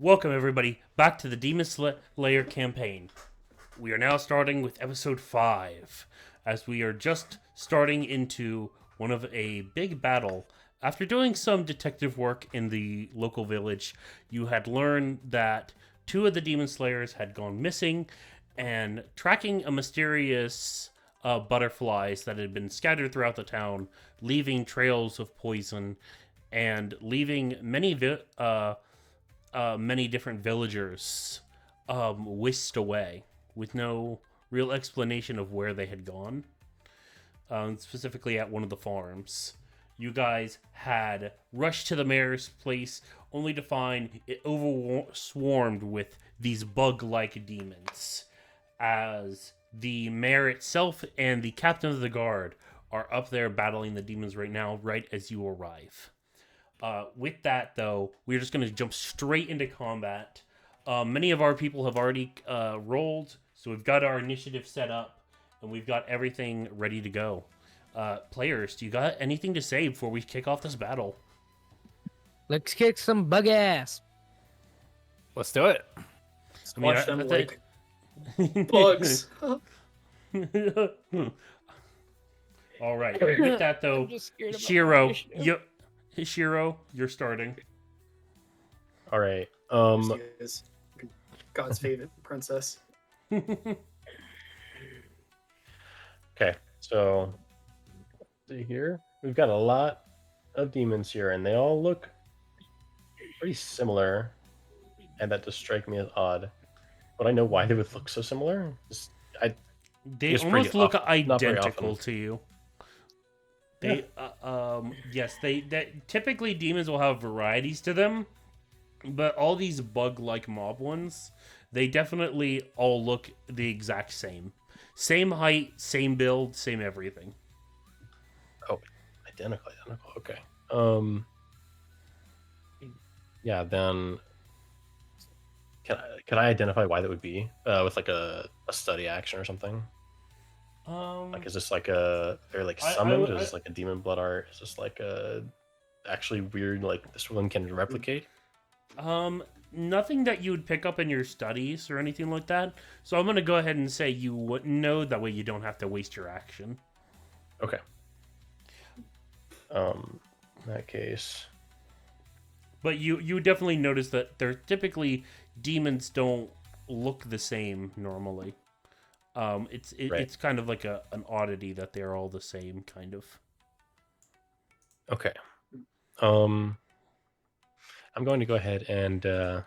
Welcome, everybody, back to the Demon Slayer campaign. We are now starting with episode 5, as we are just starting into one of a big battle. After doing some detective work in the local village, you had learned that 2 of the Demon Slayers had gone missing, and tracking a mysterious butterflies that had been scattered throughout the town, leaving trails of poison, and leaving many different villagers whisked away with no real explanation of where they had gone, specifically at one of the farms. You guys had rushed to the mayor's place only to find it overswarmed with these bug-like demons, as the mayor itself and the captain of the guard are up there battling the demons right now, right as you arrive. With that, though, we're just going to jump straight into combat. Many of our people have already rolled, so we've got our initiative set up, and we've got everything ready to go. Players, do you got anything to say before we kick off this battle? Let's kick some bug ass. Let's do it. Watch them like bugs. All right. With that, though, Shiro, Shiro, you're starting. All right. She is God's favorite princess. Okay. So, see here, we've got a lot of demons here, and they all look pretty similar, and that does strike me as odd. But I know why they would look so similar. They almost look identical to you. They, yes, they typically demons will have varieties to them, but all these bug-like mob ones, they definitely all look the exact same. Same height, same build, same everything. Oh, identical. Okay. Yeah. Then, can I identify why that would be? With like a study action or something? Like, is this like they're like summoned? Is this like a demon blood art? Is this like a actually weird, like this one can replicate? Nothing that you would pick up in your studies or anything like that. So I'm gonna go ahead and say you wouldn't know. That way you don't have to waste your action. Okay. In that case. But you definitely notice that they're typically demons don't look the same normally. It's kind of like an oddity that they're all the same, kind of. Okay. I'm going to go ahead and I'm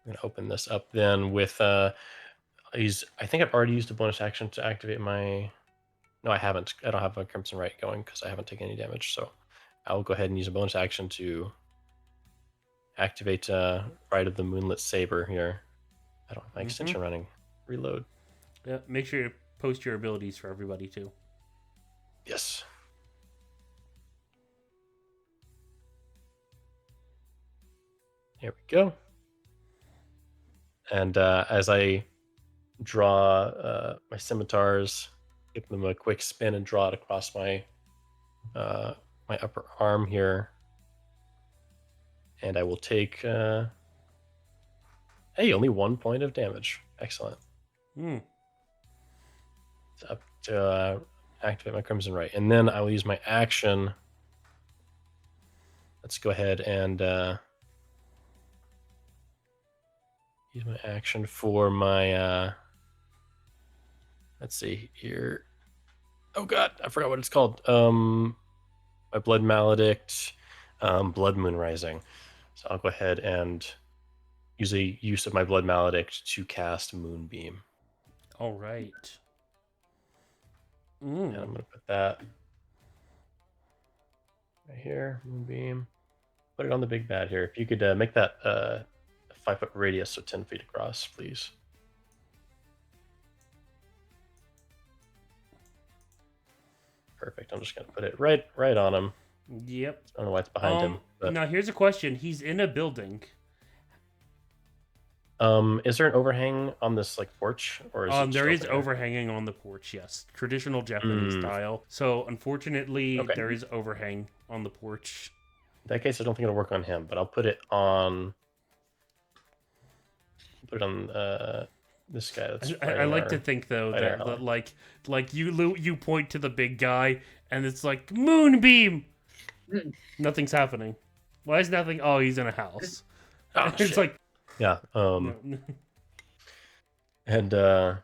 going to open this up then with I think I've already used a bonus action to activate my. No, I haven't. I don't have a Crimson Right going because I haven't taken any damage. So I'll go ahead and use a bonus action to activate Rite of the Moonlit Saber here. I don't have my extension running. Reload. Yeah, make sure you post your abilities for everybody too. Yes. Here we go. And as I draw my scimitars, give them a quick spin and draw it across my my upper arm here. And I will take hey, only 1 point of damage. Excellent. It's up to activate my Crimson Right. And then I will use my action. Let's go ahead and use my action for my let's see here. Oh god, I forgot what it's called. My Blood Maledict, Blood Moon Rising. So I'll go ahead and use a use of my Blood Maledict to cast Moonbeam. All right. And I'm going to put that right here, Moonbeam. Put it on the big bad here. If you could make that a 5-foot radius, so 10 feet across, please. Perfect. I'm just going to put it right on him. Yep. I don't know why it's behind him. But... Now, here's a question. He's in a building. Is there an overhang on this like porch, or is there is overhanging on the porch? Yes, traditional Japanese style. So unfortunately, there is overhang on the porch. that case, I don't think it'll work on him, but I'll put it on. Put it on this guy. That's I like to think though that like you point to the big guy and it's like moonbeam. Nothing's happening. Why is nothing? Oh, he's in a house. Oh, It's shit. like Yeah. no, And no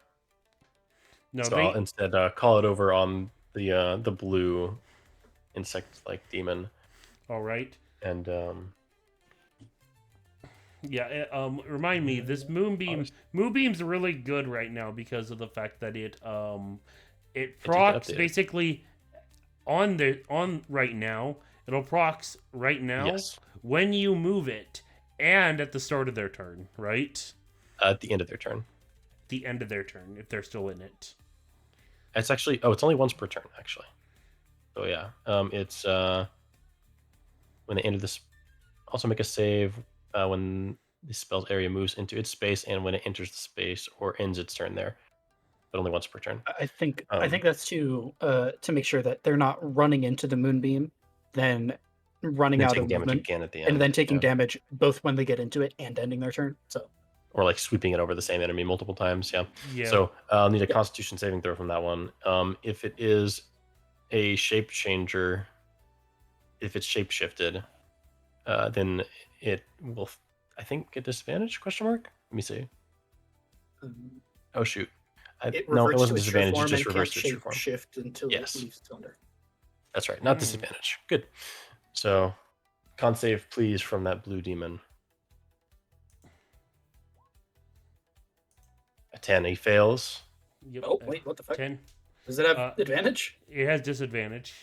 so I'll instead call it over on the blue insect-like demon. all right. And Yeah, remind me, this moonbeam's really good right now because of the fact that it procs updated. basically on right now. It'll procs right now yes, when you move it and at the start of their turn, right? at the end of their turn. The end of their turn if they're still in it. It's actually it's only once per turn actually. So yeah, it's when they enter this. Also make a save when the spell's area moves into its space and when it enters the space or ends its turn there, but only once per turn. I think that's to make sure that they're not running into the moonbeam, then running Then out taking of damage movement, again at the end, and then taking yeah. damage both when they get into it and ending their turn. So Or like sweeping it over the same enemy multiple times. Yeah. Yeah. So I'll need a Constitution saving throw from that one. If it is a shape changer, if it's shape shifted, then it will, I think, get disadvantage? Question mark. Let me see. Oh shoot. it No, it reverts wasn't to its true disadvantage. It form just and can't reversed to its true shape form. shift until Yes. it leaves its under. That's right. Not disadvantage. Good. So, con save, please, from that blue demon. A 10. He fails. Yep, Oh wait, what the fuck? 10. Does it have advantage? It has disadvantage.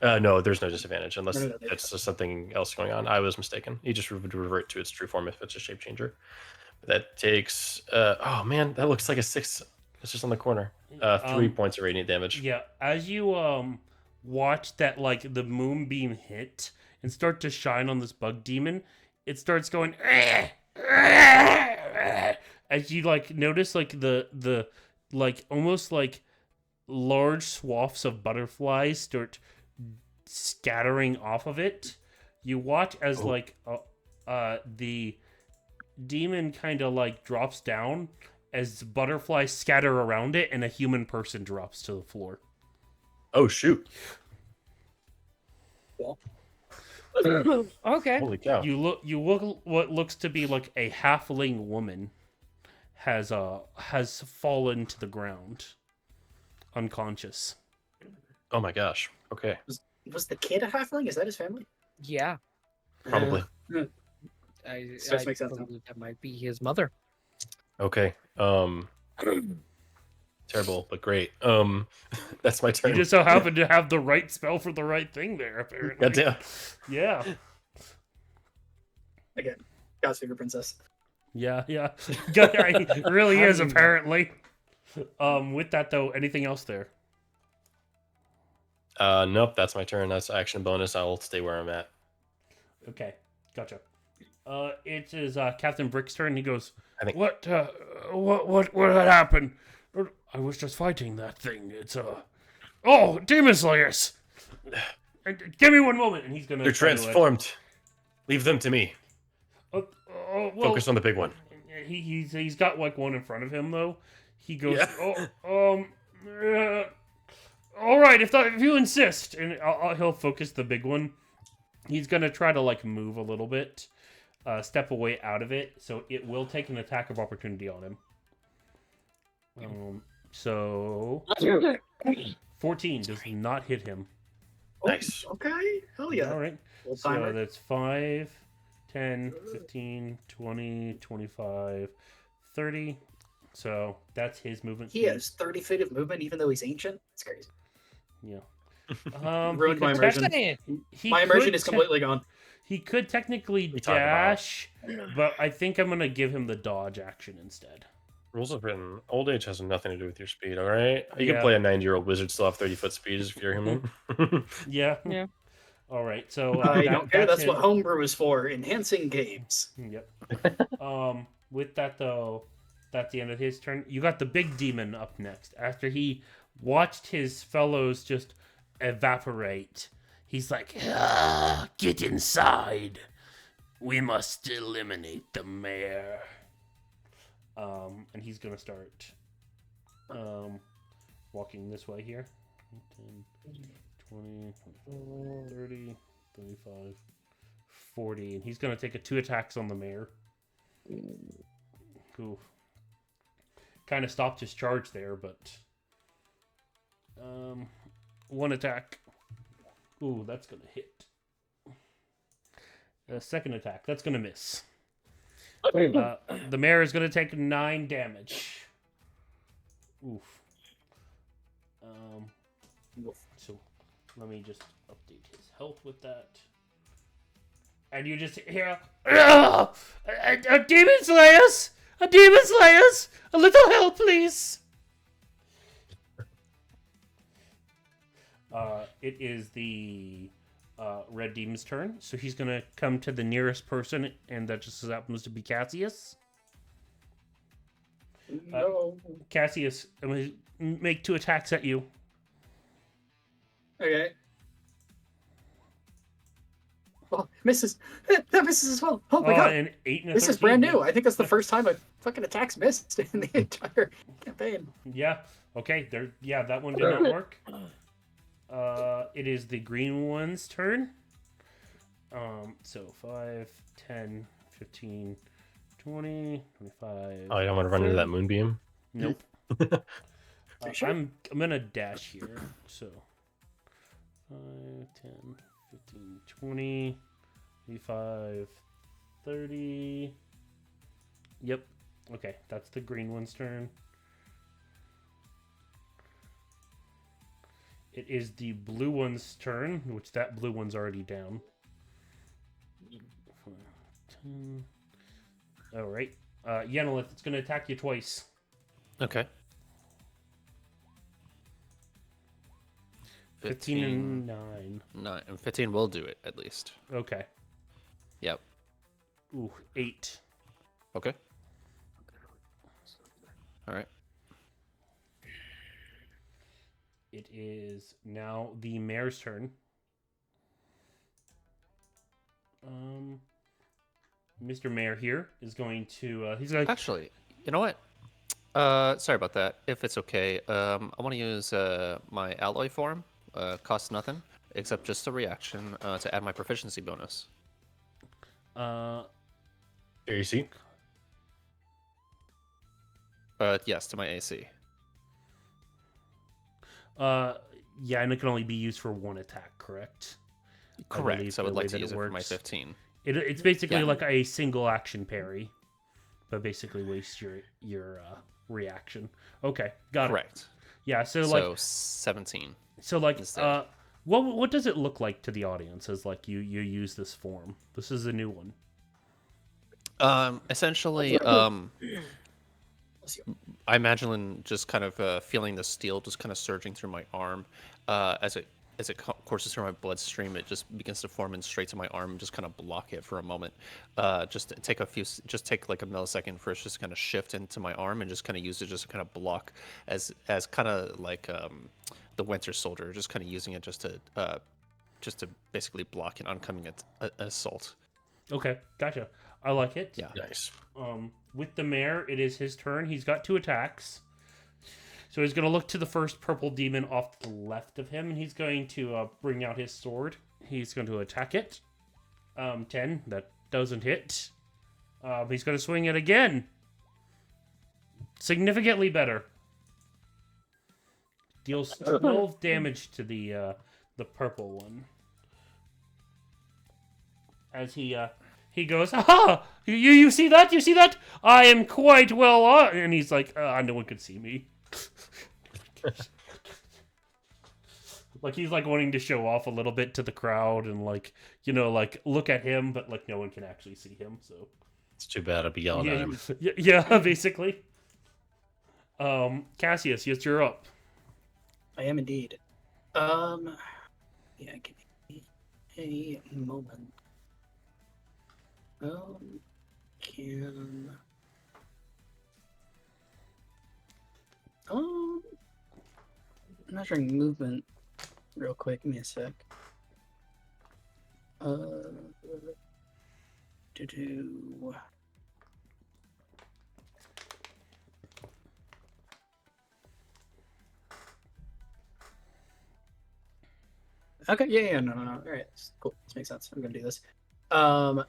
No, there's no disadvantage unless No, that's something else going on. I was mistaken. He just would revert to its true form if it's a shape changer. That takes. Oh man, that looks like a 6. It's just on the corner. 3 points of radiant damage. Yeah, as you watch that like the moonbeam hit and start to shine on this bug demon, it starts going as you like notice like the like almost like large swaths of butterflies start scattering off of it. You watch as like the demon kind of like drops down as butterflies scatter around it and a human person drops to the floor. Oh shoot! Okay. Holy cow! You look what looks to be like a halfling woman has fallen to the ground unconscious. Oh my gosh. Okay. Was the kid a halfling? Is that his family? Yeah. Probably. I Starts to make sense now. believe that might be his mother. Okay. Terrible, but great. That's my You turn. just so happen to have the right spell for the right thing there, apparently. Goddamn. Yeah. Again, God's favorite princess. Yeah. It really is, apparently. With that though, anything else there? Nope. That's my turn. That's action bonus. I'll stay where I'm at. Okay, gotcha. It is Captain Brick's turn. He goes, I think- What happened? I was just fighting that thing. It's oh, demon slayers! Give me one moment, and he's gonna. They're try to, transformed. Leave them to me. well, Focus on the big one. He's got like one in front of him though. He goes, Yeah. all right, if you insist, and he'll focus the big one. He's gonna try to like move a little bit, step away out of it, so it will take an attack of opportunity on him. So 14 does not hit him. Nice. Okay. Hell yeah. All right. Old So timer. that's 5, 10, 15, 20, 25, 30. So that's his movement. He has 30 feet of movement, even though he's ancient. It's crazy. Yeah. Ruined my immersion. My immersion is completely gone. He could technically talk about? dash, but I think I'm gonna give him the dodge action instead. Rules have written. Old age has nothing to do with your speed. All right. You Yeah. can play a 90-year-old wizard still have 30-foot speed if you're human. Yeah. Yeah. All right. So I don't care. That's him. what homebrew is for. Enhancing games. Yep. With that though, that's the end of his turn. You got the big demon up next. After he watched his fellows just evaporate, He's like, "Ah, get inside. We must eliminate the mayor." And he's gonna start walking this way here. 10, 20, 25, 30, 35, 40. And he's gonna take 2 attacks on the mayor. Who kind of stopped his charge there, but 1 attack. Ooh, that's gonna hit. Second attack, that's gonna miss. The mayor is gonna take 9 damage. Oof. So let me just update his health with that. And you just hear a demon slayers! A demon slayers! A little help, please! It is the Red Demon's turn, so he's gonna come to the nearest person, and that just happens to be Cassius. No. Cassius, I'm gonna make 2 attacks at you. Okay. Well, misses. That misses as well. Oh my god. An 8 and a This 13. is brand new. I think that's the first time a fucking attack's missed in the entire campaign. Yeah. Okay. There. Yeah, that one did not work. It is the green one's turn. So 5, 10, 15, 20, 25. Oh, you don't want to run into that moonbeam? Nope. Sure? I'm gonna dash here. So 5, 10, 15, 20, 25, 30. Yep. Okay, that's the green one's turn. It is the blue one's turn, which that blue one's already down. 5, 10. All right. Yenilith, it's going to attack you twice. Okay. 15 and 9. 9 and 15 will do it at least. Okay. Yep. Ooh, 8. Okay. All right. It is now the mayor's turn. Mr. Mayor here is going to. He's going. Actually, you know what? Sorry about that. If it's okay, I want to use my alloy form. Costs nothing except just a reaction to add my proficiency bonus. Here you see. Yes, to my AC. Yeah, and it can only be used for 1 attack, correct? Correct. So I would the way like to that use it for my works. 15. It's basically Yeah. like a single action parry, but basically waste your reaction. Okay, got it. Correct. Yeah, so So like 17. instead. What does it look like to the audience as like you use this form? This is a new one. Essentially, I imagine just kind of feeling the steel just kind of surging through my arm as it courses through my bloodstream. It just begins to form in straight to my arm and just kind of block it for a moment. Just take like a millisecond for it just kind of shift into my arm and just kind of use it just to kind of block as kind of like the Winter Soldier, just kind of using it just to basically block an oncoming assault. Okay, gotcha. I like it. Yeah. Nice. With the mayor, it is his turn. He's got 2 attacks. So he's going to look to the first purple demon off to the left of him, and he's going to bring out his sword. He's going to attack it. 10. That doesn't hit. He's going to swing it again. Significantly better. Deals 12 damage to the purple one. As he goes, "Aha! You see that? You see that? I am quite well off." And he's like, "No one could see me." Like he's like wanting to show off a little bit to the crowd and like look at him, but like no one can actually see him. So It's too bad I'd be yelling at him. yeah, basically. Cassius, yes, you're up. I am indeed. Yeah, give me a moment. Measuring movement real quick. Give me a sec. To do. Okay, yeah, no. All right, cool. This makes sense. I'm gonna do this. All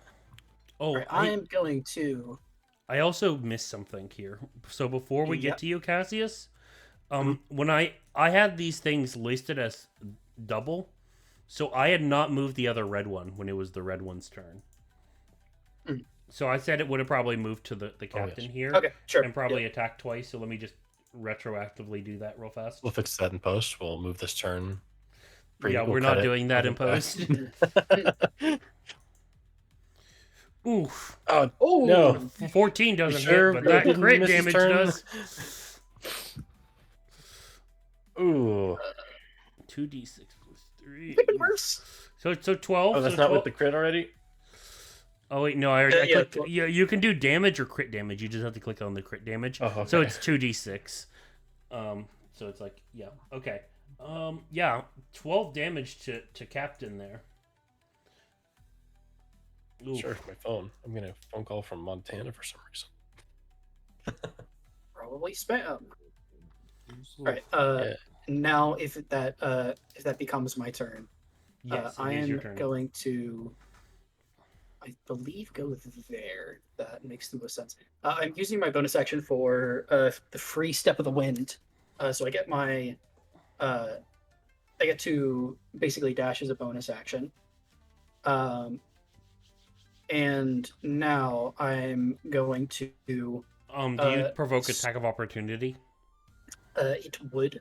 Oh, right, I'm going to. I also missed something here. So before we Yep. get to you, Cassius, when I had these things listed as double, so I had not moved the other red one when it was the red one's turn. Mm. So I said it would have probably moved to the captain here. Okay, sure. And probably attacked twice. So let me just retroactively do that real fast. We'll fix that in post. We'll move this turn. Yeah, We'll we're cut not it, doing that in move it post. Oof. Oh Oh no! 14 doesn't sure hit, but that didn't crit miss his damage turn? does. Ooh. 2d6 plus 3. Could be worse. So 12. Oh, that's so not 12. with the crit already. Oh wait, no, I already I Yeah, clicked. Yeah, you can do damage or crit damage. You just have to click on the crit damage. Oh, okay. So it's 2d6. So it's like, yeah, okay. Yeah, 12 damage to Captain there. Oof. Sure, my phone. I'm getting a phone call from Montana for some reason. Probably spam. Oof. All right. Yeah. Now if that becomes my turn, Yes, I it is your am turn. going to, I believe, go there. That makes the most sense. I'm using my bonus action for the free step of the wind. So I get my, I get to basically dash as a bonus action. And now I'm going to. Do you provoke attack of opportunity? It would.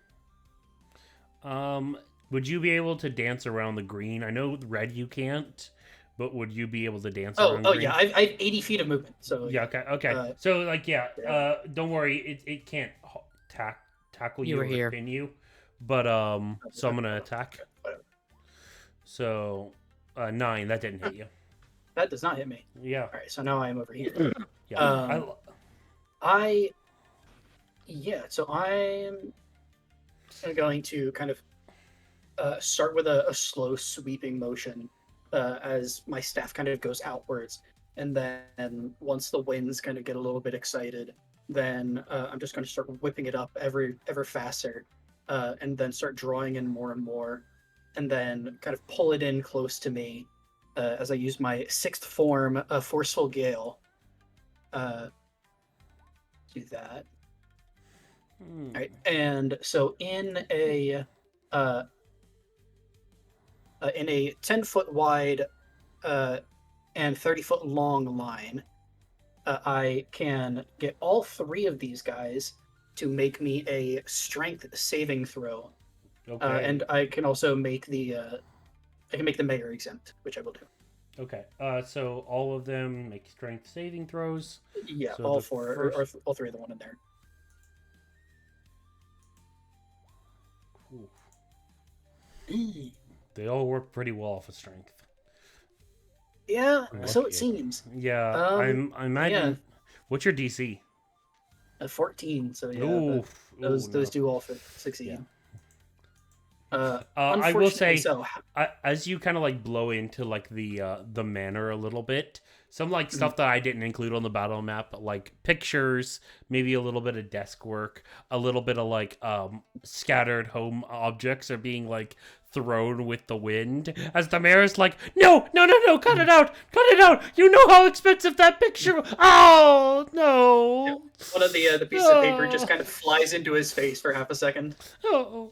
Would you be able to dance around the green? I know red you can't, but would you be able to dance around green? Yeah, I have 80 feet of movement. So Yeah, okay. So like, yeah, don't worry, it can't tackle You you were or here. pin you, but so I'm gonna attack. Whatever. So 9, that didn't hit you. That does not hit me. Yeah, All right, so now I am over here. yeah. So I'm going to kind of start with a slow sweeping motion as my staff kind of goes outwards, and then once the winds kind of get a little bit excited, then I'm just going to start whipping it up ever faster, and then start drawing in more and more, and then kind of pull it in close to me as I use my 6th form, Forceful Gale. Do that. All right, and so in a 10-foot wide and 30-foot long line, I can get all 3 of these guys to make me a strength saving throw, and I can also make the mayor exempt, which I will do. Okay. So all of them make strength saving throws. Yeah, So all the 4 first- or all 3 of the one in there. Ooh. They all work pretty well off of strength. Yeah, so Okay. it seems. Yeah, I imagine. yeah. What's your DC? 14. So yeah, Ooh, those no. do all succeed. Yeah. Unfortunately, I will say, so. as you kind of like blow into like the manor a little bit, some like stuff that I didn't include on the battle map, but like pictures, maybe a little bit of desk work, a little bit of like scattered home objects are being like thrown with the wind as the mayor's like, no, cut it out, you know how expensive that picture. Oh no. One of the piece of paper just kind of flies into his face for half a second. Oh.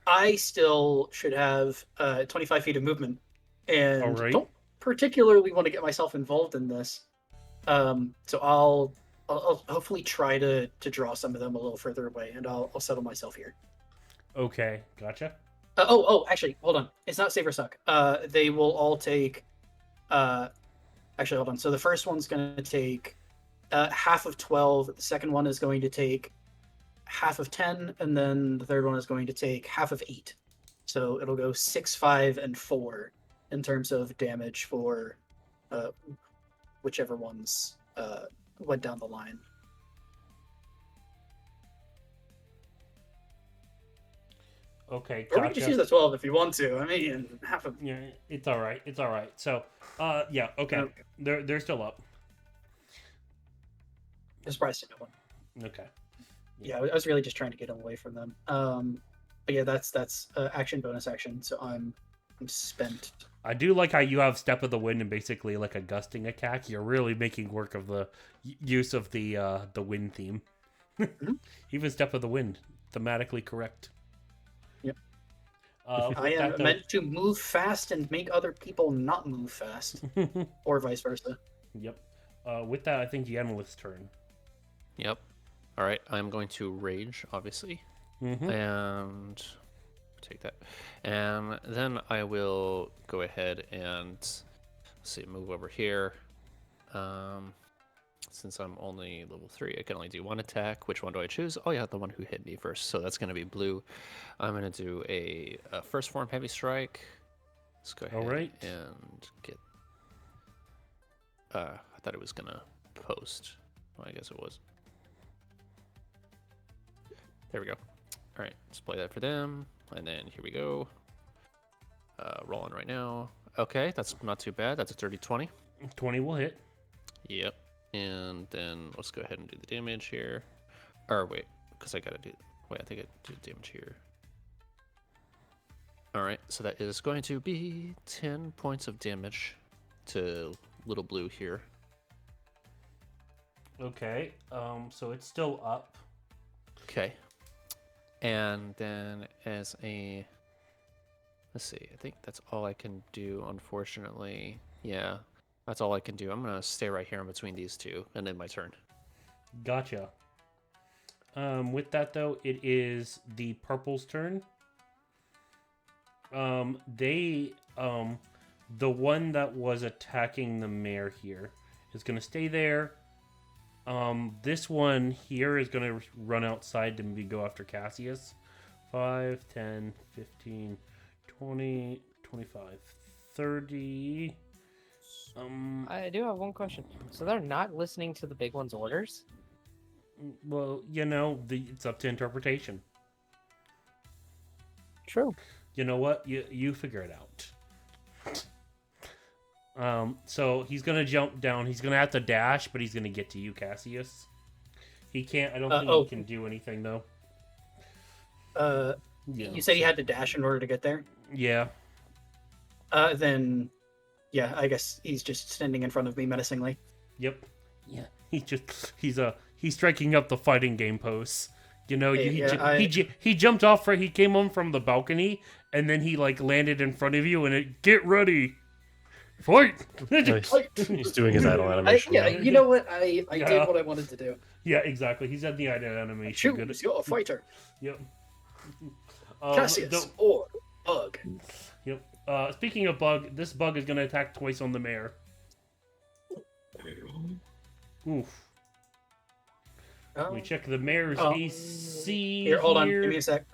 I still should have 25 feet of movement, and All right. don't particularly want to get myself involved in this. So I'll hopefully try to draw some of them a little further away, and I'll settle myself here. Okay, gotcha. Actually, hold on. It's not save or suck. They will all take. Actually, hold on. So the first one's going to take half of 12. The second one is going to take half of 10, and then the third one is going to take half of 8. So it'll go 6, 5, and 4 in terms of damage for whichever ones went down the line. Okay, Or we can just use gotcha. the 12 if you want to. I mean, half of. Yeah, it's all right. It's all right. So, yeah, okay. Okay. They're still up. I'm surprised to no one. Okay. Yeah, I was really just trying to get away from them. But yeah, that's action bonus action. So I'm spent. I do like how you have Step of the Wind and basically like a gusting attack. You're really making work of the use of the wind theme. Mhm. Even Step of the Wind, thematically correct. Yep. With I am that, though- meant to move fast and make other people not move fast, or vice versa. Yep. With that, I think Yenlith's turn. Yep. All right, I'm going to rage, obviously, Mm-hmm. and take that, and then I will go ahead and let's see, move over here. Since I'm only level 3, I can only do one attack. Which one do I choose? Oh yeah, the one who hit me first. So that's going to be blue. I'm going to do a first form heavy strike. Let's go ahead Alright. and get. I thought it was going to post. Well, I guess it was. There we go. All right, let's play that for them. And then here we go. Rolling right now. Okay, that's not too bad. That's a 30-20. 20 will hit. Yep. And then let's go ahead and do the damage here. Or wait, because I gotta do. Wait, I think I do damage here. All right, so that is going to be 10 points of damage to little blue here. Okay. So it's still up. Okay. And then as a. Let's see, I think that's all I can do, unfortunately. Yeah, that's all I can do. I'm gonna stay right here in between these two, and then my turn. Gotcha. With that though, it is the purple's turn. The one that was attacking the mayor here is gonna stay there. This one here is gonna run outside and go after Cassius. 5, 10, 15, 20, 25, 30. I do have one question. So they're not listening to the big one's orders? Well, you know, it's up to interpretation. True. You know what? You figure it out. So he's gonna jump down. He's gonna have to dash, but he's gonna get to you, Cassius. He can't. I don't think he can do anything though. Yeah. You said he had to dash in order to get there. Yeah. Then, yeah, I guess he's just standing in front of me menacingly. Yep. Yeah. He's striking up the fighting game pose. You know, he jumped off. He came on from the balcony, and then he like landed in front of you, and it get ready, fight. He's doing his idle animation. Yeah, now. you know what? I Yeah. did what I wanted to do. Yeah, exactly. He's at the idle animation. Choose your fighter, Yep. Cassius or Bug. Yep. Speaking of bug, this bug is going to attack twice on the mayor. Oof. Let me check the mayor's AC. Here, hold on. Give me a sec.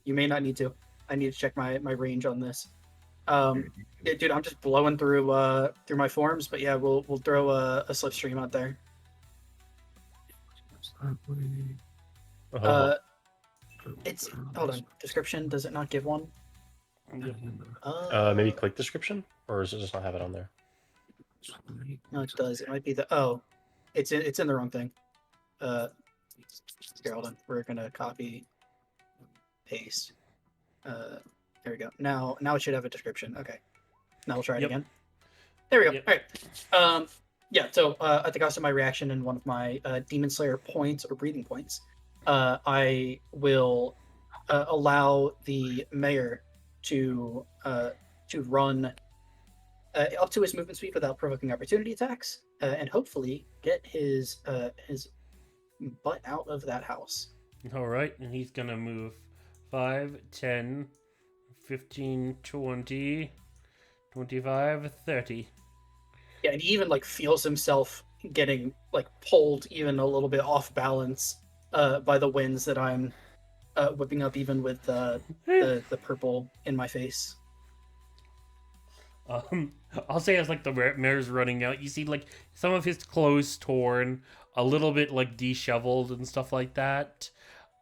You may not need to. I need to check my range on this. Yeah, dude, I'm just blowing through my forms, but yeah, we'll throw a slipstream out there. It's hold on. Description, does it not give one? Maybe click description, or does it just not have it on there? No, it does. It might be the it's in the wrong thing. Here, hold on. We're gonna copy, paste. There we go. Now it should have a description. Okay. Now we'll try it again. There we go. Yep. All right. Yeah. So at the cost of my reaction and one of my Demon Slayer points or breathing points, I will allow the mayor to run up to his movement speed without provoking opportunity attacks, and hopefully get his butt out of that house. All right, and he's going to move 5, 10, 15, 20, 25, 30. Yeah, and he even like feels himself getting like pulled even a little bit off balance by the winds that I'm whipping up, even with the purple in my face. I'll say as like the mayor's running out, you see like some of his clothes torn, a little bit like disheveled and stuff like that.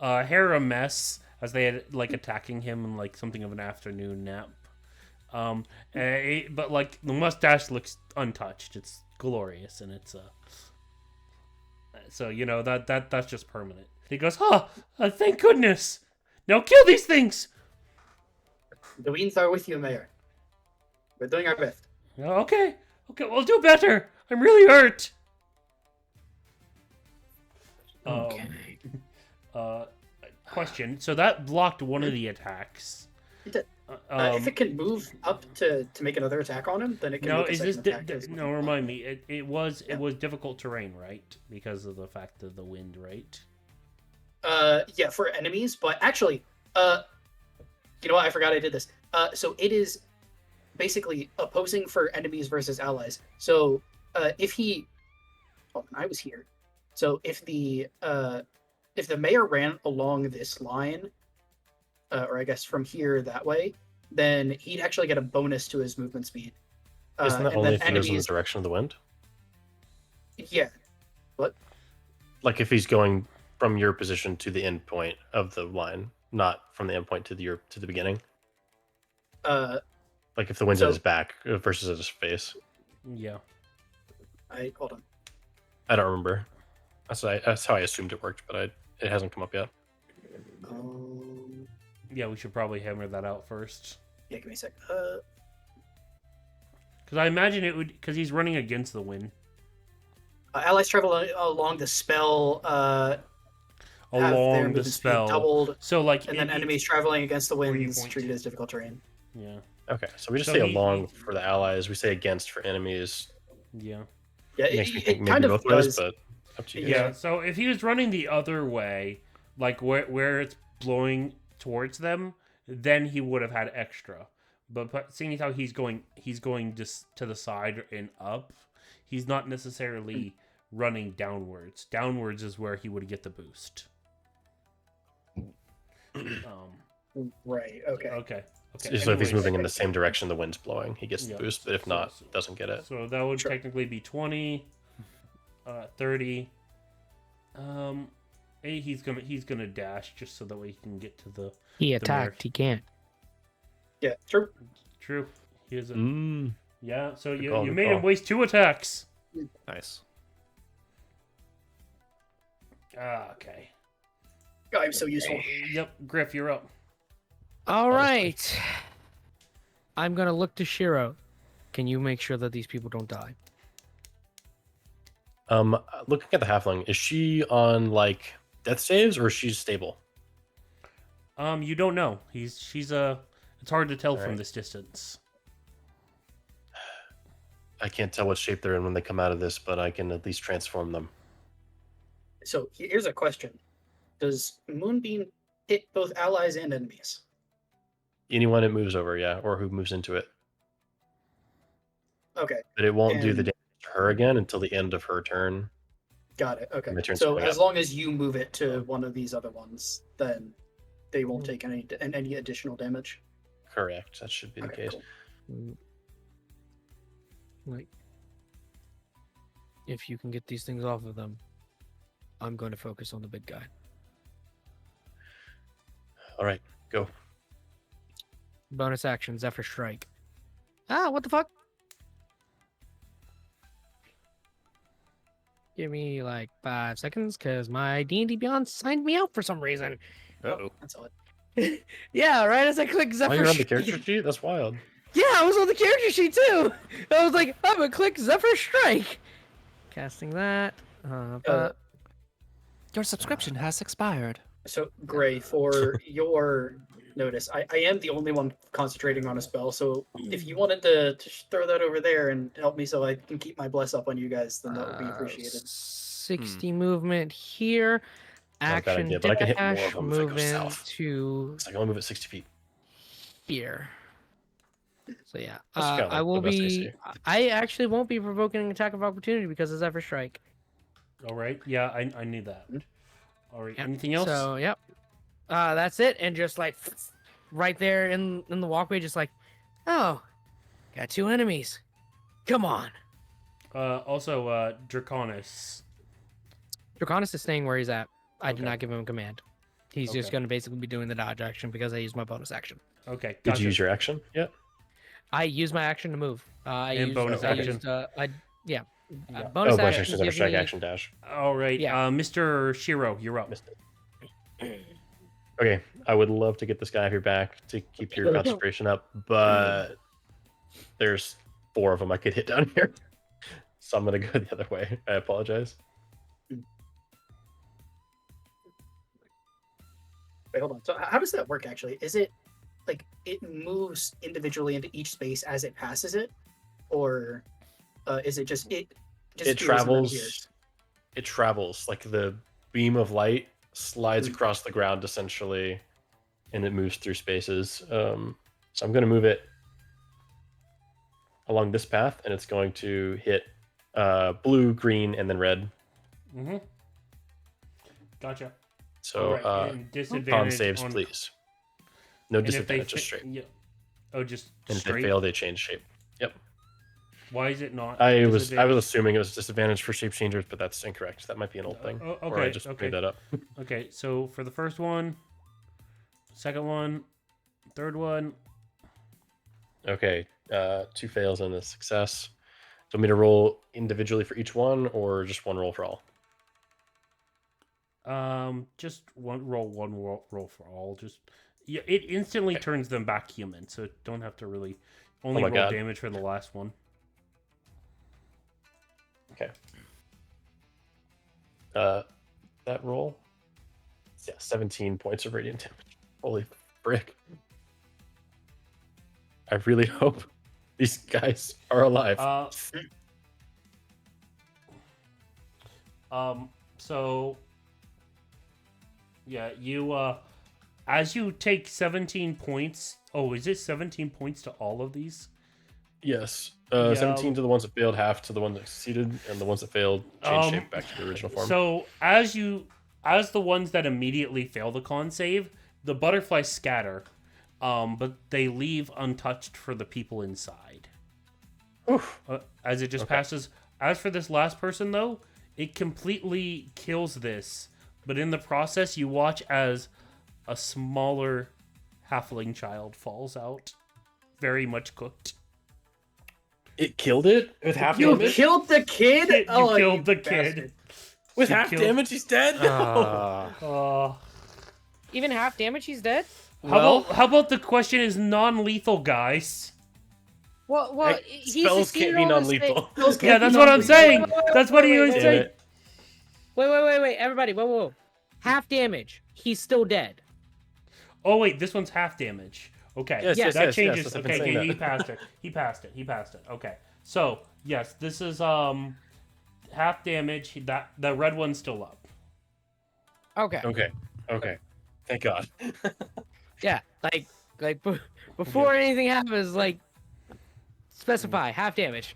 Hair a mess as they had like attacking him in like something of an afternoon nap. But like the mustache looks untouched. It's glorious, and it's so you know that's just permanent. He goes, thank goodness. Now kill these things. The winds are with you, Mayor. We're doing our best. Okay, we'll do better. I'm really hurt. Okay. Question. So that blocked one of the attacks. If it can move up to make another attack on him, then it can. No, make a is this second attack no? Remind me. It was difficult terrain, right? Because of the fact of the wind, right? Yeah, for enemies, but actually, you know what? I forgot I did this. So it is basically opposing for enemies versus allies. So if he, oh, I was here. So if the mayor ran along this line, or I guess from here that way, then he'd actually get a bonus to his movement speed. Isn't that and only then if he goes in the enemies? direction of the wind? Yeah. What? Like if he's going from your position to the end point of the line, not from the end point to the beginning. Like if the wind's at his back versus at his face. Yeah. Hold on. I don't remember. That's how I assumed it worked, but it hasn't come up yet. Yeah, we should probably hammer that out first. Yeah, give me a sec. Because I imagine it would, because he's running against the wind. Allies travel along the spell. Have their Along the movement speed spell. doubled, So like, and then enemies traveling against the winds 3 point. treated as difficult terrain. Yeah. Okay, so we just So say he- along for the allies. We say against for enemies. Yeah. Yeah, It makes me think it maybe kind of both ways, does. but up to you. Yeah. So if he was running the other way, like where it's blowing towards them, then he would have had extra. But seeing as how he's going just to the side and up, he's not necessarily running downwards. Downwards is where he would get the boost. Right. Okay. Okay. So if he's Anyways, moving in the same direction the wind's blowing, he gets the Yeah. boost, but if not, doesn't get it. So that would Sure. technically be 20, 30. He's gonna dash just so that way he can get to the. He mayor. attacked. He can't. Yeah. True. True. He is a. Mm. Yeah. So Good you call, you good made him call. waste 2 attacks. Nice. Okay. I'm so useful. Yep. Griff, you're up. All right. I'm gonna look to Shiro. Can you make sure that these people don't die? Looking at the halfling, is she on like death saves or is she stable? You don't know. She's It's hard to tell from Alright. this distance. I can't tell what shape they're in when they come out of this, but I can at least transform them. So here's a question: does Moonbeam hit both allies and enemies? Anyone it moves over, yeah, or who moves into it. Okay, But it won't do the And- damage to her again until the end of her turn. got it. Okay, My turn's so coming as up. long as you move it to one of these other ones, then they won't take any additional damage. Correct. That should be the Okay, case. cool. Like, if you can get these things off of them, I'm going to focus on the big guy. All right, go. Bonus action, Zephyr Strike. Ah, what the fuck? Give me like 5 seconds, because my D&D Beyond signed me out for some reason. Uh-oh. That's all. Yeah, right as I click Zephyr Oh, you're on the Strike. character sheet? That's wild. Yeah, I was on the character sheet too. I was like, I'm gonna click Zephyr Strike. Casting that. Your subscription has expired. So Gray, for your notice, I am the only one concentrating on a spell. So if you wanted to throw that over there and help me, so I can keep my bless up on you guys, then that would be appreciated. 60 movement here. Not a bad Action idea, but I can hit more dash, of them if I go move in south. to It's like I only move at 60 feet. here. So yeah, That's kinda I like will the best be. AC. I actually won't be provoking an attack of opportunity because of Zephyr Strike. All right. Yeah, I knew that. All right. Yep. Anything else? So yep, that's it. And just like right there in the walkway, just like, oh, got 2 enemies. Come on. Also, Draconis. Draconis is staying where he's at. I did Okay. not give him a command. He's just Okay. going to basically be doing the dodge action because I used my bonus action. Okay. Did Gotcha. you use your action yet? I used my action to move. And bonus action. Yeah. Yeah. Bonus bonus action action, gives strike me- action dash. All right. Yeah. Mr. Shiro, you're up. Missed it. Okay, I would love to get this guy off your back to keep your concentration up, but there's 4 of them I could hit down here. So I'm going to go the other way. I apologize. Wait, hold on. So how does that work actually? Is it like it moves individually into each space as it passes it, or is it just It appears and then travels. appears? It travels like the beam of light slides across the ground essentially, and it moves through spaces. So I'm going to move it along this path, and it's going to hit blue, green, and then red. Mm-hmm. So Gotcha. All right, and con disadvantage saves, on- please. No and if they disadvantage, just fa- straight. Yeah. Oh, just And if they straight. fail, they change shape. Yep. Why is it not? I was disadvantage? assuming it was disadvantage for shape changers, but that's incorrect. That might be an old thing. Oh, Or I okay, just okay. made that up. Okay, so for the first one, second one, third one. Okay, 2 fails and a success. Do you want me to roll individually for each one, or just one roll for all? Just one roll for all. Just yeah, it instantly Okay. turns them back human, so don't have to really only my roll God. damage for the last one. Okay. That roll? Yeah, 17 points of radiant damage. Holy frick. I really hope these guys are alive. So yeah, you as you take 17 points. Oh, is it 17 points to all of these? Yes. Yeah. 17 to the ones that failed, half to the ones that succeeded, and the ones that failed change shape back to the original form. So as the ones that immediately fail the con save, the butterflies scatter, but they leave untouched for the people inside. Oof. As it just passes. As for this last person, though, it completely kills this. But in the process, you watch as a smaller halfling child falls out, very much cooked. It killed it with half You damage? killed the kid. You Oh, killed the bastard. kid. With You half killed- damage, he's dead? Even half damage, he's dead? How about the question is non-lethal, guys? Well, Hey, he spells succeeded can't be on the save. non-lethal. Those can't Yeah, be that's what I'm non-lethal. saying. wait, That's what he wait, was wait, saying. Wait, everybody, whoa. Half damage, he's still dead. Oh wait, this one's half damage. Okay, Yes, that yes, changes. yes, I've been Okay, saying okay, that. he passed it. Okay, so yes, this is half damage. That the red one's still up. Okay. Okay. Thank God. Yeah, before anything happens, specify half damage.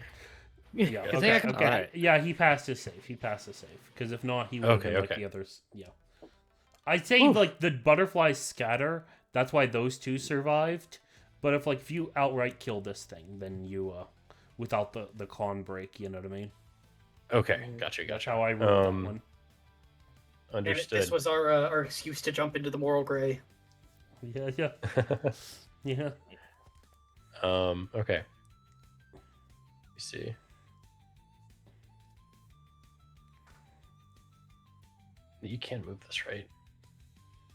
Yeah. 'Cause they Okay. are- Okay. Alright. Yeah, he passed his save. Because if not, he would have been like Okay. the others. Yeah. I'd say like the butterflies scatter. That's why those two survived. But if you outright kill this thing, then you without the con break, you know what I mean? Okay, gotcha. That's how I rolled that one. Damn it, Understood. this was our excuse to jump into the moral gray. Yeah. Yeah. Okay. Let me see. You can move this, right?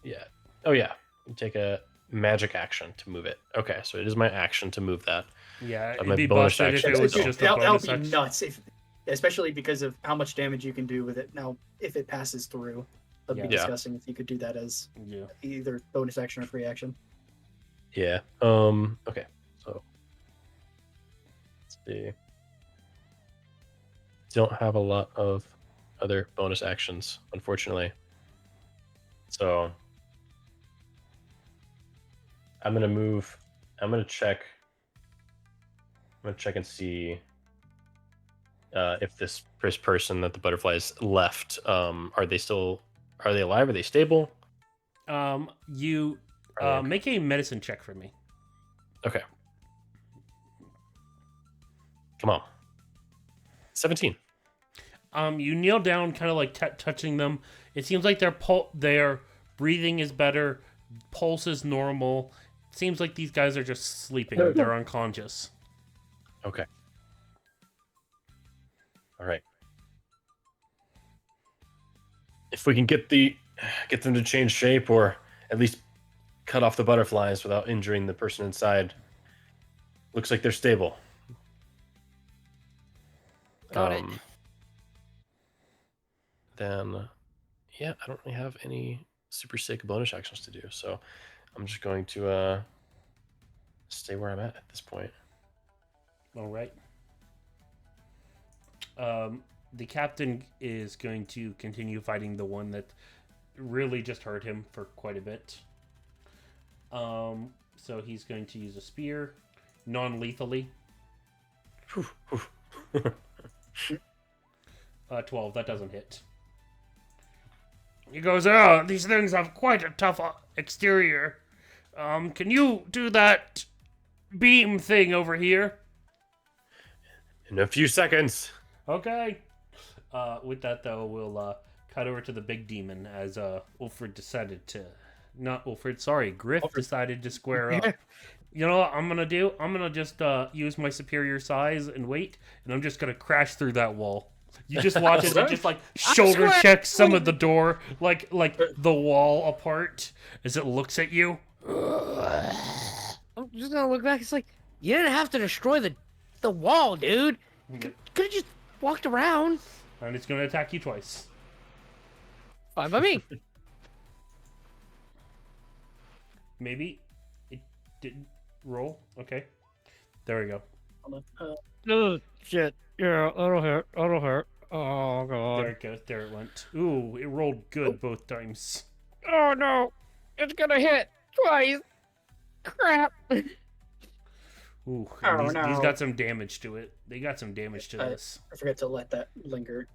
Yeah. Oh, yeah. You take a magic action to move it. Okay, so it is my action to move that. Yeah, my it'd be bonus busted if action it was is just a That'll bonus be action. nuts, especially because of how much damage you can do with it. Now, if it passes through, that'd be Yeah. disgusting if you could do that as Yeah. either bonus action or free action. Yeah. Okay. So let's see. Don't have a lot of other bonus actions, unfortunately. So I'm gonna move. I'm gonna check and see if this first person that the butterflies left. Are they alive? Are they stable? You Are they make a medicine check for me. okay. Come on. 17. You kneel down, kind of like touching them. It seems like they're Breathing is better. Pulse is normal. Seems like these guys are just sleeping. They're unconscious. Okay. All right. If we can get them to change shape, or at least cut off the butterflies without injuring the person inside, looks like they're stable. Got it. Then, yeah, I don't really have any super sick bonus actions to do, so I'm just going to stay where I'm at this point. All right. The captain is going to continue fighting the one that really just hurt him for quite a bit. So he's going to use a spear, non-lethally. 12, that doesn't hit. He goes, "Oh, these things have quite a tough exterior. Can you do that beam thing over here?" In a few seconds. Okay. With that, though, we'll cut over to the big demon as Ulfrid decided to... Not Ulfrid, sorry. Griff decided to square up. You know what I'm going to do? I'm going to just use my superior size and weight, and I'm just going to crash through that wall. You just watch it, just like shoulder check some of the door, like the wall apart as it looks at you. I'm just gonna look back. It's like, you didn't have to destroy the wall, dude. Could have just walked around. And it's going to attack you twice. Fine by me. Maybe it didn't roll. Okay. There we go. Oh, shit. Yeah, that'll hurt. That'll hurt. Oh, God. There it goes. There it went. Ooh, it rolled good both times. Oh, no. It's gonna hit twice. Crap. Ooh, Oh, these no. got some damage to it. They got some damage to this. I forgot to let that linger.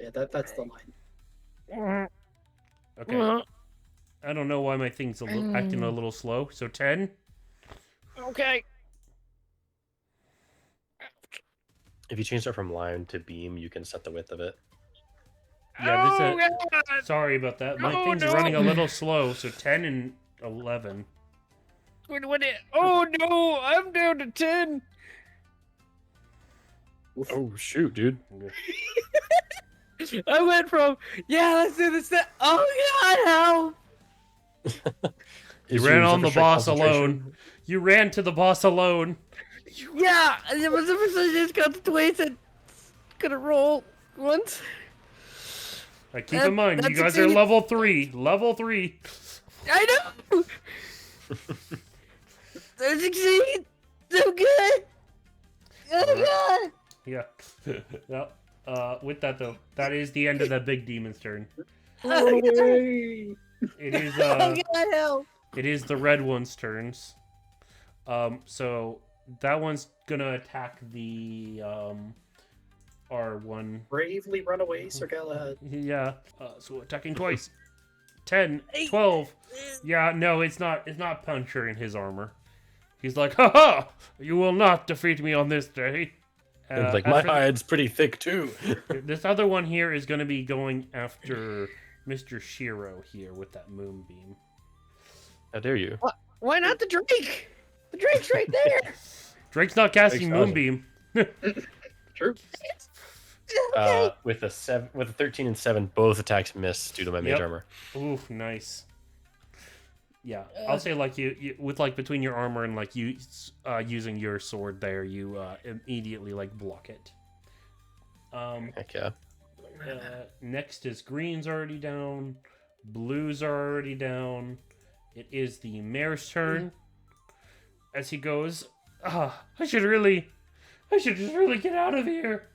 Yeah, that's the line. Okay. I don't know why my thing's acting a little slow. So 10. Okay. If you change that from line to beam, you can set the width of it. Yeah, this Oh, God. sorry about that. My No, thing's no. running a little slow. So 10 and 11. Oh, no. I'm down to 10. Oh, shoot, dude. I went from, yeah, let's do this. Oh, God, help. You ran on the boss alone. You ran to the boss alone. Yeah, it was just got to wait and gonna roll once. Keep in mind, you That's guys are succeeded. level 3. Level 3. I know. I succeed. So good. Oh, God. Yeah. Yep. With that though, that is the end of the big demon's turn. Oh, God. It is Oh, God, help. it is the red one's turns. So that one's gonna attack the R1. Bravely run away, Sir Galahad. Yeah. So attacking twice. 10, 12. Yeah, no, it's not puncturing his armor. He's like, "Ha-ha! You will not defeat me on this day." And like, as my for the- hide's pretty thick, too. This other one here is going to be going after Mr. Shiro here with that moonbeam. How dare you? Why not the Drake? The Drake's right there. Drake's not casting Drake's awesome. moonbeam. True. With a 13 and 7, both attacks miss due to my mage Yep. armor. Ooh, nice. Yeah, I'll say like you with like between your armor and like you using your sword there, you immediately like block it. Heck yeah. Next is green's already down, blues are already down. It is the mayor's turn. As he goes, I should just really get out of here.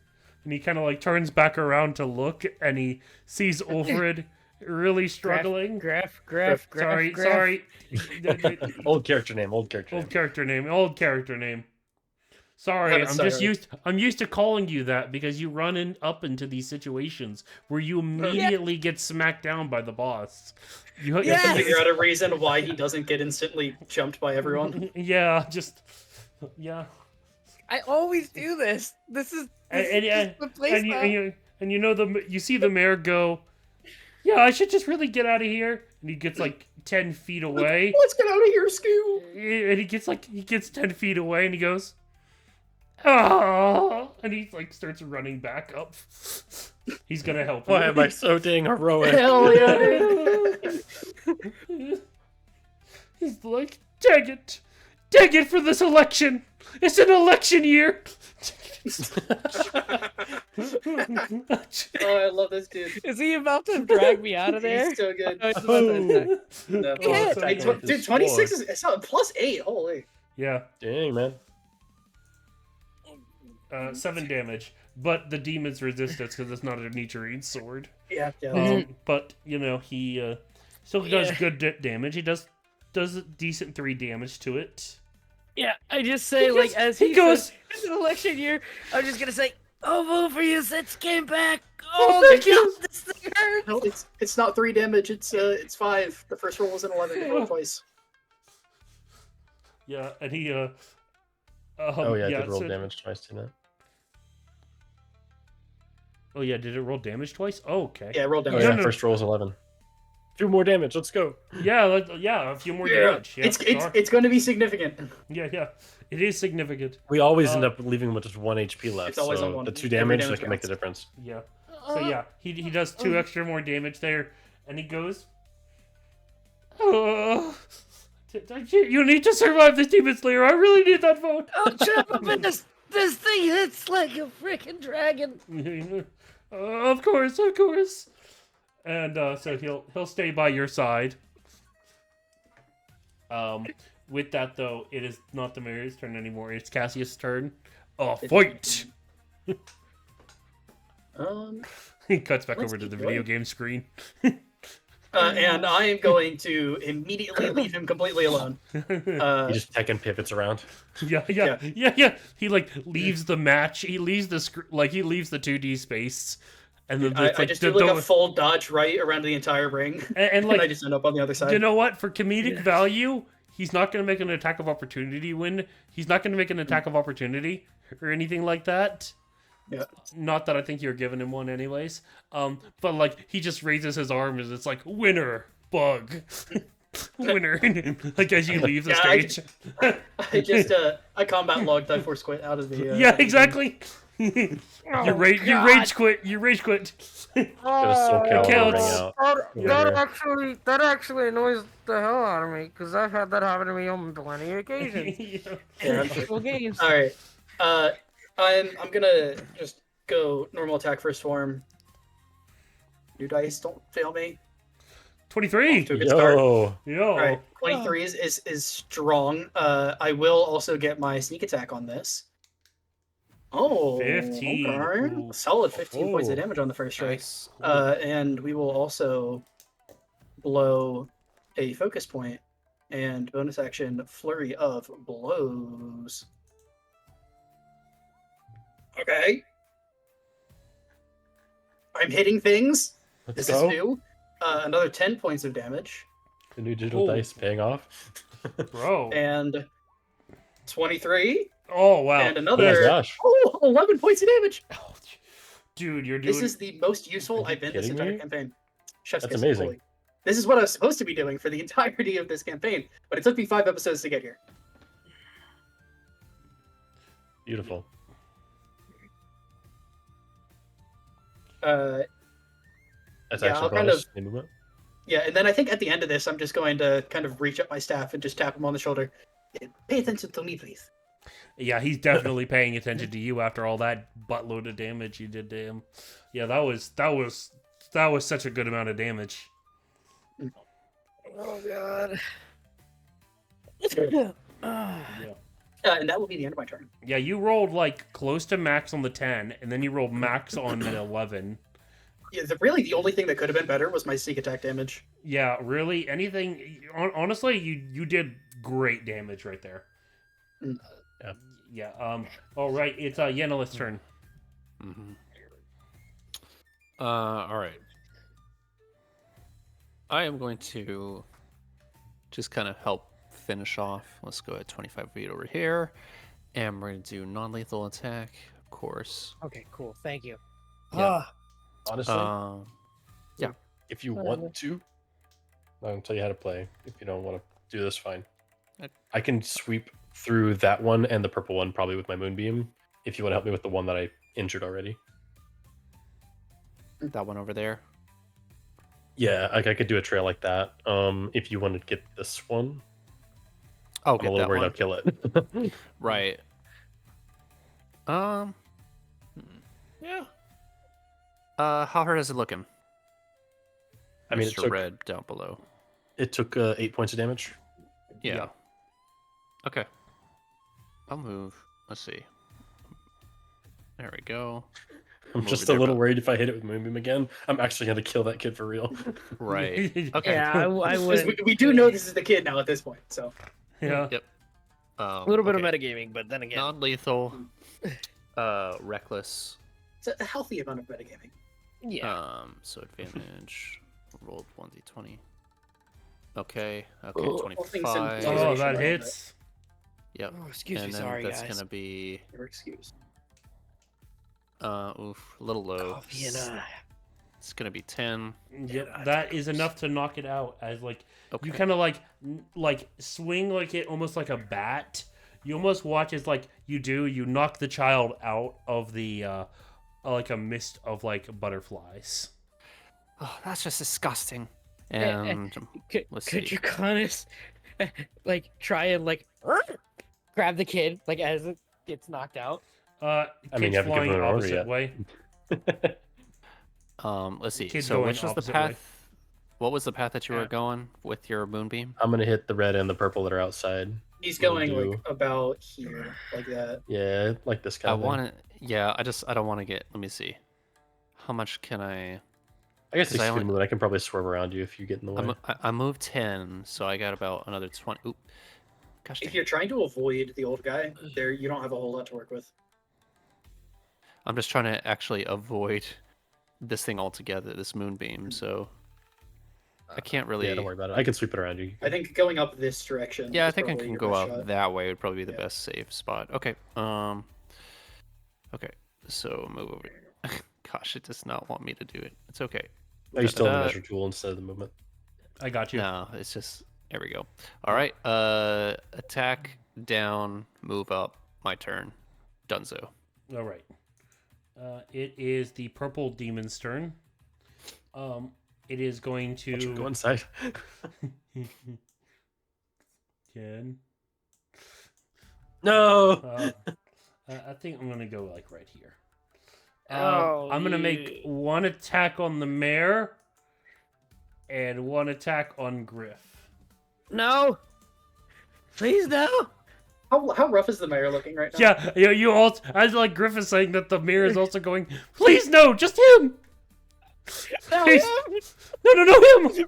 And he kind of like turns back around to look, and he sees Ulfrid really struggling. Graph. Sorry. Old character name. Old character name. Sorry, Have it I'm used to calling you that because you run up into these situations where you immediately get smacked down by the boss. You have Yes! to Figure out a reason why he doesn't get instantly jumped by everyone. yeah. I always do this. This is And the place you know you see the mayor go, "Yeah, I should just really get out of here." and he gets like 10 feet away. Let's get out of here, Scoo. And he gets 10 feet away, and he goes, "Oh!" And he like starts running back up. He's gonna help. Why you. am I so dang heroic? Hell yeah. He's like, dang it for this election. It's an election year. Oh, I love this dude. Is he about to drag me out of there? He's so good. Oh, he's about to attack. No. Yeah. so Hey, good. dude, 26 is it's not, +8. Holy. Yeah, Dang, man. 7 damage. But the demon's resistance because it's not a Nichirin sword. Yeah, yeah. But you know he still does good damage. He does a decent 3 damage to it. Yeah, I just say, He like, goes- as he he goes- says, it's an election year, I'm just gonna say, "Oh, vote for you since came back." Oh, Oh, thank you. God, this thing hurts. No, it's not 3 damage. It's 5. The first roll was an 11. It rolled twice. Yeah, and he Oh yeah, I did roll so- damage twice, didn't it? Oh yeah, did it roll damage twice? Oh, okay. Yeah, roll Oh damage. yeah, no. first roll was 11. 2 more damage. Let's go. Yeah, a few more damage. Yeah, It's going to be significant. yeah. It is significant. We always end up leaving with just 1 HP left. It's always so on 1. the 2 Every damage damage that can make the counts. difference. Yeah. So yeah, he does 2 extra more damage there, and he goes, "Oh, you need to survive this Demon Slayer. I really need that vote." Oh, Chopper, but this thing hits like a freaking dragon. Of course. And so he'll stay by your side. With that though, it is not the mayor's turn anymore. It's Cassius' turn. Fight! He cuts back Let's over to the keep video going. game screen. And I am going to immediately leave him completely alone. He just Tekken pivots around. Yeah. He like leaves the match. He leaves the he leaves the 2D space, and then I just do like a full dodge right around the entire ring, and and like I just end up on the other side. you know what? For comedic value, he's not going to make an attack of opportunity win. He's not going to make an attack of opportunity or anything like that. Yeah. Not that I think you're giving him one anyways. But like he just raises his arm and it's like winner bug. Winner. Like as you leave the Yeah, stage. I combat logged I force quit out of the Yeah, exactly. You Oh, rage quit. You rage quit. Get a soul kill and counts. ring out. That actually annoys the hell out of me, because I've had that happen to me on plenty of occasions. Yeah. Yeah. Actual games. All right. I'm gonna just go normal attack first form. New dice, don't fail me. 23. To a good start. Yo. All right, 23 is strong. I will also get my sneak attack on this. Oh, 15. okay. Ooh. Solid 15 points of Oh. damage on the first strike. Nice. And we will also blow a focus point and bonus action flurry of blows. Okay. I'm hitting things. Let's This go. is new. Another 10 points of damage. The new digital Oh. dice paying off. Bro. And 23. Oh, wow. And Oh another my gosh. 11 points of damage. Oh, dude, you're doing... This is the most useful Are you I've been this kidding entire me? campaign. Chef's That's kiss, amazing. fully. This is what I was supposed to be doing for the entirety of this campaign, but it took me 5 episodes to get here. Beautiful. That's Yeah, actually I'll kind bonus movement. Yeah, and then I think at the end of this, I'm just going to kind of reach up my staff and just tap him on the shoulder. Pay attention to me, please. Yeah, he's definitely paying attention to you after all that buttload of damage you did to him. Yeah, that was such a good amount of damage. Oh, God. Yeah. And that will be the end of my turn. Yeah, you rolled like close to max on the 10, and then you rolled max on the 11. Yeah, really, the only thing that could have been better was my sneak attack damage. Yeah, really, anything. Honestly, you did great damage right there. Mm. Yeah. Yeah. All right, it's Yennelis' turn. Mm-hmm. All right. I am going to just kind of help finish off. Let's go at 25 feet over here. And we're going to do non-lethal attack, of course. Okay, cool. Thank you. Yeah. Honestly, Yeah. if you want to, I'll tell you how to play. If you don't want to do this, fine. Okay. I can sweep through that one and the purple one probably with my moonbeam. If you want to help me with the one that I injured already. That one over there. Yeah, I could do a trail like that. If you want to get this one, Oh, I'm a get little that worried one. I'll kill it. Right. Yeah. How hard is it looking? I mean, Mr. Red down below. it took 8 points of damage. Yeah. Yeah. Okay. I'll move. Let's see. There we go. I'm Move just it a there, little but- worried if I hit it with moonbeam again, I'm actually gonna kill that kid for real. Right. Okay. Yeah, I 'Cause wouldn't. we do know this is the kid now at this point, so Yeah. Yep. A little bit okay. of metagaming, but then again, Non-lethal. Reckless. it's a healthy amount of metagaming. yeah. So advantage. Rolled 1d20. Okay. Okay. Oh. All things in 25. Oh, consideration, that right? hits. Yep. Oh, excuse And me, then sorry that's guys. gonna be Your excuse. oof, a little low. Coffee and It's gonna be 10. Yep, that is enough to knock it out. As like Okay. you kind of like swing like it almost like a bat. You almost watch as like you knock the child out of the like a mist of like butterflies. Oh, that's just disgusting. eh. And Could, let's could see. you Connus, like try and like grab the kid like as it gets knocked out? I mean, kid's you haven't given flying an order opposite yet. way. Let's see. Kid's So going which was the opposite way. path? What was the path that you were Yeah. going with your moonbeam? I'm gonna hit the red and the purple that are outside. He's Will going do. like about here, like that. Yeah, like this kind I of thing. want to. Yeah, I don't want to get. Let me see. How much can I? I guess 'cause I excuse only- me, but I can probably swerve around you if you get in the way. I moved 10, so I got about another 20. Oop. Gosh If dang. you're trying to avoid the old guy, there you don't have a whole lot to work with. I'm just trying to actually avoid this thing altogether, this moonbeam. So I can't really. Yeah, don't worry about it. I can sweep it around you. I think going up this direction. Yeah, I is think I probably can your go best out shot. that way. Would probably be the Yeah. best safe spot. Okay. Okay. So move over. Gosh, it does not want me to do it. It's okay. Oh, you still have the Da-da-da. measure tool instead of the movement. I got you. No, it's just there we go. All right. Attack down, move up. My turn. Dunzo. All right. It is the purple demon's turn. It is going Why don't you go to inside. 10. No. I think I'm gonna go like right here. Oh, I'm gonna make one attack on the mayor and one attack on Griff. No, please no. How rough is the mayor looking right now? Yeah, you all. As like Griff is saying that the mayor is also going. Please no, just him. No, Please. No, him.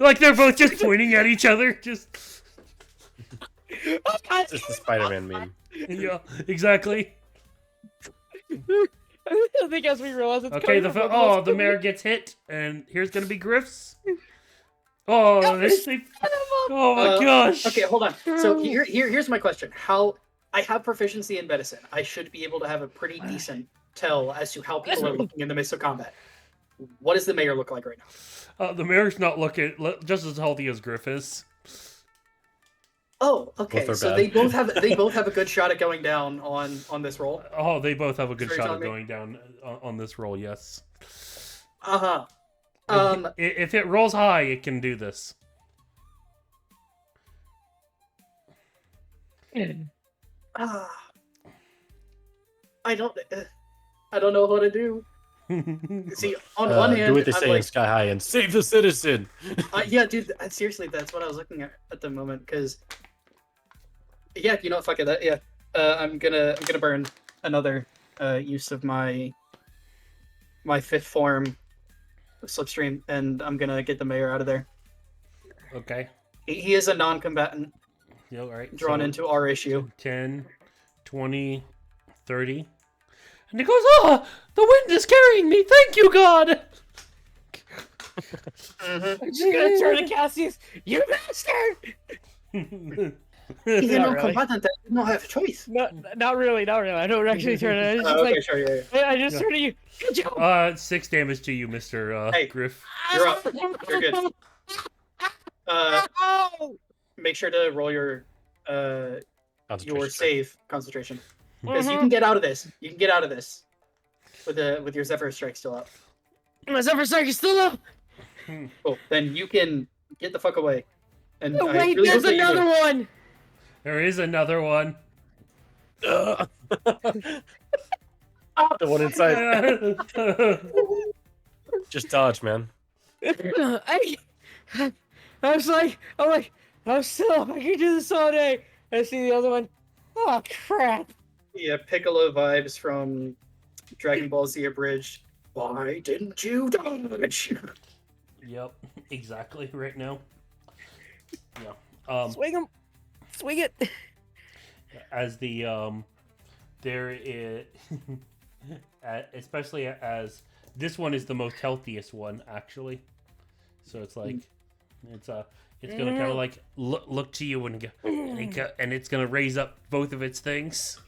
Like they're both just pointing at each other. Just Oh, God. It's the Spider-Man meme. yeah, exactly. I think as we realize it's Okay, coming from both of us. the mayor gets hit, and here's gonna be Griff's. Oh, oh my gosh. Okay, hold on. So here's my question. How I have proficiency in medicine. I should be able to have a pretty decent tell as to how people are looking in the midst of combat. What does the mayor look like right now? The mayor's not looking just as healthy as Griff is. Oh, okay. Both are So bad. they both have a good shot at going down on this roll. Oh, they both have a good Sorry, shot of Tommy? going down on this roll. Yes. Uh-huh. If it rolls high, it can do this. I don't know what to do. See, on one hand, do what they I'm say in like, Sky High and save the citizen. yeah, dude. Seriously, that's what I was looking at the moment. Because, yeah, you know what? Fuck it. Yeah, I'm gonna burn another use of my fifth form slipstream, and I'm gonna get the mayor out of there. Okay. He is a non-combatant Yeah, all right. drawn so into our issue. 10, 20, 30. And it goes, oh, the wind is carrying me. Thank you, God. Mm-hmm. I'm just gonna turn to Cassius. You bastard! He's a Not non-combatant. That did not have a choice. No, not really. I don't actually turn it. I just Okay, like sure, yeah. I just Yeah. turn to you. Good job. 6 damage to you, Mr. Hey. Griff. You're up. You're good. Oh! Make sure to roll your Concentration check. save concentration because you can get out of this. You can get out of this with your Zephyr Strike still up. My Zephyr Strike is still up. Cool. Then you can get the fuck away. And Oh, I wait, really there's hope that you another do. one. There is another one. The one inside. Just dodge, man. I was like, I'm still, I can do this all day. I see the other one. Oh, crap. Yeah, Piccolo vibes from Dragon Ball Z Abridged. Why didn't you dodge? Yep, exactly. Right now. Yeah. Swing him. Swing it. As the there is especially as this one is the most healthiest one actually, so it's like it's gonna kind of like look to you and go, and it's gonna raise up both of its things.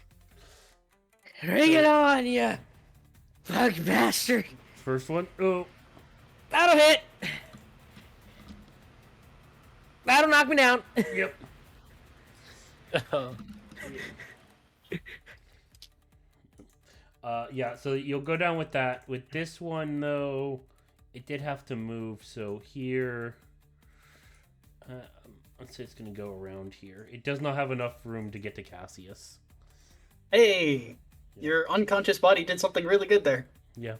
Bring it on, you fuck bastard. First one, oh, That'll hit. That'll knock me down. yep. Yeah, so you'll go down with that. With this one, though, it did have to move. So here, let's say it's going to go around here. It does not have enough room to get to Cassius. Hey, your unconscious body did something really good there. Yeah.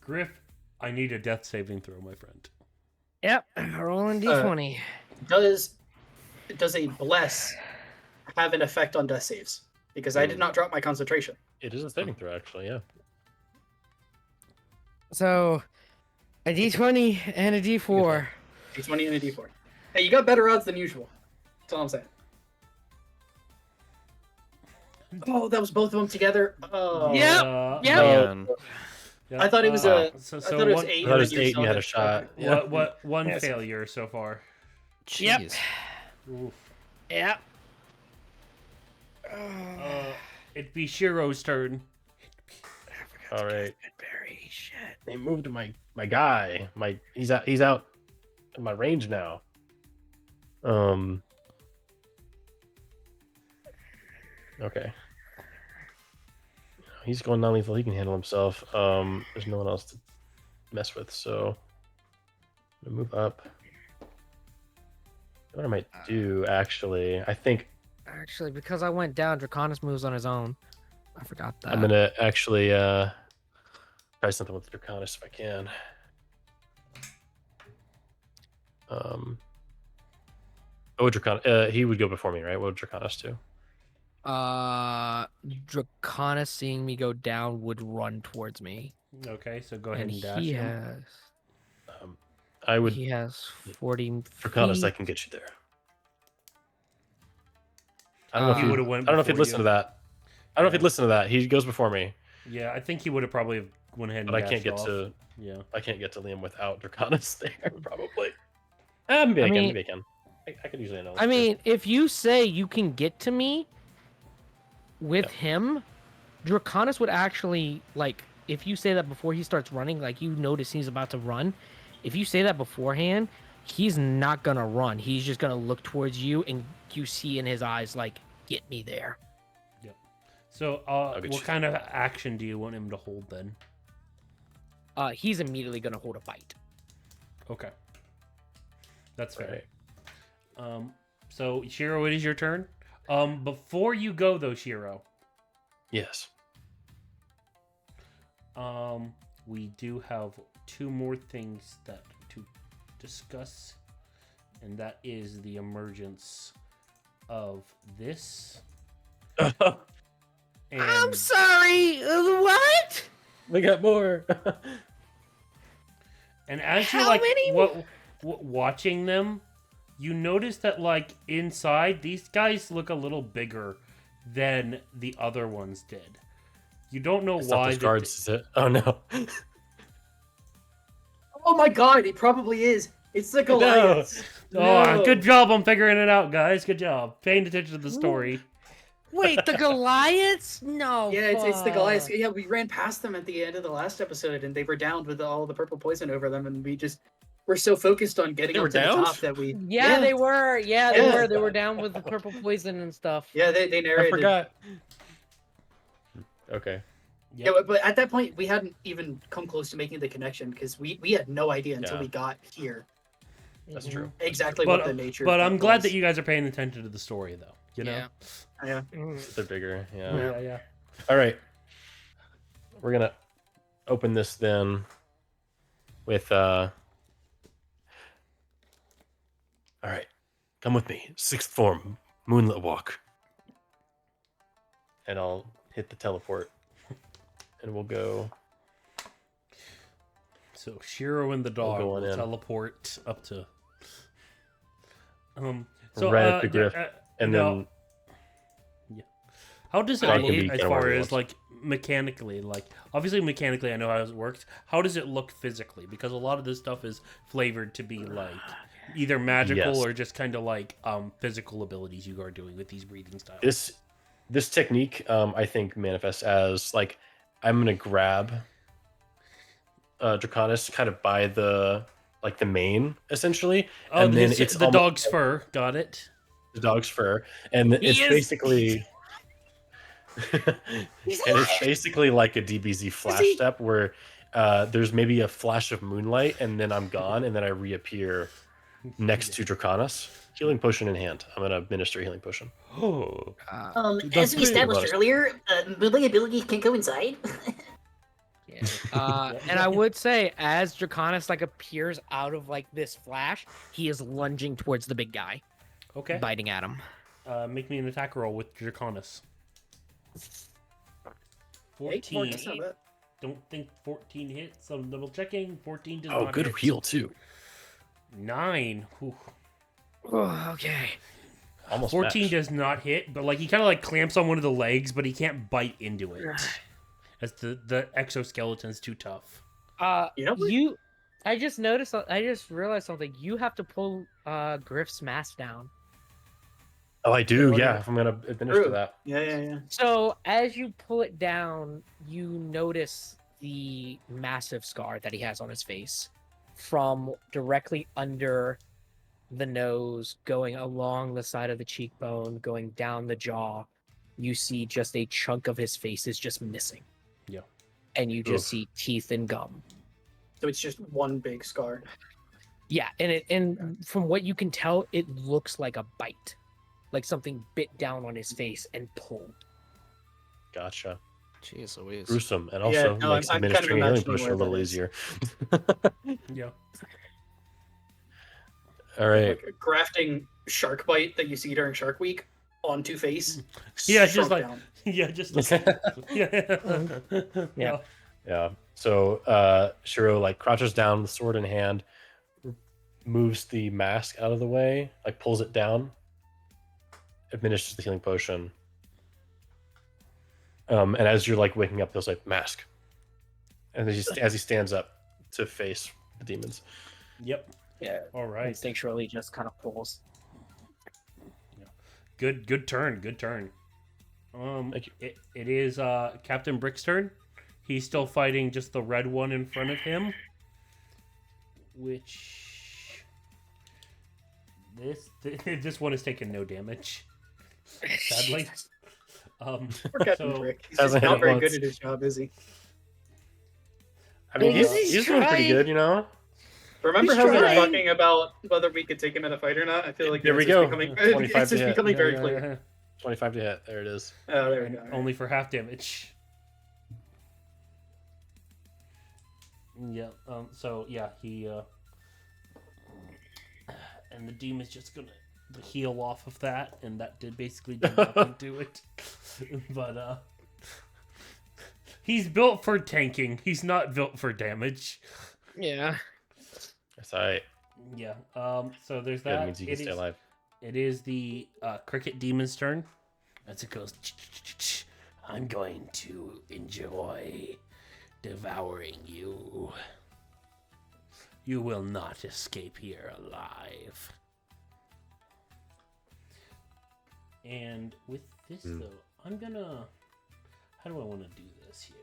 Griff, I need a death saving throw, my friend. Yep, rolling d20. Does a bless have an effect on death saves? Because I did not drop my concentration. It is a saving throw, actually. Yeah. So, a d20 and a d4. D20 and a D4. Hey, you got better odds than usual. That's all I'm saying. Oh, that was both of them together. Oh. Yep. Yep. Man. Yeah, I thought it was so I thought it was one, 8. I thought it was and 8 and still you had had a shot. Okay. Yeah. what one Yes. failure so far. Yep. Jeez. Oof. Yep. It'd be Shiro's turn. All right. Berry shit. They moved to my guy. He's out in my range now. Okay. He's going non-lethal. He can handle himself. There's no one else to mess with, so I'm gonna move up. What I might do, actually, I think Actually, because I went down, Draconis moves on his own. I forgot that. I'm gonna actually try something with Draconis if I can. What would Draconis? He would go before me, right? What would Draconis do? Draconis seeing me go down would run towards me. Okay, so go ahead And and dash he him. has I would. he has 40 Draconis, feet. I can get you there. I don't know if He he would've went I don't know if he'd before listen you. to that. I don't know if he'd listen to that. He goes before me, Yeah, I think he would have probably went ahead and but I can't dashed get off. to. Yeah. I can't get to Liam without Draconis there. Probably. Maybe I can. mean- Maybe I can. I could usually know. I mean, if you say you can get to me with him, Draconis would actually, like, if you say that before he starts running, like, you notice he's about to run, if you say that beforehand, he's not gonna run. He's just gonna look towards you, and you see in his eyes, like, get me there. So, get what you. kind of action do you want him to hold then? He's immediately gonna hold a bite. Okay. That's fair. Right. So Shiro, it is your turn. Before you go though, Shiro, Yes. we do have two more things that to discuss, and that is the emergence of this. And I'm sorry. What? We got more. And as you're How like many? watching them, you notice that like inside these guys look a little bigger than the other ones did. You don't know It's not why. those guards, is it? Oh no. Oh my god, it probably is. It's the Goliaths. Oh, No. good job on figuring it out, guys. Good job. Paying attention to the story. Wait, the Goliaths? No. Yeah, it's the Goliaths. fuck. Yeah, we ran past them at the end of the last episode, and they were downed with all the purple poison over them, and we're so focused on getting They up were to the downed? top that we. Yeah, they were. Yeah, they Yeah. were. They were down with the purple poison and stuff. Yeah, they I narrated. forgot. Okay. Yeah, but at that point, we hadn't even come close to making the connection because we had no idea until Yeah. we got here That's true. exactly But, what the nature. but of I'm it glad was. that you guys are paying attention to the story, though. You know? Yeah. Yeah. They're bigger. Yeah. Yeah. All right. We're gonna open this then with All right. Come with me. Sixth form, moonlit walk. And I'll hit the teleport. And we'll go. So Shiro and the dog going will in. teleport up to. Right up the griff, and then how does it Dog look can be as kinda far whatever he as like mechanically? Like obviously mechanically, I know how it works. How does it look physically? Because a lot of this stuff is flavored to be like either magical Yes. or just kind of like physical abilities you are doing with these breathing styles. this technique, I think, manifests as like I'm gonna grab Draconis kind of by the mane essentially, Oh, and then it's it's the almost dog's fur. Got it. the dog's fur, and it's basically. And it's basically like a DBZ flash step where there's maybe a flash of moonlight and then I'm gone and then I reappear next to Draconis. Healing potion in hand. I'm gonna administer healing potion. Oh, As That's we good. established earlier, moving abilities can go inside. Yeah. And I would say, as Draconis like appears out of like this flash, he is lunging towards the big guy, okay. biting at him. Make me an attack roll with Draconis. 14. That's not bad. Don't think 14 hits. I'm double checking. 14 does Oh, not good hit. heal too. 9. Whew. Oh, okay. Almost 14 matched. does not hit, but like he kind of like clamps on one of the legs, but he can't bite into it. As the exoskeleton's too tough. You know what? I just realized something. You have to pull Griff's mask down. Oh, I do. What Yeah, is if I'm gonna administer True. that. Yeah. So as you pull it down, you notice the massive scar that he has on his face from directly under the nose, going along the side of the cheekbone, going down the jaw. You see just a chunk of his face is just missing. Yeah. And you just Oof. see teeth and gum. So it's just one big scar. Yeah, and from what you can tell, it looks like a bite. Like something bit down on his face and pulled. Gotcha. Jeez Louise. Gruesome, and Yeah, also no, makes I'm kind of administering a healing imagining potion a where little that is. easier. Yeah. All right. Like a grafting shark bite that you see during Shark Week onto face. Yeah, just shrunk like down. yeah, just like, yeah. Yeah. So Shiro like crouches down, the sword in hand, moves the mask out of the way, like pulls it down, administers the healing potion. And as you're like waking up, there's like mask. And as he stands up to face the demons. Yep. Yeah. All right. Instinctually just kind of pulls. Good turn. Good turn. Thank you. It is Captain Brick's turn. He's still fighting just the red one in front of him. Which this one has taken no damage. Sadly. Poor Captain so Brick. He's just Hasn't hit not it very once. good at his job, is he? I mean, He's he's doing pretty trying. good, you know? Remember He's how we were trying. talking about whether we could take him in a fight or not? I feel like There we it's go. Becoming, 25 it's to just hit. becoming very Yeah, clear. yeah. 25 to hit. There it is. Oh, there we go. Only for half damage. Yeah. So yeah, he and the demon's just gonna heal off of that, and that did basically do nothing to it. But he's built for tanking. He's not built for damage. Yeah. That's all right. Yeah. So there's That that. means you can stay alive. It is the cricket demon's turn. As it goes, I'm going to enjoy devouring you. You will not escape here alive. And with this though, I'm gonna. How do I want to do this here?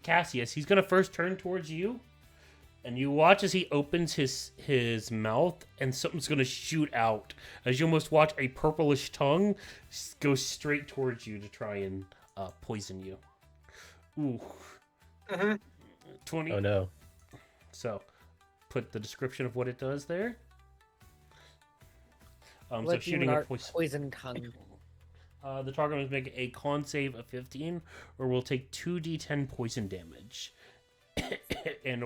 Cassius, he's gonna first turn towards you, and you watch as he opens his mouth, and something's gonna shoot out as you almost watch a purplish tongue go straight towards you to try and poison you. Ooh. 20. Oh no. So, put the description of what it does there. So Let shooting demon a art poison tongue. the target must make a con save of 15, or will take 2d10 poison damage, and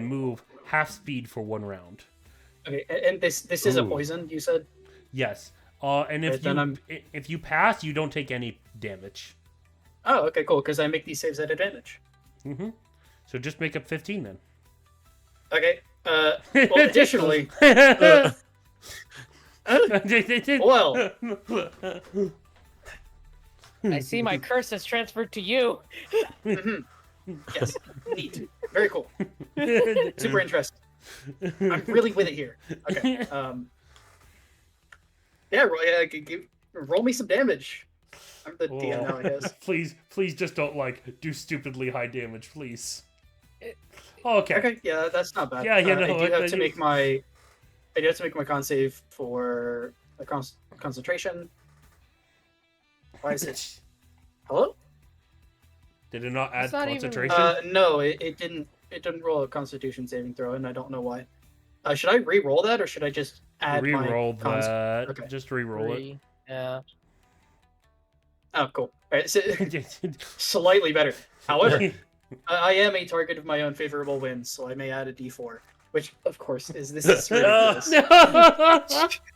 move half speed for 1 round. Okay, and this is a poison, you said? Yes. And if you pass, you don't take any damage. Oh, okay, cool, because I make these saves at advantage. Mm-hmm. So just make up 15 then. Okay. Well, additionally... well... I see my curse has transferred to you. Yes, neat. Very cool. Super interesting. I'm really with it here. Okay. Roll me some damage. I'm the DM now, I guess. Please just don't do stupidly high damage, please. Okay. Okay, yeah, that's not bad. Yeah, you know, I do have to make my con save for a concentration. Why is it? Hello? Did it not add It's not even- concentration? No, it didn't. It didn't roll a Constitution saving throw, and I don't know why. Should I re-roll that, or should I just add Re-roll my that. Okay. Just re-roll it. 3. Yeah. Oh, cool. All right, so, slightly better. However, I am a target of my own favorable wins, so I may add a D4, which, of course, is ridiculous.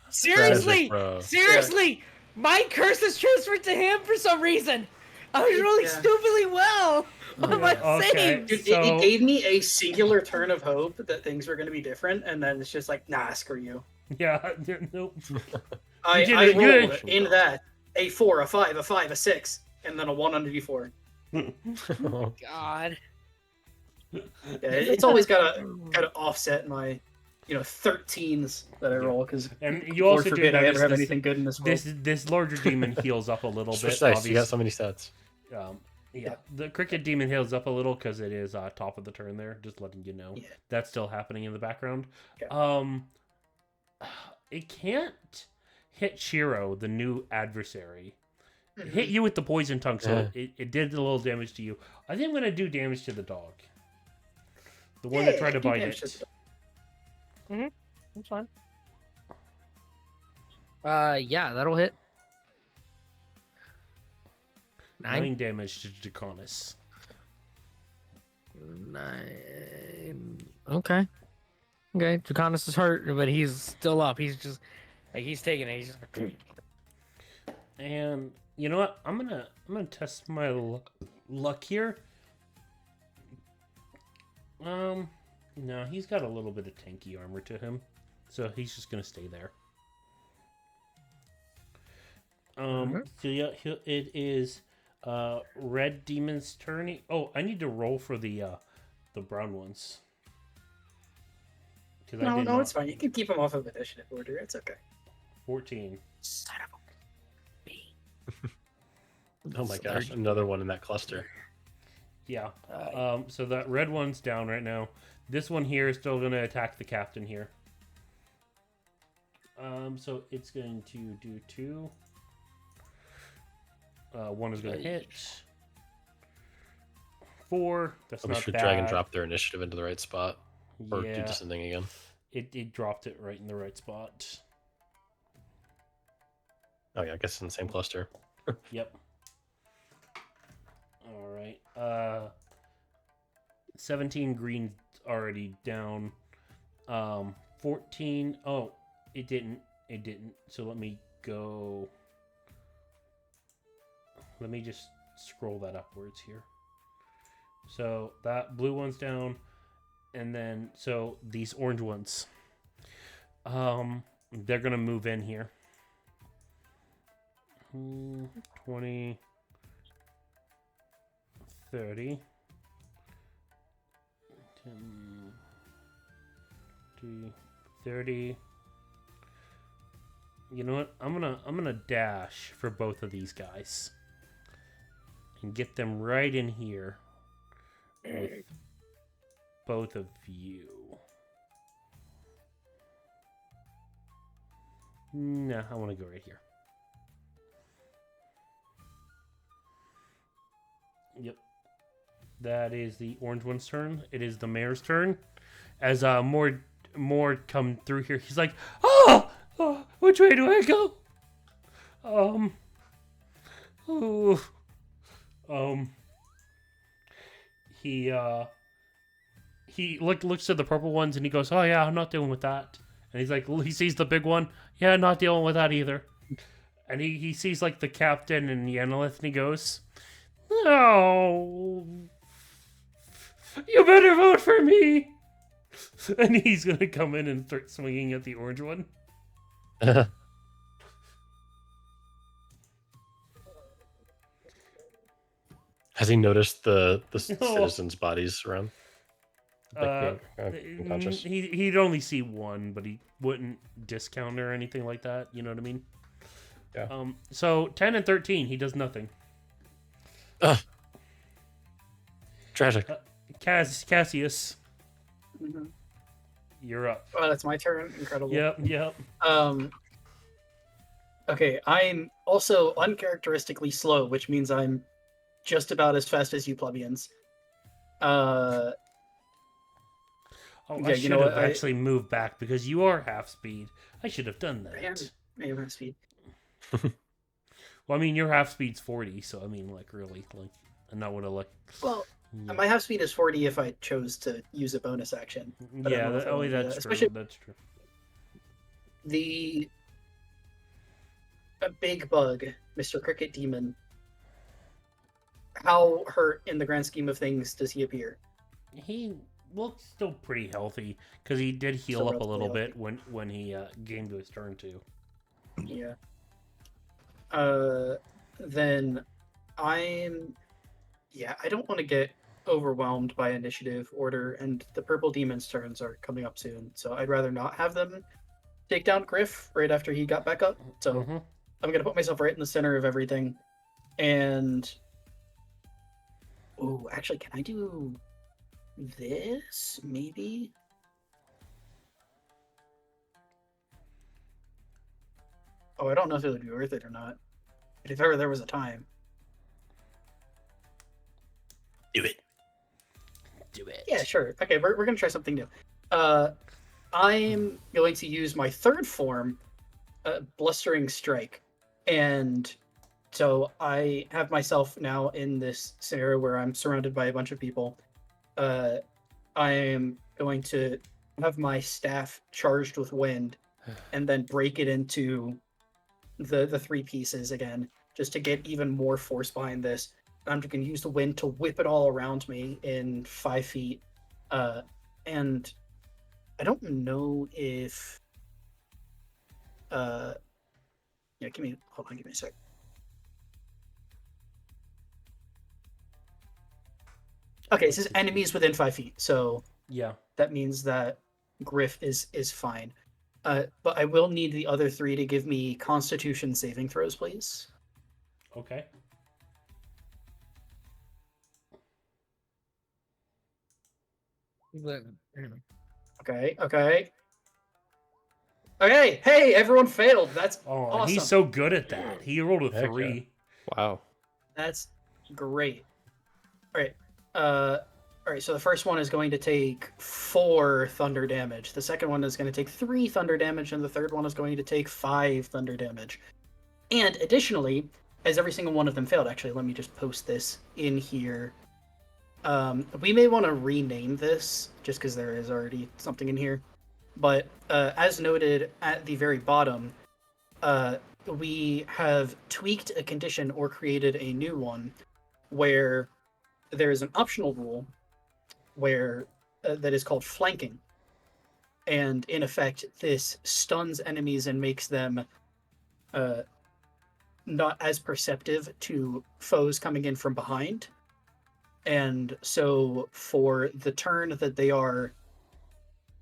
Seriously, Tragic, bro. seriously, my curse is transferred to him for some reason. I was rolling Yeah. stupidly well on my Okay. save. Dude, So- it gave me a singular turn of hope that things were going to be different, and then it's just like, nah, screw you. Yeah, nope. I did rolled it, you- in that a 4, a 5, a 5, a 6, and then a 1 on a D4. God. Yeah, it's always got to kind of offset my, 13s that I roll, because And you Lord also do forbid I notice ever have this, anything good in this world. this larger demon heals up a little bit. Switch dice. You obviously. got so many stats. Yeah, the cricket demon heals up a little because it is top of the turn there. Just letting you know. Yeah. That's still happening in the background. Okay. It can't hit Shiro, the new adversary. It hit you with the poison tongue, so it did a little damage to you. I think I'm gonna do damage to the dog. The one that tried to do bite damage it. to the Mm-hmm. That's fine. Yeah, that'll hit. 9 damage to Draconis. 9. Okay. Okay, Draconis is hurt, but he's still up. He's just he's taking it. He's just... And you know what? I'm gonna test my luck here. No, he's got a little bit of tanky armor to him, so he's just gonna stay there. So yeah, it is Red Demon's turn. Oh, I need to roll for the brown ones. No, it's fine. You can keep them off of initiative order. It's okay. 14. Son of a B. Oh my gosh, another one in that cluster. Yeah. So that red one's down right now. This one here is still going to attack the captain here. So it's going to do 2. 1 is going to hit. 4. That's I'm not sure bad. drag and drop their initiative into the right spot. Or do Yeah, descending again. it dropped it right in the right spot. Oh yeah, I guess in the same cluster. Yep. All right. 17 green already down. 14. Oh, it didn't. It didn't. So let me go. Let me just scroll that upwards here. So that blue one's down, and then so these orange ones. They're gonna move in here. 20, 30, 10, 20, 30, You know what? I'm gonna dash for both of these guys and get them right in here with both of you. No, I want to go right here. Yep. That is the orange one's turn. It is the mayor's turn. As more come through here, he's like, "Oh, which way do I go?" Ooh. He looks at the purple ones and he goes, "Oh yeah, I'm not dealing with that." And he's like, he sees the big one. "Yeah, not dealing with that either." And he sees like the captain and the analyst and he goes, "No, you better vote for me." And he's gonna come in and start swinging at the orange one. Has he noticed the citizens' bodies around? Unconscious? He'd only see one, but he wouldn't discount or anything like that. You know what I mean? Yeah. So 10 and 13, he does nothing. Tragic. Cassius, Mm-hmm. you're up. Oh, that's my turn. Incredible. Yep. Okay, I'm also uncharacteristically slow, which means I'm just about as fast as you plebeians. Oh, Yeah, I you should know have what, actually moved back because you are half speed. I should have done I am half speed. Well, I mean, your half speed's 40, so I mean, like, really, like, I'm not gonna like. Well, Yeah, my half speed is 40 if I chose to use a bonus action. I don't know if I wanna do that, that's especially- true. That's true. A big bug, Mr. Cricket Demon. How hurt in the grand scheme of things does he appear? He looks still pretty healthy because he did heal Still up a little relatively bit when he gained his turn too. Yeah. Then I don't want to get overwhelmed by initiative order, and the purple demon's turns are coming up soon, so I'd rather not have them take down Griff right after he got back up. So Mhm. I'm gonna put myself right in the center of everything, and oh, actually, can I do this? Maybe. Oh, I don't know if it would be worth it or not. But if ever there was a time. Do it. Do it. Yeah, sure. Okay, we're gonna try something new. I'm going to use my third form, Blustering Strike, and so I have myself now in this scenario where I'm surrounded by a bunch of people. I am going to have my staff charged with wind, and then break it into the three pieces again, just to get even more force behind this. I'm just going to use the wind to whip it all around me in 5 feet. And I don't know if... hold on, give me a sec. Okay, it says enemies within 5 feet, so Yeah. that means that Griff is fine. But I will need the other three to give me Constitution saving throws, please. Okay. Okay. Hey, everyone failed. That's Oh, awesome. he's so good at that. He rolled a Heck yeah. 3. Wow. That's great. All right. So the first one is going to take 4 thunder damage. The second one is going to take 3 thunder damage, and the third one is going to take 5 thunder damage. And additionally, as every single one of them failed, actually, let me just post this in here. We may want to rename this just because there is already something in here. But as noted at the very bottom, we have tweaked a condition or created a new one where there is an optional rule where that is called flanking. And in effect, this stuns enemies and makes them not as perceptive to foes coming in from behind. And so for the turn that they are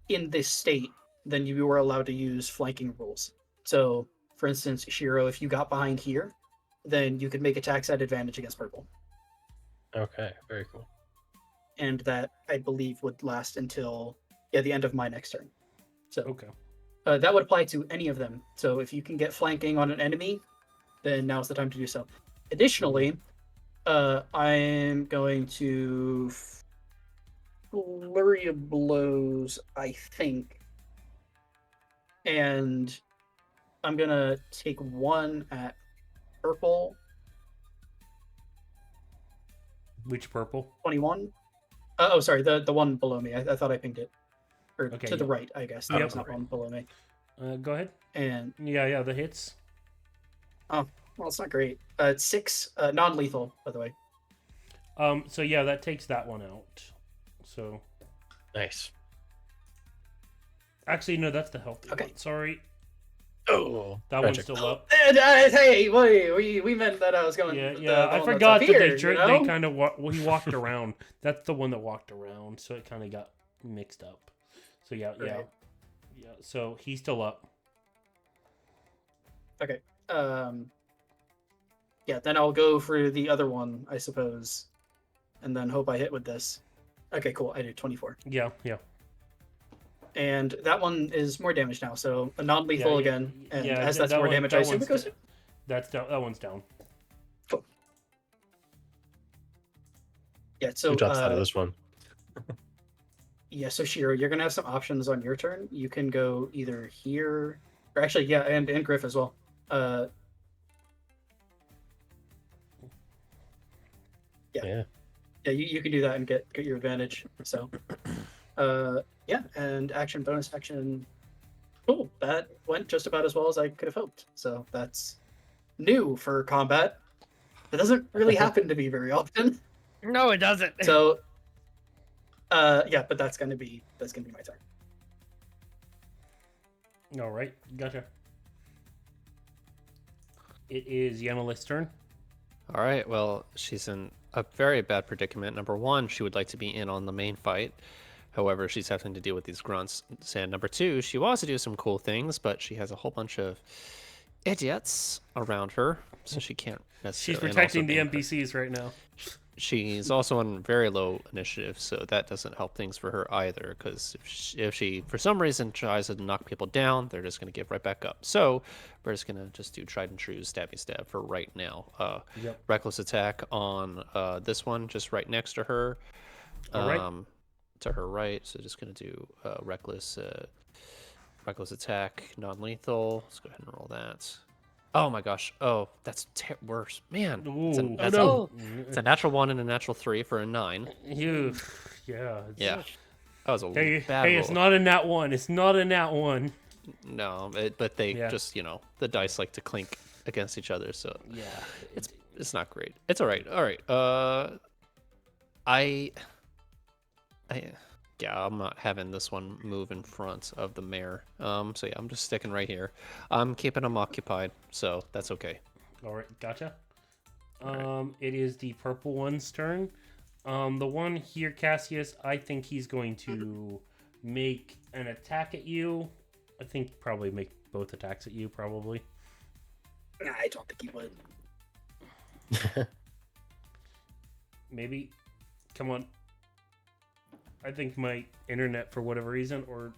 in this state, then you are allowed to use flanking rules. So for instance, Shiro, if you got behind here, then you could make attacks at advantage against purple. Okay, very cool. And that, I believe, would last until the end of my next turn. So Okay. that would apply to any of them. So if you can get flanking on an enemy, then now's the time to do so. Additionally, I'm going to flurry of blows, I think, and I'm gonna take one at purple. Which purple? 21. Oh, sorry, the one below me. I thought I pinged it. Or Okay, to the yeah. right, I guess. Yep. There's not one below me. Go ahead. And Yeah, the hits. well, it's not great. It's 6, non-lethal, by the way. So yeah, that takes that one out. So Nice. actually, no, that's the healthy Okay. one. Sorry, Oh, that one's still up. And, hey, we meant that I was going. Yeah, the yeah. I one that's forgot up that here, they you know? kind of he walked around. That's the one that walked around, so it kind of got mixed up. So yeah. So he's still up. Okay. Yeah, then I'll go for the other one, I suppose, and then hope I hit with this. Okay, cool. I did 24, Yeah. and that one is more damage now. So a non-lethal Yeah, again, and yeah, as that- that's that more one- damage, that I assume one's it goes. down. That's down. That one's down. Yeah. So who drops out of this one? yeah. So Shiro, you're gonna have some options on your turn. You can go either here, or actually, yeah, and Griff as well. Yeah. Yeah, you can do that and get your advantage. So, yeah, and action, bonus action. Cool, that went just about as well as I could have hoped. So that's new for combat. It doesn't really happen to me very often. No, it doesn't. So, yeah, but that's gonna be my turn. All right, gotcha. It is Yamala's turn. All right, well, she's in a very bad predicament. Number one, she would like to be in on the main fight. However, she's having to deal with these grunts. And number two, she wants to do some cool things, but she has a whole bunch of idiots around her, so she can't necessarily. She's and protecting also the being- NPCs right now. She's also on very low initiative, so that doesn't help things for her either. Because if she, for some reason, tries to knock people down, they're just going to give right back up. So we're just going to just do tried and true stabby stab for right now. Yep. Reckless attack on this one, just right next to her. All right. To her right. So just going to do reckless attack, non-lethal. Let's go ahead and roll that. Oh my gosh! Oh, that's worse, man. Ooh, That's no. it's a natural 1 and a natural 3 for a 9. You, yeah. Yeah, that was a Hey, bad roll. it's not a nat one. It's not a nat one. No, but they Yeah. just the dice like to clink against each other, so Yeah. it's not great. It's all right. All right. I'm not having this one move in front of the mayor. So yeah, I'm just sticking right here. I'm keeping them occupied, so that's okay. All right, gotcha. It is the purple one's turn. The one here, Cassius, I think he's going to make an attack at you. I think probably make both attacks at you, probably. Nah, I don't think he would. Maybe. Come on. I think my internet, for whatever reason, or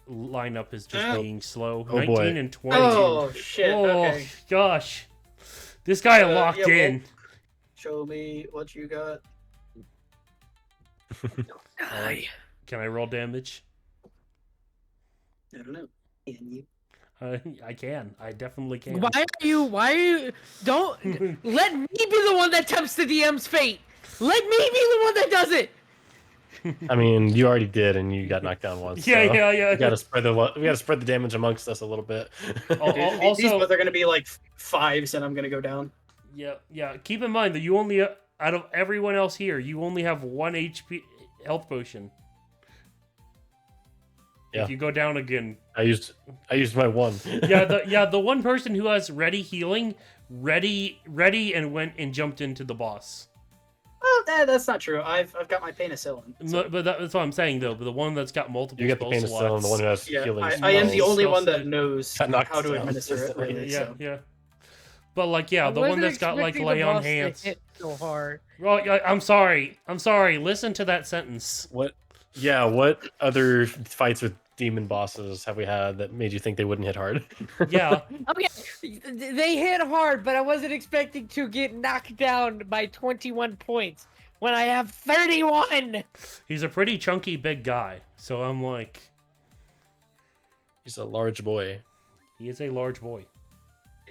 lineup is just Ow. being slow. Oh, 19 boy. and 20. Oh shit! Oh, Okay, gosh. This guy locked yeah, well- in. show me what you got. Can I roll damage? I don't know. Can you? I can. I definitely can. Why are you? Don't let me be the one that tempts the DM's fate. Let me be the one that does it. I mean, you already did, and you got knocked down once. Yeah, so yeah. We gotta spread the damage amongst us a little bit. These Also, both are gonna be like 5s, and I'm gonna go down. yeah. Keep in mind that you only, out of everyone else here, you only have 1 HP health potion. Yeah. If you go down again, I used my one. the one person who has ready healing, ready, and went and jumped into the boss. Oh, that's not true. I've got my penicillin. So, But that's what I'm saying though. But the one that's got multiple You got the spell penicillin, the one slots. who has yeah, healing I am the spells. only Spell one that slot. knows Got knocked how to down administer it. instantly. Really, Yeah, so. yeah. But like, yeah, I the one wasn't that's got like expecting lay the on boss to hands. hit so hard. Well, I'm sorry. I'm sorry. Listen to that sentence. What? Yeah. What other fights with demon bosses have we had that made you think they wouldn't hit hard? Yeah. Okay, they hit hard, but I wasn't expecting to get knocked down by 21 points when I have 31. He's a pretty chunky big guy. So I'm like, He's a large boy. he is a large boy.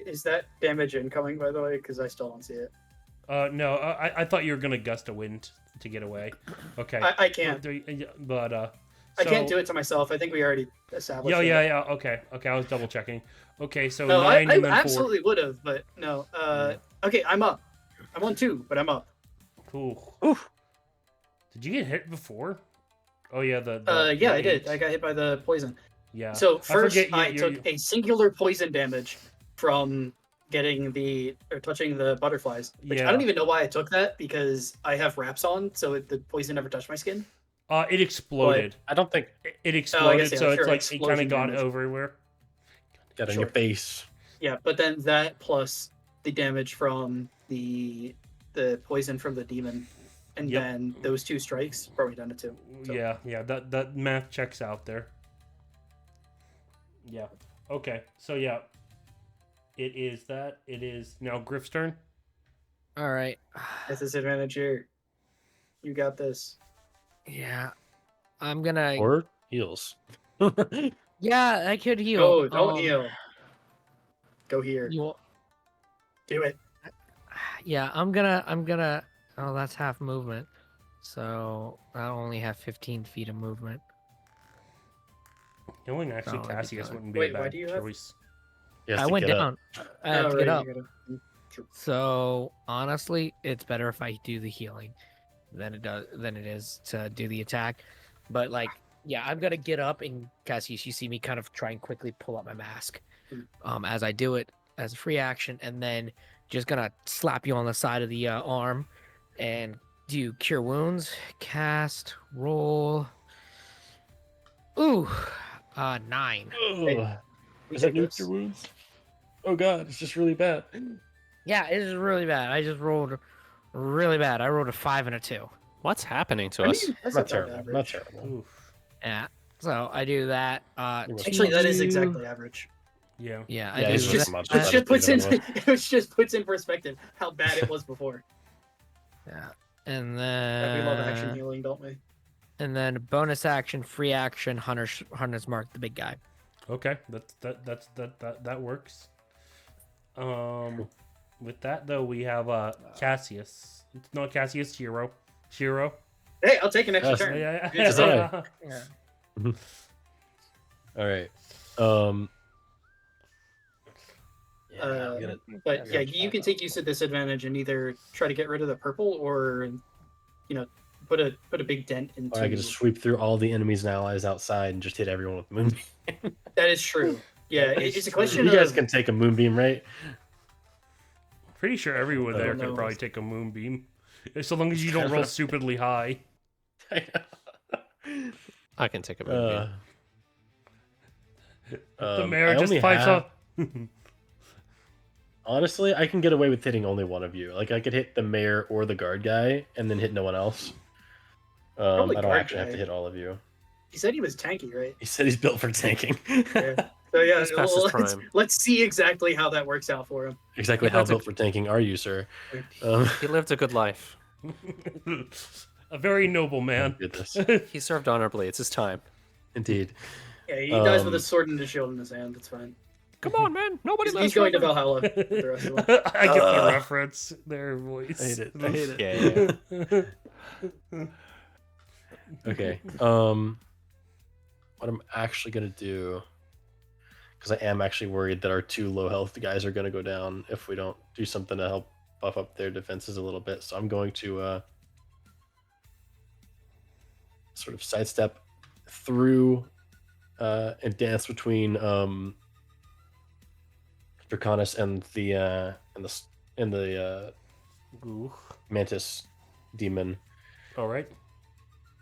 Is that damage incoming, by the way? Because I still don't see it. No, I thought you were gonna gust a wind to get away. Okay. I can't. But I can't so- do it to myself. I think we already established. Yeah, that. yeah, yeah. Okay, okay. I was double checking. Okay, so No, I 9 and then 4. absolutely would have, but no. Okay, I'm up. I'm on 2, but I'm up. Cool. Oof. Did you get hit before? Oh yeah, Yeah, I the did. eight. I got hit by the poison. Yeah. So first, forget I you- took a singular poison damage from getting touching the butterflies. Which Yeah. I don't even know why I took that because I have wraps on, so the poison never touched my skin. It exploded. I don't think It exploded, yeah, so sure, it's like it kind of explosion got damage. everywhere. got in Sure. your face. Yeah, but then that plus the damage from the poison from the demon, and Yep. then those 2 strikes brought me down to 2. So- Yeah, yeah. That math checks out there. Yeah. Okay. So yeah, it is that. It is now Griff's turn. All right. That's disadvantage here. You got this. Yeah. I'm gonna. Or heals. Yeah, I could heal. Oh, don't heal. Go here. You, Do it. yeah, I'm gonna. Oh, that's half movement. So I only have 15 feet of movement. Killing actually Oh, that'd be Cassius good. wouldn't be Wait, a why bad do you have- choice. He has I to went get up. down. I had Oh, to get right, up. you gotta- So honestly, it's better if I do the healing than it is to do the attack. But like, yeah, I'm gonna get up and Cassius, you see me kind of try and quickly pull up my mask, as I do it as a free action, and then just gonna slap you on the side of the arm, and do cure wounds, cast, roll. Ooh, 9. Ugh. We Is that take nuke this. your wounds? Oh god, it's just really bad. Yeah, it is really bad. I just rolled really bad. I rolled a 5 and a 2. What's happening to I us? mean, that's Not not terrible. terrible. Not terrible. Oof. Yeah. So I do that. You must- Actually, that is two- exactly average. Yeah. Yeah, I Yeah, do he's It's just that. much It just puts in anyway. it just puts in perspective how bad it was before. Yeah. And We love action then healing, don't we? bonus action, free action, Hunter's Mark, the big guy. Okay. That works. With that though, we have Cassius. It's not Cassius. Shiro. Hey, I'll take an extra Yes. turn. Yeah. Good design. Yeah. All right. Yeah, I'm gonna- But yeah, you can take use of disadvantage and either try to get rid of the purple or, put a big dent into. or I could just sweep through all the enemies and allies outside and just hit everyone with moonbeam. That is true. Yeah, That is it's a true. question You guys of. can take a moonbeam, right? Pretty sure everyone I there don't could know. probably take a moonbeam, so long as you don't roll stupidly high. I can take a Uh, movie. The mayor I just only pipes have- up. Honestly, I can get away with hitting only one of you. Like I could hit the mayor or the guard guy, and then hit no one else. I Probably don't guard actually have to guy. hit all of you. He said he was tanky, right? He said he's built for tanking. Yeah. So yeah, He's past his prime. let's see exactly how that works out for him. Exactly He how built a- built for tanking are you, sir? He lived a good life. A very noble man. Goodness, He served honorably. It's his time. indeed. Yeah, he dies with a Um, sword and a shield in his hand. It's fine. Come on, man. Nobody He's going to Valhalla with the rest of them. I get the reference. Their voice. I hate it. I hate it. Yeah, yeah. Okay. What I'm actually gonna do, because I am actually worried that our 2 low health guys are gonna go down if we don't do something to help buff up their defenses a little bit. So I'm going to sort of sidestep through and dance between Draconis and the mantis demon, All right.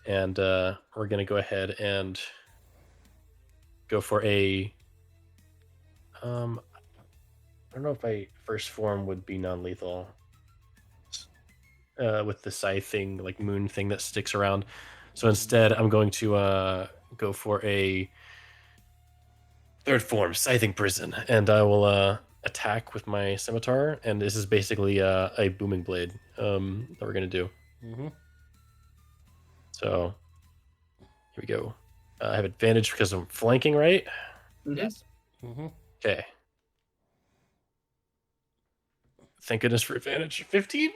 and we're gonna go ahead and go for a. I don't know if my first form would be non-lethal. With the scythe thing, like moon thing that sticks around. So instead, I'm going to go for a third form, scything prison, and I will attack with my scimitar. And this is basically a booming blade that we're gonna do. Mm-hmm. So here we go. I have advantage because I'm flanking, right? Mhm. Yes. Mm-hmm. Okay. Thank goodness for advantage. 15.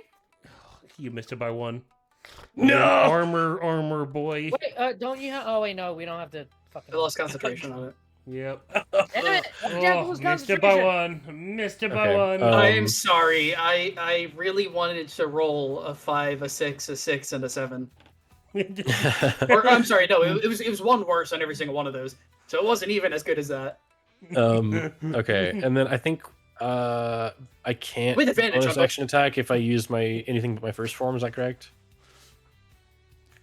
You missed it by 1. No! Armor boy. Wait, don't you have? Oh wait, no, we don't have to. Fucking. I lost concentration on it. Yep. Damn it! Jack was Missed it by concentration. 1. Missed it by Okay, 1. I'm sorry. I really wanted to roll a 5, a 6, a 6, and a 7. Or I'm sorry, no, it was one worse on every single one of those. So it wasn't even as good as that. Okay, and then I think I can't With advantage bonus on both. action attack if I use my anything but my first form. Is that correct?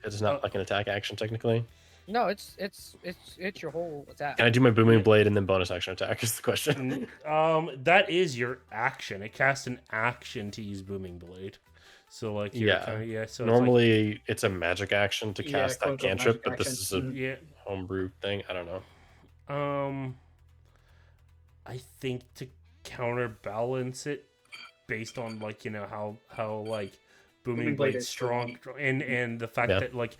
It's not like an attack action technically. No, it's your whole attack. Can I do my booming blade and then bonus action attack? Is the question. That is your action. It casts an action to use booming blade. So like you're Yeah. kinda, so Normally, it's a magic action to Yeah, cast that quote-unquote cantrip, but magic this action. is a it's like, yeah. homebrew thing. I don't know. I think to counterbalance it based on like how like booming Blade blade's is strong and the fact Yeah. that like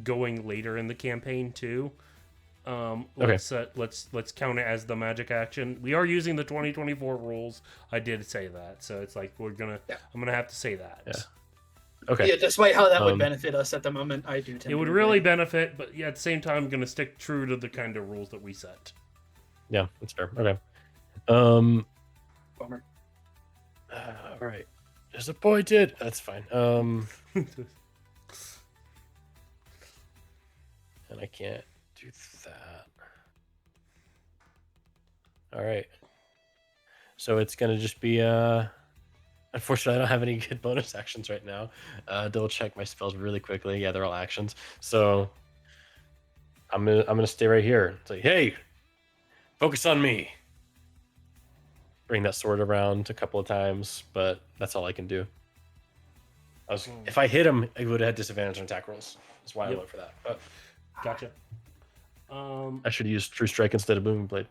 going later in the campaign too. Okay. Let's count it as the magic action. We are using the 2024 rules. I did say that, so it's like I'm gonna have to say that. Yeah. Okay. Yeah, despite how that would Um, benefit us at the moment, I do tend It would to really agree. benefit, but yeah, at the same time, I'm gonna stick true to the kind of rules that we set. Yeah, that's fair. Okay. Bummer. All right. Disappointed. That's fine. And I can't do that. All right. So it's gonna just be unfortunately I don't have any good bonus actions right now. Double check my spells really quickly. Yeah, they're all actions. So I'm gonna stay right here. It's like, hey, focus on me. Bring that sword around a couple of times, but that's all I can do. If I hit him, I would have had disadvantage on attack rolls. That's why I Yep. went for that. But Gotcha. I should use True Strike instead of Booming Blade.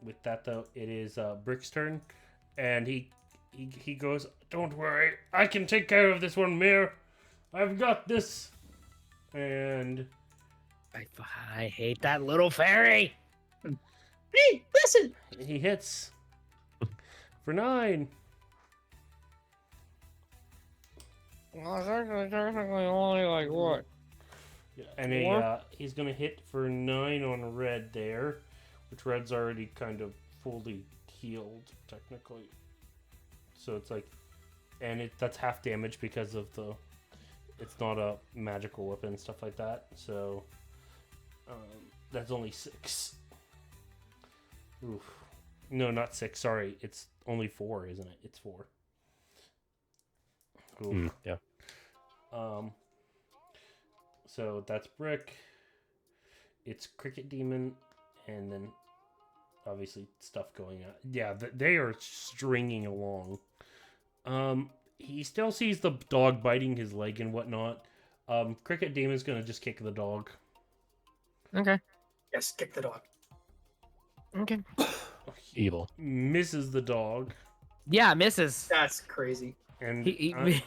With that though, it is Brick's turn, and he goes, "Don't worry, I can take care of this one, Mir. I've got this." And I hate that little fairy. Hey, listen! he hits for 9. Well, technically only like what? And he's gonna hit for 9 on red there, which red's already kind of fully healed technically. So it's like, and that's half damage because of it's not a magical weapon, stuff like that. So that's only 6. Oof. No, not 6. Sorry, it's only 4, isn't it? It's 4. Oof. Yeah. So that's Brick. It's Cricket Demon, and then obviously stuff going on. Yeah, they are stringing along. He still sees the dog biting his leg and whatnot. Cricket Demon's gonna just kick the dog. Okay. Yes, kick the dog. Okay. Evil. Misses the dog, Yeah, misses. That's crazy. and He-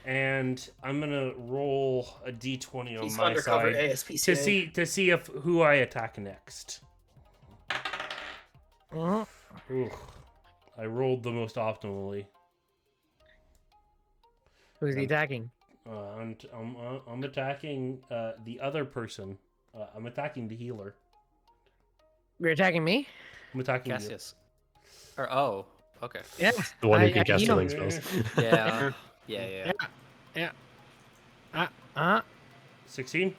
and I'm gonna roll a d20 on He's my undercover side ASPCA. to see if who I attack next. Uh-huh. Ooh, I rolled the most optimally. Who's he attacking? I'm attacking the other person. I'm attacking the healer. You're attacking me? I'm attacking you. Cassius. Or okay. Yeah. The one who I- can cast you know- healing spells. Yeah. Yeah. Yeah. 16.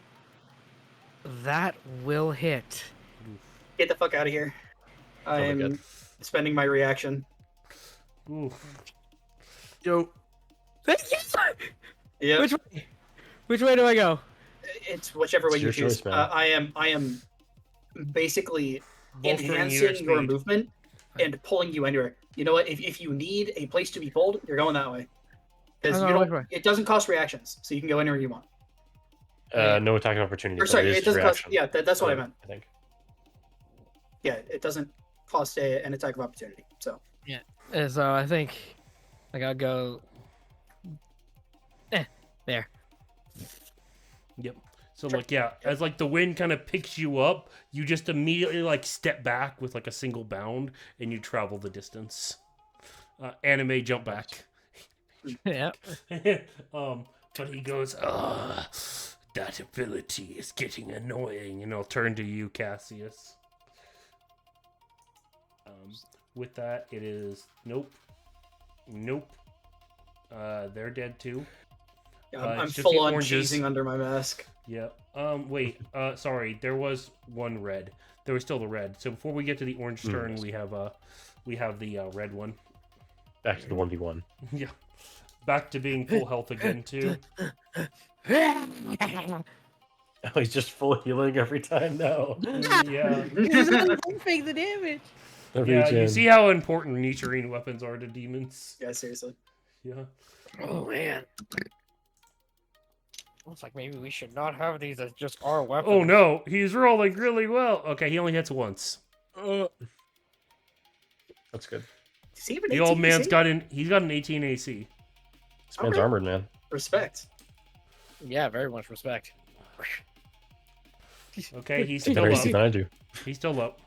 That will hit. Get the fuck out of here. my I'm God. spending my reaction. Oof. Yo. Thank you. Yeah, Which way do I go? it's whichever way It's you your choose. choice, man. I am basically Bolstering your enhancing your speed. movement and pulling you anywhere. You know what? If you need a place to be pulled, you're going that way. Because I'm you going don't. which way? It doesn't cost reactions, so you can go anywhere you want. No attack of opportunity. Or but sorry, it, is it doesn't reaction. cost. Yeah, that's what I meant. I think. Yeah, it doesn't cost an attack of opportunity. So And so I think I gotta go. There. Yep. So like yeah, as like the wind kind of picks you up, you just immediately like step back with like a single bound, and you travel the distance. Anime jump back. Yeah. But he goes, that ability is getting annoying, and I'll turn to you, Cassius. With that, it is nope. They're dead too. yeah, I'm it's just full the on oranges. cheesing under my mask. Yeah. Wait. Sorry. There was one red. There was still the red. So before we get to the orange turn, we have the red one. Back to the 1v1. Yeah. Back to being full health again too. Oh, he's just full healing every time now. Yeah. Fake the damage. Yeah. You see how important Nichirin weapons are to demons. Yeah, seriously. Yeah. Oh man. Looks like maybe we should not have these as just our weapons. Oh no, he's rolling really well. Okay, he only hits once. That's good. Does he have an The old 18 man's AC? got he's got an 18 AC. This man's Okay. armored, man. Respect. Yeah, very much respect. Okay, he's Better still AC up. than I do. He's still up.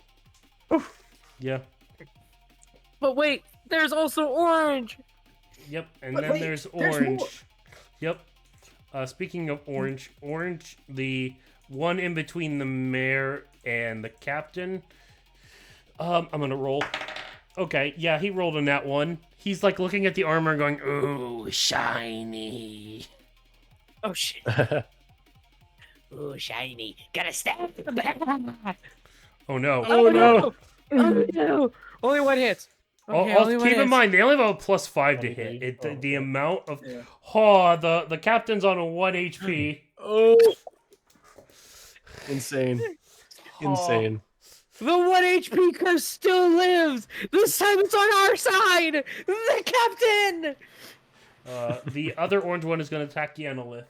Yeah. But wait, there's also orange. Yep, and But then wait, there's there's orange. more. Yep. Speaking of orange, the one in between the mayor and the captain. I'm gonna roll. Okay, yeah, he rolled on that one. He's like looking at the armor and going, "Ooh, shiny." Oh shit. Ooh, shiny. Gotta stab. Oh no. Oh no. Oh no. Only one hit. Okay, only one keep in hit. mind they only have a +5 to Okay. hit. The Okay. amount of Yeah. the captain's on a 1 HP. Oh. Insane. Insane. The 1 HP curse still lives. This time it's on our side. The captain. The other orange one is going to attack Yanolith.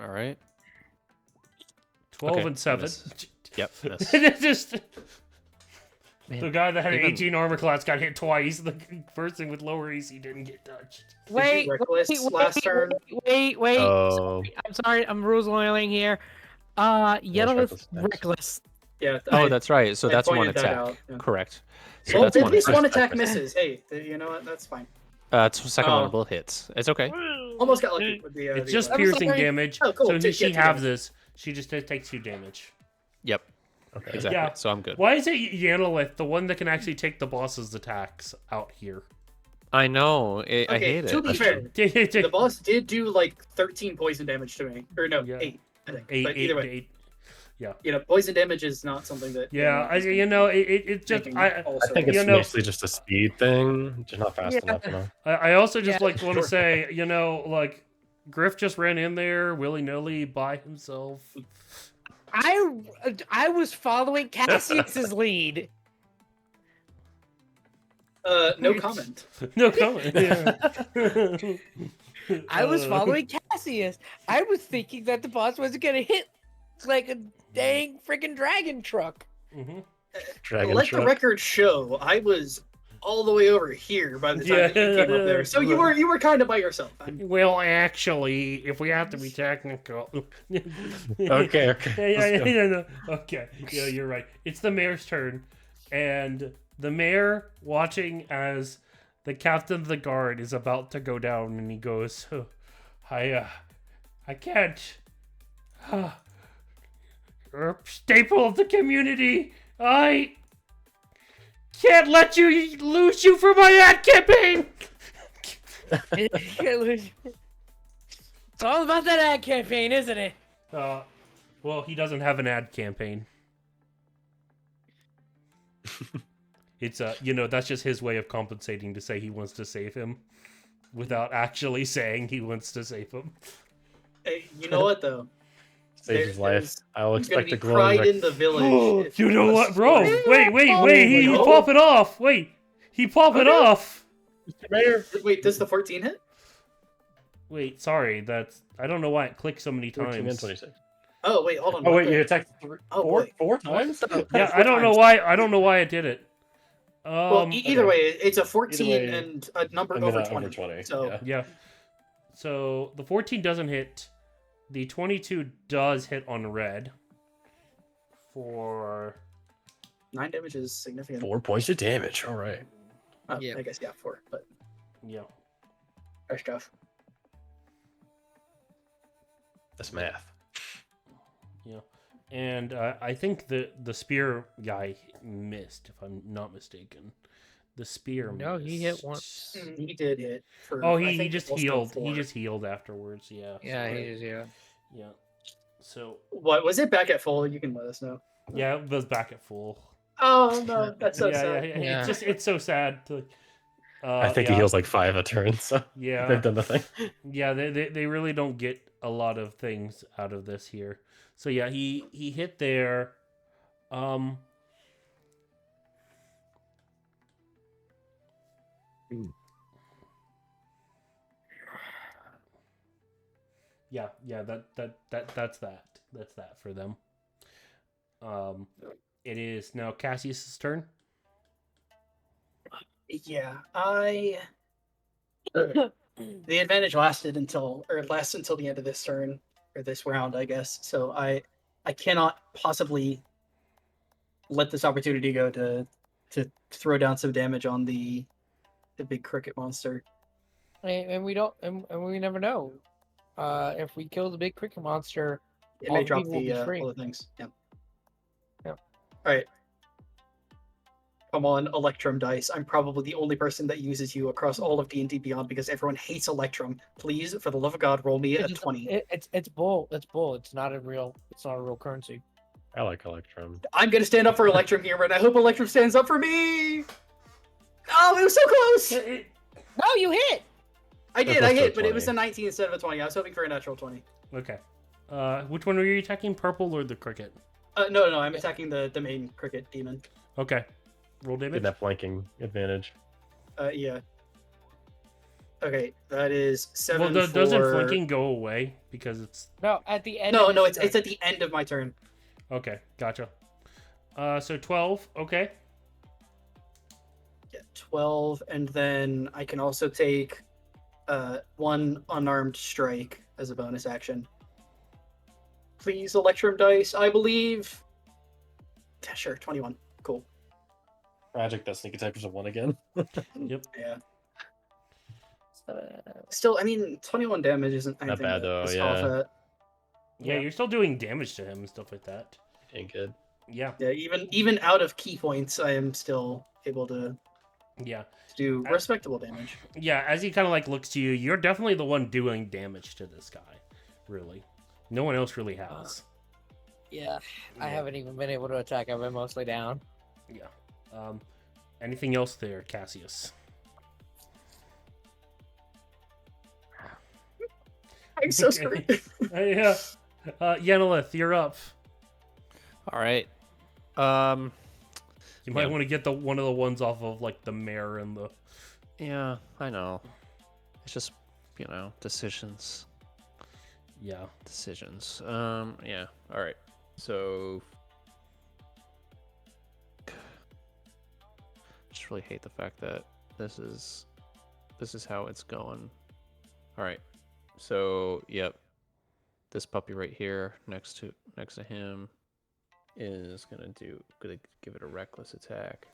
All right. 12 Okay, and 7. miss. Yep. Miss. It's just Man. the guy that had an Even- 18 armor class got hit twice. The person with lower AC didn't get touched. Wait, reckless last turn? wait. Oh. I'm sorry. I'm rules lawyering here. Yellow's reckless attacks? reckless. Yeah. Oh, that's right. So I that's one pointed that attack. out, yeah. Correct. So Well, that's at one least attack. one attack misses. Hey, you know what? That's fine. It's the second Oh. one both hits. It's okay. Almost got lucky with the. It's the just other- piercing sorry. damage. Oh, cool. So Two- she yeah, two halves damage. this. She just takes 2 damage. Yep. Okay. Exactly. Yeah. So I'm good. Why is it Yanolith, the one that can actually take the boss's attacks out here? I know. I Okay, hate to it. be fair, the Eight, boss did do like 13 poison damage to me. Or no, Yeah. 8, I think. eight, But either way, eight. you know, poison damage is not something that. Yeah, is it just making I also- I think it's You know- mostly just a speed thing. Just not fast enough, you know. I also just Yeah. like want to say, like Griff just ran in there willy nilly by himself. I was following Cassius's lead. No comment. No comment. Yeah. I was following Cassius. I was thinking that the boss wasn't gonna hit like a dang freaking dragon truck. Mhm. Dragon Let truck. the record show, I was all the way over here by the time Yeah. that you came up there. So you were kind of by yourself. Well, actually, if we have to be technical. Okay. No. Okay. Yeah, you're right. It's the mayor's turn, and the mayor, watching as the captain of the guard is about to go down, and he goes, oh, I can't. You're a staple of the community. I can't let you lose you for my ad campaign. It's all about that ad campaign, isn't it? Well, he doesn't have an ad campaign. It's that's just his way of compensating to say he wants to save him without actually saying he wants to save him. Hey, you know what though? Save his life. I will There's gonna expect be a glowing pride in the village. if You know a what, bro? story- Wait, he no. pop it off. Wait, he pop it Okay. off. Mr. Mayor. Wait, does the 14 hit? Wait, sorry, I don't know why it clicked so many 14 and times. 26. Oh wait, hold on. Oh what wait, the- you attacked Oh, four boy. four times? Yeah, Four I don't know times. why. I don't know why it did it. Well, either okay. way, it's a 14 way, and a number And then over over 20. 20. So yeah. Yeah. So the 14 doesn't hit. The 22 does hit on red. For 9 damage is significant. 4 points of damage. All right. Yeah. I guess 4, but yeah. fresh stuff. That's math. Yeah. And I think the spear guy missed, if I'm not mistaken. The spear. No, he hit missed. once. He did hit. For, Oh, I he think just almost healed. a He 4. just healed afterwards. Yeah. Yeah, so- he is. Yeah. Yeah. So What was it back at full? You can let us know. yeah, it was back at full. Oh no, that's so yeah, sad. yeah, Yeah. it's so sad. To, I think yeah, he heals like 5 a turn, so Yeah, they've done the thing. yeah. They really don't get a lot of things out of this here. So yeah, he hit there. Yeah. That's that for them. It is now Cassius's turn. Yeah, the advantage lasts until the end of this turn or this round, I guess. So I cannot possibly let this opportunity go to throw down some damage on the big cricket monster. And we don't, and we never know. If we kill the big cricket monster, It all may the drop people will be free. all the things. Yeah. Yep. All right. Come on, Electrum dice. I'm probably the only person that uses you across all of D&D Beyond because everyone hates Electrum. Please, for the love of God, roll me a 20. It's bull. It's bull. It's not a real currency. I like Electrum. I'm gonna stand up for Electrum here, and I hope Electrum stands up for me. Oh, it was so close. No, you hit. I did, That's I hit, still but it was a 20. 19 instead of a 20. I was hoping for a natural 20. Okay. Which one were you attacking? Purple or the cricket? No, I'm attacking the main cricket demon. Okay. Roll damage. Get that flanking advantage. Yeah. Okay, that is 7 Well, for... doesn't flanking go away because it's No, at the end. No, of no, his it's turn. at the end of my turn. okay. Gotcha. So 12. Okay. Yeah, 12, and then I can also take 1 unarmed strike as a bonus action. Please, Electrum dice, I believe. Yeah, sure, 21. Cool. Magic, that sneak attack was a 1 again. Yep. Yeah. Still, I mean, 21 damage isn't anything bad, to though, scoff yeah. at. Yeah, Yeah. you're still doing damage to him and stuff like that. Ain't good. Yeah. Yeah, even out of key points, I am still able to Yeah. do respectable damage. Yeah. As he kind of like looks to you, you're definitely the one doing damage to this guy. Really. No one else really has. Yeah, I Yeah. haven't even been able to attack. I've been mostly down. Yeah. Anything else there, Cassius? I'm so Okay. screwed. Yeah. Yenilith, you're up. All right. You might Yeah. want to get one of the ones off of like the mare and the. Yeah, I know. It's just, decisions. Yeah. Decisions. Yeah. All right. So just really hate the fact that this is how it's going. All right. So, yep. This puppy right here next to him is gonna give it a reckless attack.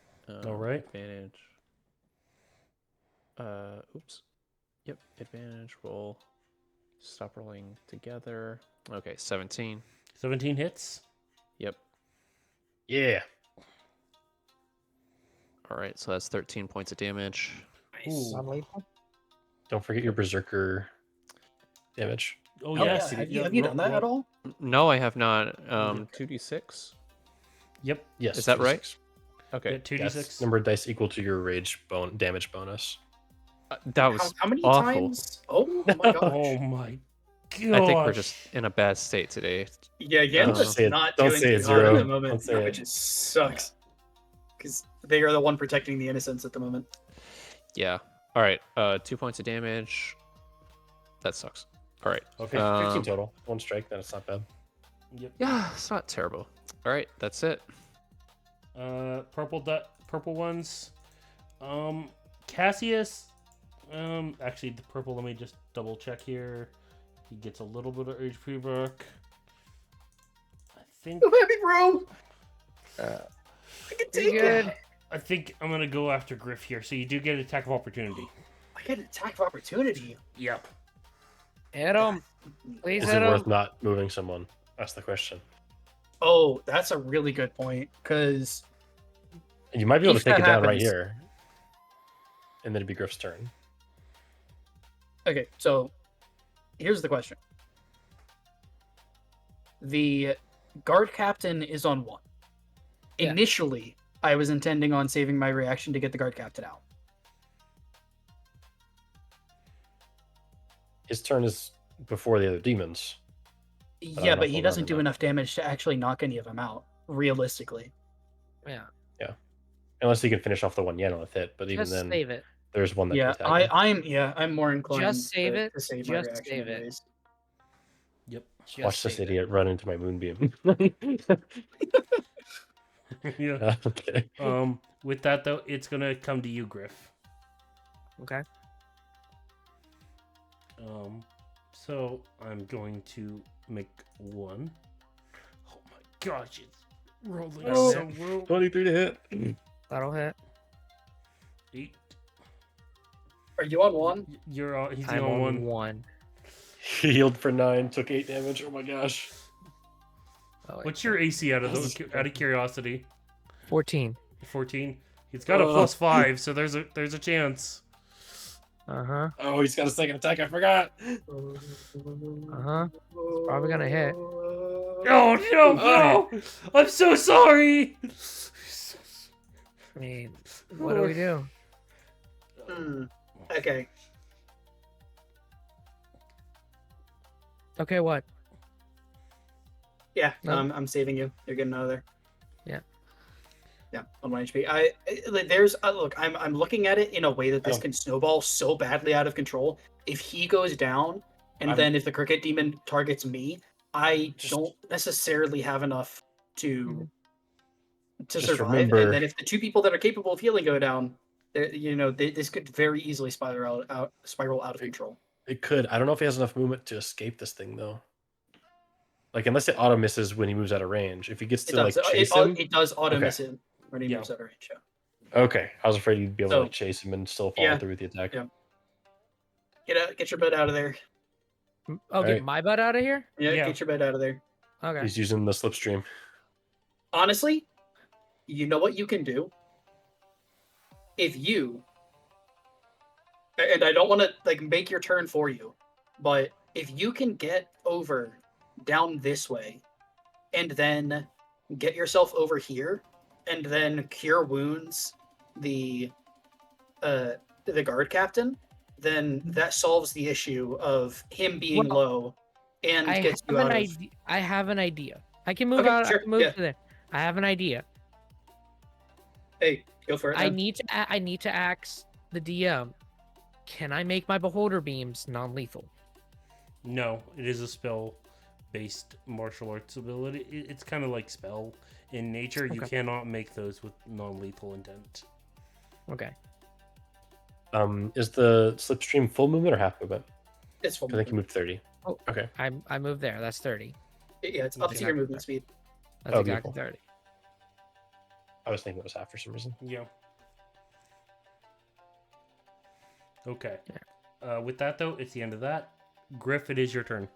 All right. Advantage. Oops. Yep. Advantage roll. Stop rolling together. Okay, 17. 17 hits. Yep. Yeah. All right, so that's 13 points of damage. Ooh. Non-lethal? Don't forget your berserker damage. Oh, Oh, yes. yeah. Have you done that at all? No, I have not. 2d6. Yep. Yes. Is that right? 26. Okay. 2d6. Number of dice equal to your rage damage bonus. That was How many awful. times? Oh my gosh. Oh my gosh. I think we're just in a bad state today. Yeah, Don't Yanda's say it- not don't doing say too it, hot at Zero. the moment, Don't say which it. just sucks. Because they are the one protecting the innocents at the moment. Yeah. All right. 2 points of damage. That sucks. All right. Okay. 15 total. One strike. That's not bad. Yep. Yeah, it's not terrible. All right, that's it. Purple ones. Cassius. Actually, the purple. Let me just double check here. He gets a little bit of HP back. I think. Oh, happy bro! I can take good. it. I think I'm gonna go after Griff here. So you do get an attack of opportunity. I get an attack of opportunity. Yep. Hit him. Please Is hit it worth him. not moving someone? That's the question. Oh, that's a really good point. Because You might be able If to take that it down right happens- here. And then it'd be Griff's turn. okay, so here's the question: the guard captain is on 1. Yeah. Initially, I was intending on saving my reaction to get the guard captain out. His turn is before the other demons. Yeah, know but if he I'll doesn't remember do that. enough damage to actually knock any of them out, realistically. Yeah. Unless he can finish off the one Yana with it. But even Just then, save it. there's one that Yeah, can attack him. I'm more inclined Just save to, it. to save my Just reaction save it. anyways. Yep. Just Watch this save it. idiot run into my moonbeam. Yeah. Okay. With that though, it's gonna come to you, Griff. Okay. So I'm going to make 1. Oh my gosh, it's rolling Oh. so well. 23 to hit. That'll hit. 8. Are you on 1? You're on. He's I'm on on 1. 1. Healed for 9, took 8 damage. Oh my gosh. Oh, wait. What's your AC out of curiosity? 14. 14. He's got a +5, so there's a chance. Uh-huh. Oh, he's got a second attack. I forgot. Uh-huh. Probably gonna hit. No, no! I'm so sorry. I mean, what do we do? Okay. Okay, what? Yeah, No. I'm saving you. You're getting out of there. Yeah. Yeah, on 1 HP. Look. I'm looking at it in a way that this Oh. can snowball so badly out of control. If he goes down, and then if the cricket demon targets me, I don't necessarily have enough to Just survive. remember- And then if the 2 people that are capable of healing go down, this could very easily spiral out of control. It could. I don't know if he has enough movement to escape this thing, though. Like, unless it auto misses when he moves out of range. If he gets It to, does. like, chase him. It does auto Okay. miss him when he Yeah. moves out of range. Yeah. Okay. I was afraid you'd be able to So- like, chase him and still follow Yeah. through with the attack. Yeah. Get your butt out of there. Oh, get Alright. my butt out of here? Yeah, Yeah. get your butt out of there. Okay. He's using the slipstream. Honestly, you know what you can do? If you, and I don't want to like make your turn for you, but if you can get over down this way and then get yourself over here and then cure wounds the guard captain, then that solves the issue of him being Well, low and I gets have you out an of. idea. I have an idea. I can move Okay, out. sure, I can move yeah. to there. I have an idea. Hey, go for it. I then. need to ask the DM. Can I make my beholder beams non-lethal? No, it is a spell-based martial arts ability. It's kind of like spell in nature. You Okay. cannot make those with non-lethal intent. Okay. Is the slipstream full movement or half movement? It's full I think he movement. moved 30. Oh. Okay. I moved there. That's 30. Yeah, it's up to your Exactly. movement speed. That's Oh, exactly beautiful. 30. I was thinking it was half for some reason. Yeah. Okay. With that though, it's the end of that. Griff, it is your turn.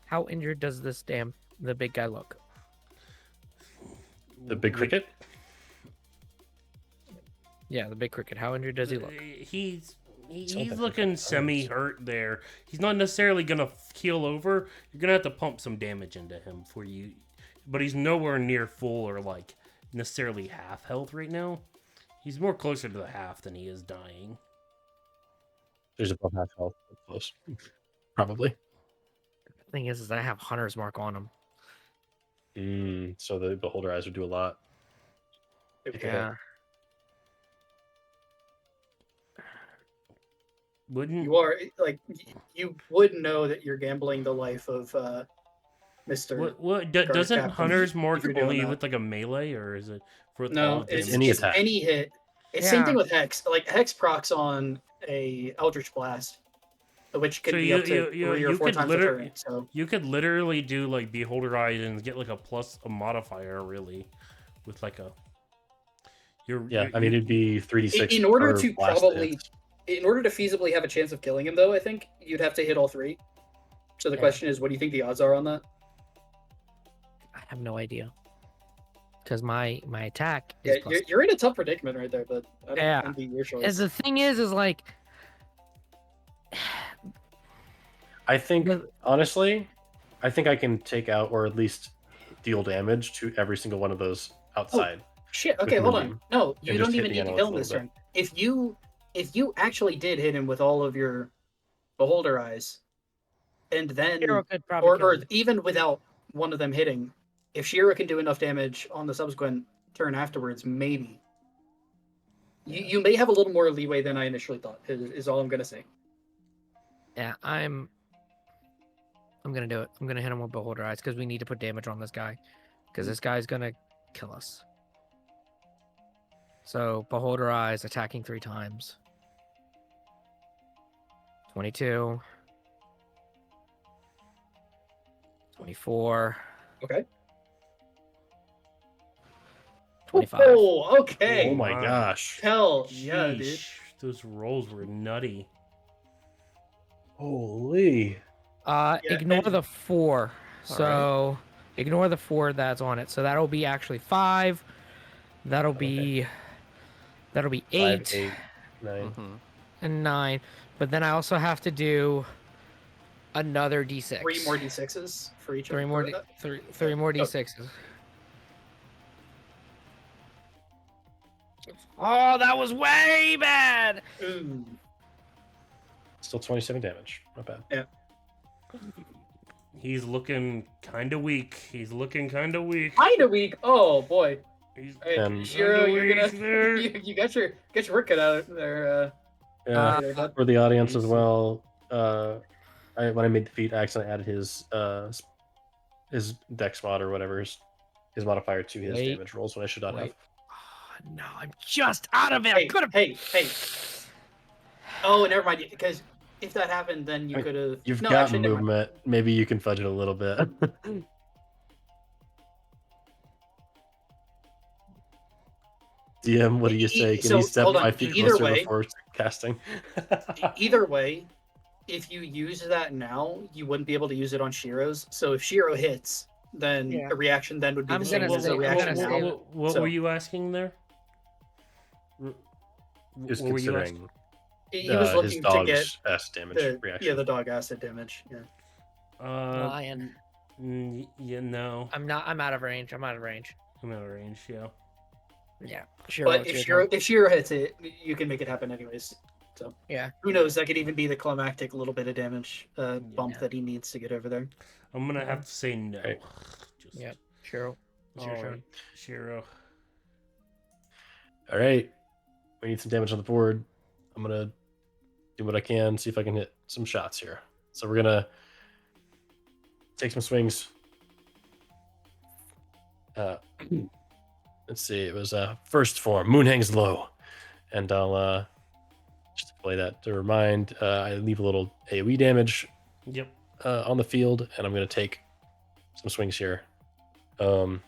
How injured does the big guy look? The big cricket? Yeah, the big cricket. How injured does he look? He's Something. looking semi-hurt there. He's not necessarily gonna keel over. You're gonna have to pump some damage into him for you, but he's nowhere near full or like necessarily half health right now. He's more closer to the half than he is dying. There's above half health. Close. Probably. Thing is I have Hunter's Mark on him. So the Beholder Eyes would do a lot. Yeah. Wouldn't You are like you would know that you're gambling the life of Mister. doesn't Captain, Hunter's Mark if you're doing only that. with like a melee, or is it for No, all it's any damage? attack. any hit. It's same thing with Hex. Like Hex procs on a Eldritch Blast, which could So be up to 3 or 4 times a turn. So You could literally do like Beholder Eyes and get like a modifier really, with like a. I mean it'd be 3d6. in order per to blast probably, hit. in order to feasibly have a chance of killing him, though, I think you'd have to hit all 3. So the Yeah. question is, what do you think the odds are on that? I have no idea. Because my attack Yeah, is plus you're in a tough predicament right there, but I don't Yeah. envy your choice. As the thing is like I think the- honestly, I think I can take out or at least deal damage to every single one of those outside. Shit. Okay, hold on. Moonbeam. No, you And don't just hit even the need to animals kill a him this little turn. If you actually did hit him with all of your Beholder Eyes, and then Hero could probably kill or him. even without one of them hitting, if Shira can do enough damage on the subsequent turn afterwards, maybe. You may have a little more leeway than I initially thought. Is all I'm gonna say. Yeah, I'm gonna do it. I'm gonna hit him with Beholder Eyes because we need to put damage on this guy. Because this guy's gonna kill us. So Beholder Eyes attacking 3 times. 22. 24. Okay. 25. Oh, okay. Oh my Wow. gosh. Hell yeah, dude. Sheesh, those rolls were nutty. Holy. Yeah, Ignore and- the 4. So ignore the 4 that's on it. So that'll be actually 5. That'll be 8 5, 8, 9. Mm-hmm. and 9. But then I also have to do another D6. 3 more D6s for each. Three more three more D6s. Oh, that was way bad. Ooh. Still 27 damage. Not bad. He's looking kind of weak. He's looking kind of weak. Kind of weak. Oh boy. He's Hey, Um, Shiro, you're gonna there. you got your work cut out there. Yeah. There, bud. For the audience as well, when I made the feat, I accidentally added his dex mod or whatever, his modifier to his Wait. damage rolls when I should not have. Wait. Oh, no, I'm just out of it. I Hey, could have. hey. Oh, never mind. Because if that happened, then you I mean, could have. You've no, got actually, never mind. movement. Maybe you can fudge it a little bit. DM, what do you say? Can So, you step hold on. 5 feet Either closer way- before casting? Either way, if you use that now, you wouldn't be able to use it on Shiro's. So if Shiro hits, then Yeah. a reaction then would be I'm the same gonna as say- a I'm reaction gonna now. say- What So- were you asking there? Just What were you asking? considering He was his looking to get dog's S damage the reaction. the dog acid damage. Yeah. Lion. Yeah, no. I'm not. I'm out of range. I'm out of range. I'm out of range, yeah. Yeah. Sure. But if Shiro hits it, you can make it happen anyways. So Yeah. who knows? That could even be the climactic little bit of damage bump Yeah. that he needs to get over there. I'm gonna have to say no. Okay. Just, Yep. Sure. It's your all turn. right, Shiro. All right, we need some damage on the board. I'm gonna do what I can, see if I can hit some shots here. So we're gonna take some swings. Let's see. It was first form. Moon hangs low, and I'll just play that to remind. I leave a little AOE damage Yep. on the field, and I'm gonna take some swings here. We're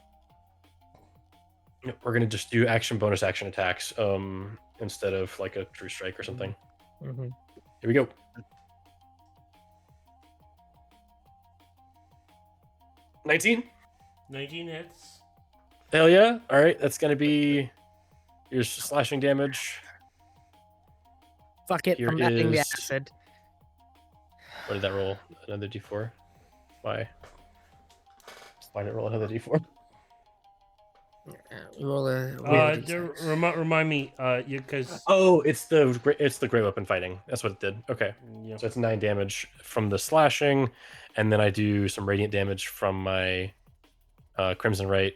gonna just do bonus action attacks instead of like a true strike or something. Mm-hmm. Here we go. $19. 19 hits. Hell yeah. All right. That's going to be your slashing damage. Fuck it. Here I'm adding the is- acid. What did that roll? Another d4? Why? Why did it roll another d4? Roll a Remind me, because Oh, it's the great weapon fighting. That's what it did. Okay, yeah. so it's 9 damage from the slashing, and then I do some radiant damage from my Crimson Right.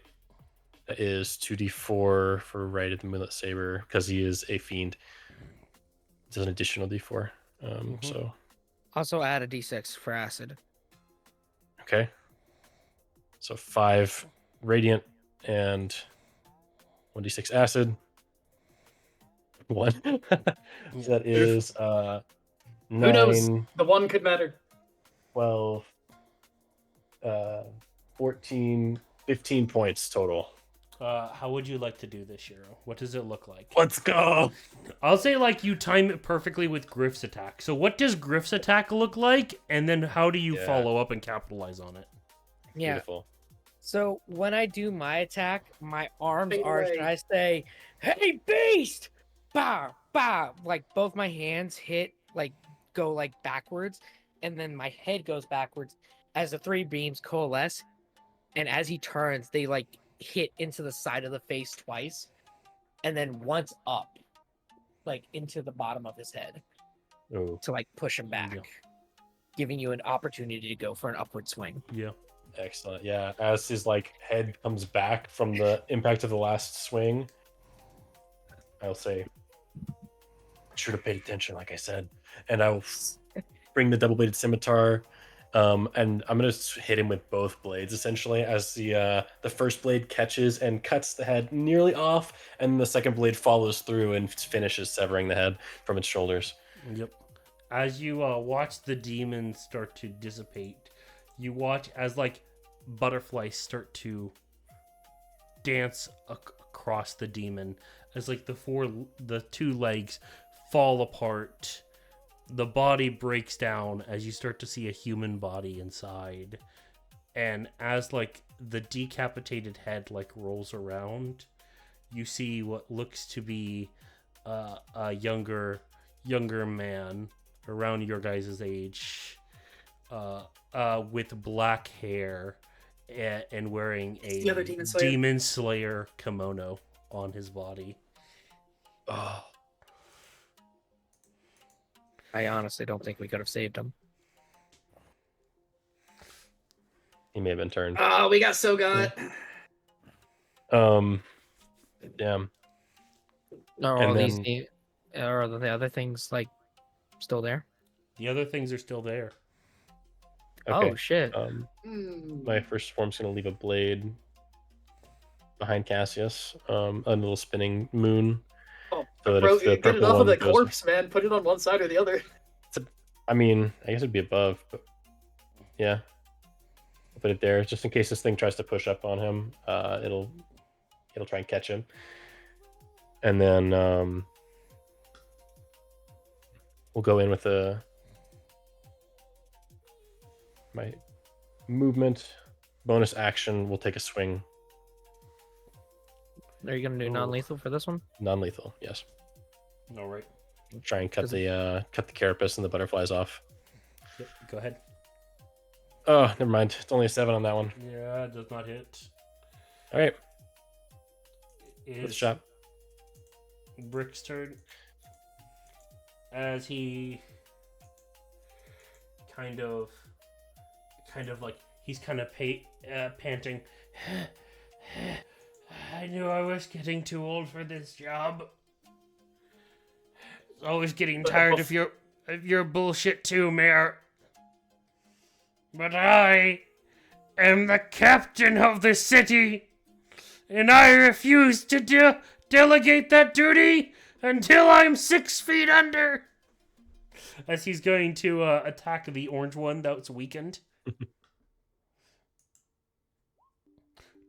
That is 2d4 for Right at the Moonlit Saber because he is a fiend. It's an additional d4. So Also add a d6 for acid. okay, so 5 radiant and 1d6 acid. 1. So that is Who knows? 9, The one could matter. 12, 14, 15 points total. How would you like to do this, Shiro? What does it look like? Let's go. I'll say like you time it perfectly with Griff's attack. So what does Griff's attack look like, and then how do you follow up and capitalize on it? Yeah. Beautiful. So when I do my attack, my arms Fade arch away. and I say, "Hey, beast!" Bow, bow. Like both my hands go like backwards, and then my head goes backwards as the 3 beams coalesce. And as he turns, they like hit into the side of the face twice, and then once up, like into the bottom of his head Oh, to like push him back, Yeah. giving you an opportunity to go for an upward swing. Yeah. excellent. Yeah, as his head comes back from the impact of the last swing, I'll say, should have paid attention, like I said, and I'll bring the double-bladed scimitar. And I'm gonna hit him with both blades essentially, as the first blade catches and cuts the head nearly off, and the second blade follows through and finishes severing the head from its shoulders. Yep. As you watch the demon start to dissipate, you watch as butterflies start to dance across the demon, as the 2 legs fall apart. The body breaks down as you start to see a human body inside, and as the decapitated head rolls around, you see what looks to be a younger man around your guys' age, with black hair and wearing The other a Demon Slayer. Demon Slayer kimono on his body. Oh, I honestly don't think we could have saved him. he may have been turned. Oh, we got so got. Damn. Are And all then- are the other things still there? The other things are still there. Okay. Oh shit! My first form's gonna leave a blade behind Cassius, a little spinning moon. Oh, So that bro, if the get it purple off of one the goes- corpse, man. Put it on one side or the other. I mean, I guess it'd be above, but yeah. I'll put it there just in case this thing tries to push up on him. It'll try and catch him. And then we'll go in with my movement bonus action. We'll take a swing. Are you gonna do Ooh. non-lethal for this one? Non-lethal, yes. All right. Try and cut the carapace and the butterflies off. Yep. Go ahead. Oh, never mind. It's only a 7 on that one. Yeah, it does not hit. All right, It with a is shot. Brick's turn. As he kind of he's kind of panting. I knew I was getting too old for this job. Always getting tired of your bullshit too, Mayor. But I am the captain of the city, and I refuse to delegate that duty until I'm 6 feet under. As he's going to attack the orange one that's weakened.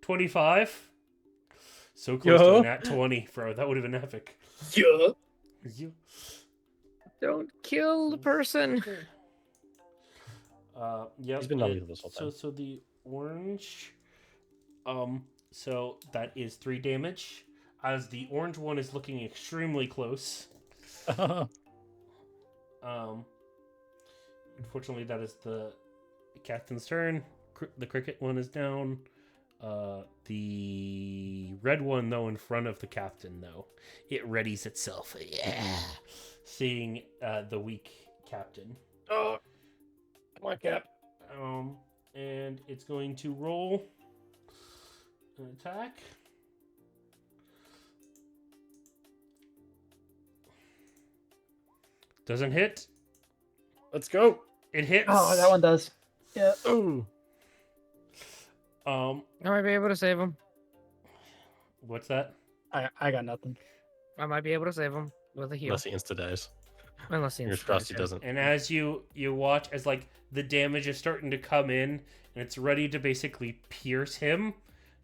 25. So close to Yo. a nat 20, bro. That would have been epic. Yeah. You- Don't kill the person. Yep. He's been non-lethal this whole time. So the orange, so that is 3 damage. As the orange one is looking extremely close. Unfortunately, that is the captain's turn. The cricket one is down. The red one, though, in front of the captain, though, it readies itself. Yeah. Seeing the weak captain. Oh, come on, Cap. And it's going to roll an attack. Doesn't hit. Let's go. It hits. Oh, that one does. Yeah. Ooh. I might be able to save him. What's that? I got nothing. I might be able to save him with a heal. Unless he insta dies. Unless he Fingers insta crossed he dies, doesn't. And as you watch as like the damage is starting to come in and it's ready to basically pierce him,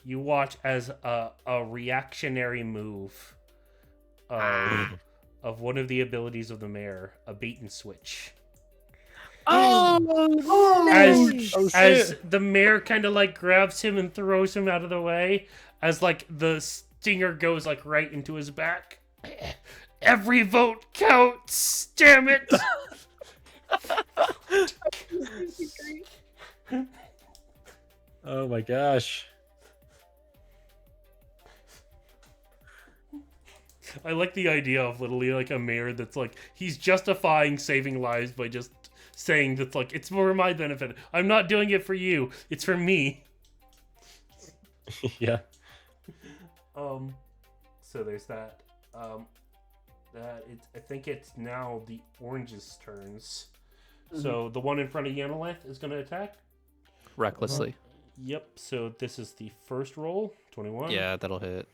you watch as a reactionary move of one of the abilities of the mayor, a bait and switch. As the mayor kind of like grabs him and throws him out of the way, as like the stinger goes like right into his back. Every vote counts. Damn it! Oh my gosh. I like the idea of literally like a mayor that's like he's justifying saving lives by just saying that's like it's for my benefit. I'm not doing it for you. It's for me. Yeah. So there's that. I think it's now the orange's turns. So the one in front of Yanaleth is going to attack. Recklessly. Yep. So this is the first roll. 21. Yeah, that'll hit.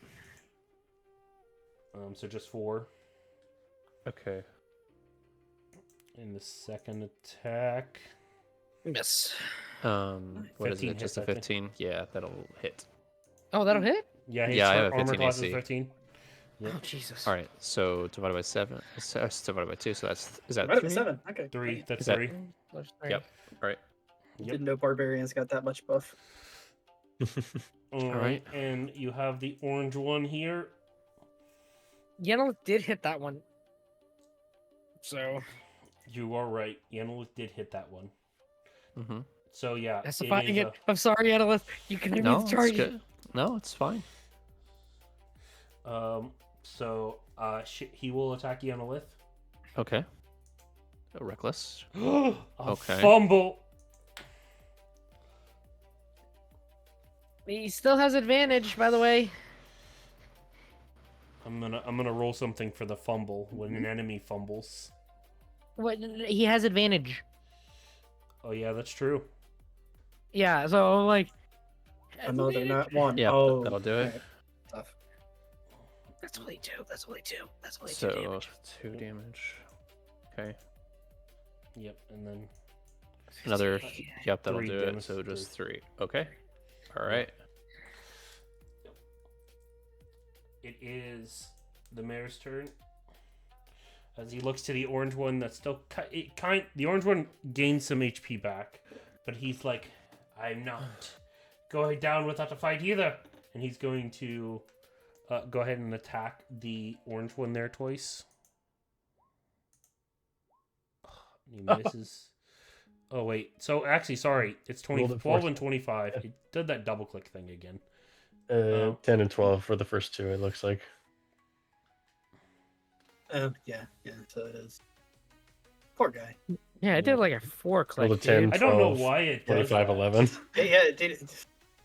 So just 4. Okay. And the second attack. Miss. What is 15 it? Just a hits, I think. 15? Yeah, that'll hit. Oh, that'll hit? Yeah, Yeah, I have a armor 15 class is AC. 15. Yep. Oh, Jesus. All right, so divided by 7. So divided by 2, so is that Right at 3? 7. Okay. 3. That's Is that- 3. Plus 3. Yep. All right. Yep. Didn't know barbarians got that much buff. All right. And you have the orange one here. Yennelis did hit that one. So, You are right. Yanalith did hit that one. Mm-hmm. So yeah, justifying is it. I'm sorry, Yennelis. You can No, no, it's charge. good. No, it's fine. So he will attack Yanalith. Okay. Reckless. A Okay. fumble. He still has advantage, by the way. I'm gonna roll something for the fumble when an enemy fumbles. What? He has advantage. Oh yeah, that's true. Yeah, so I'm like. Another not one. Yeah, Oh, that'll do it. alright. Tough. That's only 2. That's only 2. That's only 2 So damage. 2 damage. Okay. Yep, and then Another. 15. Yep, that'll 3 do it. damage, So just 3. 3. Okay. All right. it is the mayor's turn. As he looks to the orange one, that's still the orange one gains some HP back, but he's like, I'm not going down without a fight either, and he's going to go ahead and attack the orange one there twice. He misses. Oh wait, so actually, sorry, it's 12 and 25. It did that double click thing again. 10 and 12 for the first 2, it looks like. Yeah, so it is. Poor guy. Yeah, I did like a 4 click. Rolled a 10. Dude. I don't know 12, why it does 25, that. 11. Yeah, it did.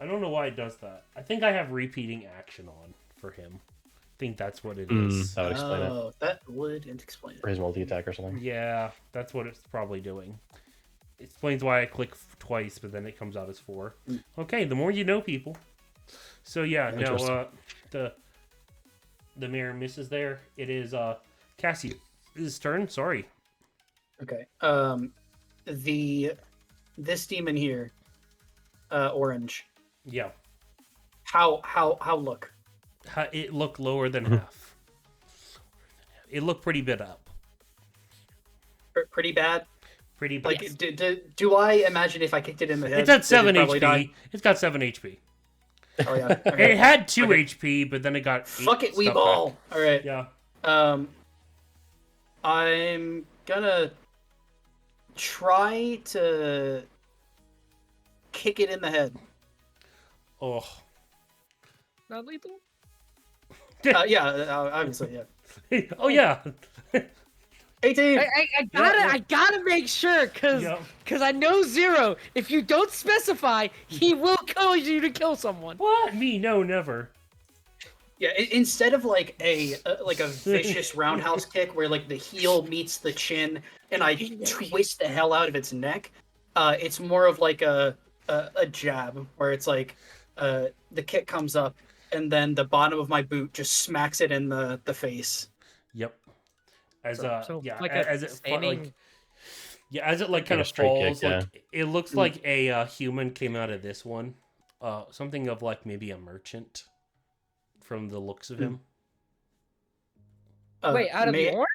I don't know why it does that. I think I have repeating action on for him. I think that's what it is. That would explain it. Oh, that would explain Or it. his multi-attack or something. Yeah, that's what it's probably doing. It explains why I click twice, but then it comes out as 4. Okay, the more you know, people. So yeah, no, Interesting. the mayor misses there. It is Cassie's turn. Sorry. Okay. This demon here, orange. Yeah, How look? it looked lower than half. It looked pretty bit up. Pretty bad. Pretty bit. Like, do I imagine if I kicked it in the head? It's at it'd 7 probably HP. die? It's got 7 HP. Oh yeah. It Okay. had 2 Okay. HP, but then it got 8 Fuck it, we stuff ball. back. All right. Yeah. I'm gonna try to kick it in the head. Oh, not lethal? Yeah, obviously, yeah. Oh yeah. 18. I gotta make sure, cause I know Zero. If you don't specify, he will cause you to kill someone. What? Me? No, never. Yeah, instead of like a vicious roundhouse kick where like the heel meets the chin and I twist the hell out of its neck, it's more of like a jab where it's like the kick comes up and then the bottom of my boot just smacks it in the face. Yep. As like standing... as it like Like kind a of straight falls, kick, like it looks like a human came out of this one. Something of like maybe a merchant from the looks of him. Wait, out of the orange?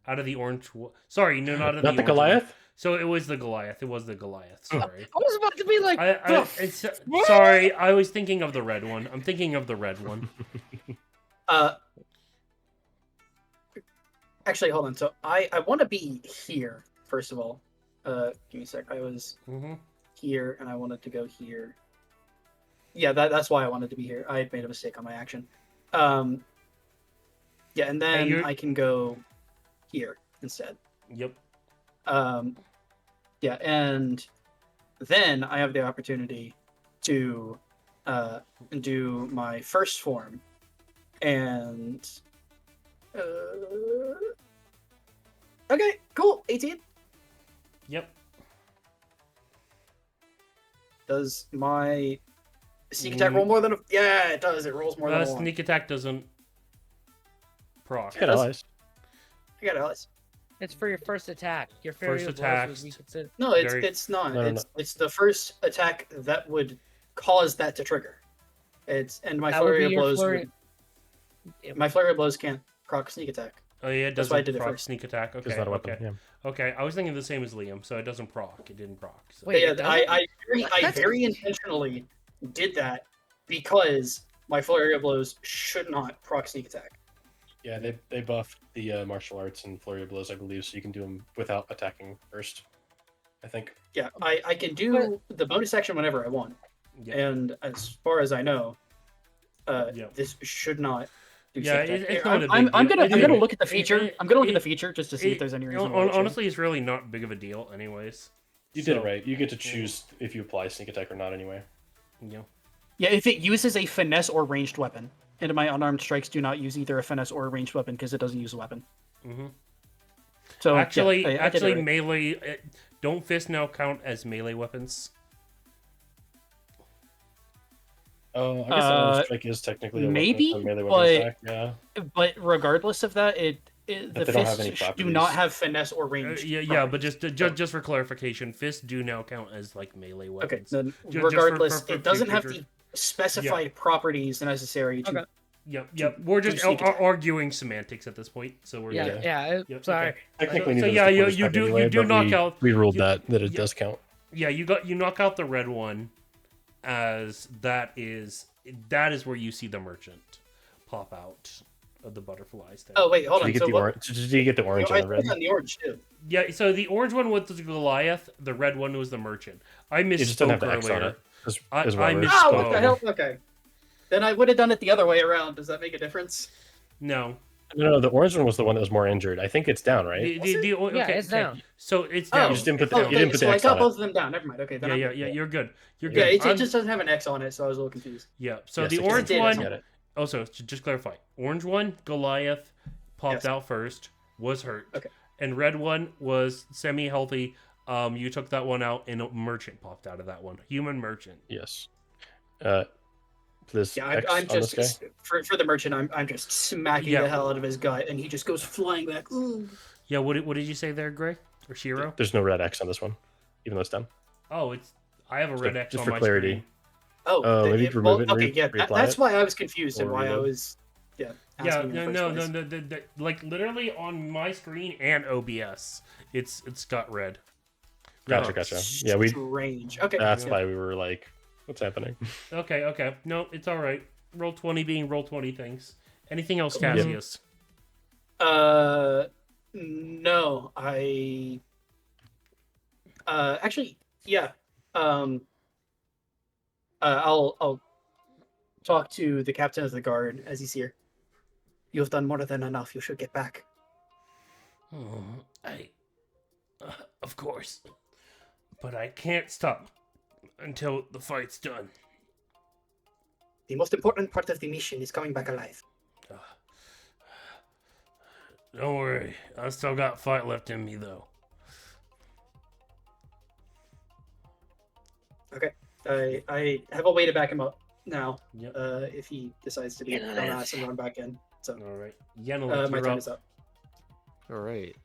Out of the orange. Sorry, no, not of Not the orange Goliath? one. So it was the Goliath. It was the Goliath. Sorry. I was about to be like, sorry, I was thinking of the red one. I'm thinking of the red one. Actually, hold on. So I want to be here first of all. Give me a sec. I was here and I wanted to go here. Yeah, that's why I wanted to be here. I had made a mistake on my action. Yeah, and then I can go here instead. Yep. Yeah, and then I have the opportunity to do my first form, and okay, cool. 18. Yep. Does my sneak attack roll more than a... Yeah, it does. It rolls more than a 1. Sneak attack doesn't proc. I got allies. I got allies. it's for your first attack. Your First attack. No, it's not. No. It's the first attack that would cause that to trigger. And my That would flurry be of your blows. flurry- My flurry of blows can't proc sneak attack. Oh yeah, it That's why I doesn't did it proc first. sneak attack. Okay, It's not a weapon. okay. Yeah. Okay, I was thinking the same as Liam, so it doesn't proc. It didn't proc. So. Wait, Yeah, it doesn't? I very intentionally did that because my flurry of blows should not proc sneak attack. Yeah, they buffed the martial arts and flurry of blows, I believe, so you can do them without attacking first. I think. Yeah, I can do the bonus action whenever I want, Yeah. and as far as I know, Yeah. this should not. Do Yeah, sneak attack. it's not a big I'm deal. gonna look at the feature. I'm gonna look at the it- feature just to see if there's any reason. why it should. Honestly, it's really not big of a deal, anyways. You did it right. You get to choose if you apply sneak attack or not anyway. Yeah. Yeah, if it uses a finesse or ranged weapon, and my unarmed strikes do not use either a finesse or a ranged weapon because it doesn't use a weapon. Mm-hmm. So Actually, yeah, I did it right. melee. Don't fists now count as melee weapons? I guess unarmed strike is technically a maybe, weapon, a melee but- weapon attack. Yeah. But regardless of that, the they don't have any fists do not properties. have finesse or ranged. Yeah, but properties. just for clarification, fists do now count as like melee Okay, weapons. then Ju- just regardless, for it doesn't have future- the specified properties necessary to. Okay. Yep. We're just sneak attack. arguing semantics at this point, so we're Yeah, good. yeah. Yep, Sorry. okay. Technically, So neither yeah, does the you bonus do anyway, but knock out. We ruled you- that it yeah. does count. Yeah, you knock out the red one, as that is where you see the merchant pop out of the butterflies there. Oh wait, hold Did on. you get So the what? orange? Did you get the orange I and the red? put on the orange too. Yeah, so the orange one was the Goliath, the red one was the merchant. I You just don't have misspoke the X on earlier. it. As, I as Robert. missed- Oh, what the Oh. hell? Okay. Then I would have done it the other way around. Does that make a difference? No. No, the orange one was the one that was more injured. I think it's down, right? Okay, Yeah, it's down. So it's Oh, down. You just didn't put It's the- down. you didn't put the so I X got on it. both of them down. Never mind. Okay, then Yeah, I'm yeah, you're good. You're Yeah, good. it just doesn't have an X on it, so I was a little confused. Yeah. So Yes, the it orange did, one. I Get it. Also, to just clarify, orange one, Goliath, popped Yes. out first, was hurt. Okay. And red one was semi-healthy. You took that one out, and a merchant popped out of that one. Human merchant. Yes. This Yeah, X I'm on this just guy? for the merchant. I'm just smacking Yeah. the hell out of his gut, and he just goes flying back. Ooh. Yeah. What did you say there, Gray or Shiro? There's no red X on this one, even though it's down. Oh, I have a red X just on for my clarity. screen. Oh, maybe remove it and okay, yeah, reapply that's it? why I was confused and Or why I reload? was, Yeah. asking in the No. first place. The like literally on my screen and OBS, it's got red. Gotcha. Yeah, we. Strange. Okay. That's yeah. why we were like, "What's happening?" Okay. No, it's all right. Roll 20 being roll 20 things. Anything else, Yeah. Cassius? No, I. Actually, yeah. I'll talk to the captain of the guard as he's here. You have done more than enough. You should get back. Oh, of course. But I can't stop until the fight's done. The most important part of the mission is coming back alive. Don't worry. I still got fight left in me, though. Okay. I have a way to back him up now. Yep. If he decides to be an dumbass and run back in. So All right. Yennelet, my you're time up. is up. All right.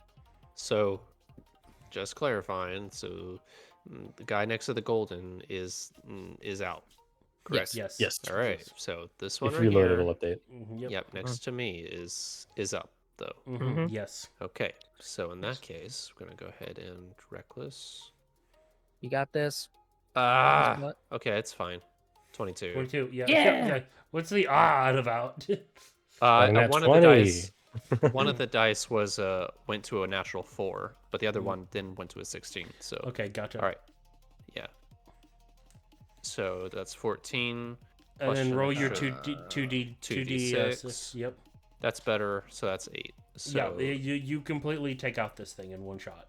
So, just clarifying. So, the guy next to the golden is out. Correct. Yes. Yes. All right. So this one If right reload, here. it'll update. Yep. Yep. Next to me is up though. Mhm. Yes. Okay. So in that case, we're gonna go ahead and reckless. You got this. Ah. What? Okay, it's fine. 22. 22. Yeah. Yeah! What's the odd about? Nat One of the 20. dice. One of the dice was went to a natural 4, but the other one then went to a 16. So Okay, gotcha. all right. Yeah. So that's 14. And then Question roll your of, 2d6. Yep. That's better. So that's 8. So Yeah, you completely take out this thing in one shot.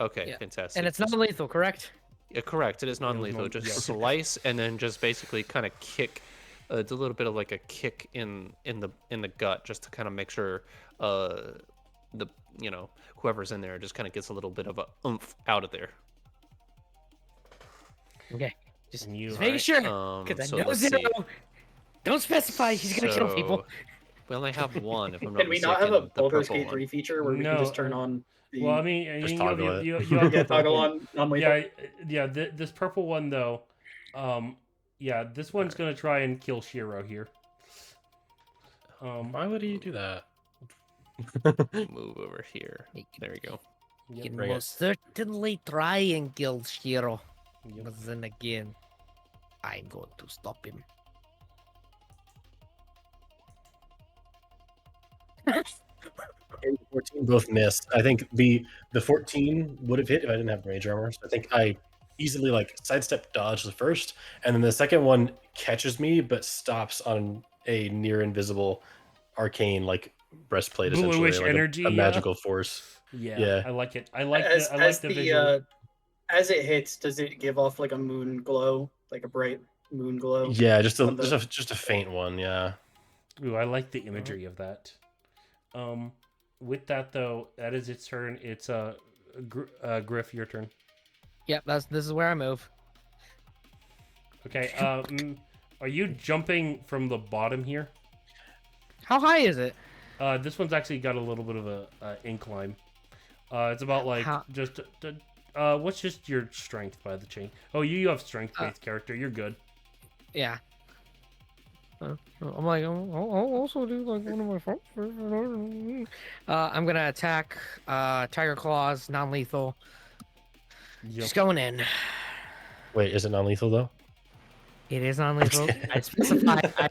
okay, Yeah. fantastic. And it's not lethal, correct? Yeah, correct. It is non-lethal. non- Just yeah. slice and then just basically kind of kick. It's a little bit of like a kick in the gut, just to kind of make sure whoever's in there just kind of gets a little bit of a oomph out of there. Okay. Just, And you- just making sure. Because I so know let's Zero. see. Don't specify he's gonna kill people. So, we only have one. If I'm not Can we mistaken, not have a the Baldur's purple Gate one. 3 feature where we No, can just turn on the Well, I mean, Just you toggle have, it. you have yeah, the toggle purple- on non-lethal? Yeah, this purple one though, yeah, this one's gonna try and kill Shiro here. Why would he do that? Move over here. There we go. Yep, Can Bring it. most certainly try and kill Shiro. yep. But then again, I'm going to stop him. 14 both missed. I think the 14 would have hit if I didn't have rage armor. So I think I easily like sidestep dodge the first, and then the second one catches me but stops on a near invisible arcane like breastplate, essentially Bluish like energy, a yeah. magical force. Yeah, Yeah. I like it. I like as, the I like as the the visual. as it hits, does it give off like a moon glow, like a bright moon glow? Yeah, just on the- a faint one. Yeah. Ooh, I like the imagery of that. With that though, that is its turn. It's Griff, your turn. Yep, this is where I move. Okay. Are you jumping from the bottom here? How high is it? This one's actually got a little bit of a incline. It's about like How- just. What's just your strength by the chain? Oh, you have strength-based character. You're good. Yeah. I'm like, I'll also do like one of my front. I'm gonna attack Tiger Claws, non-lethal. Yep. Just going in. Wait, is it non-lethal though? It is non-lethal. I specified. I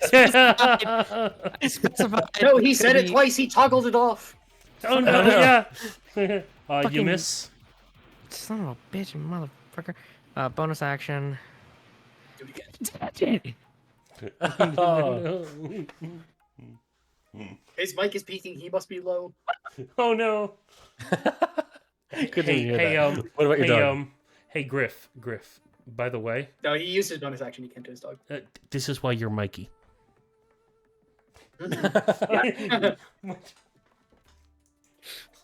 specified. No, he said to it be- twice. He toggled it off. Oh no! Yeah. You Fucking- miss. Son of a bitch, motherfucker. Bonus action. Do it again. Damn it. Oh. His mic is peaking. He must be low. Oh no! Couldn't hear Hey, that. What about your dog? Hey, Griff. By the way, No, he used his bonus action. He can't do his dog. this is why you're Mikey.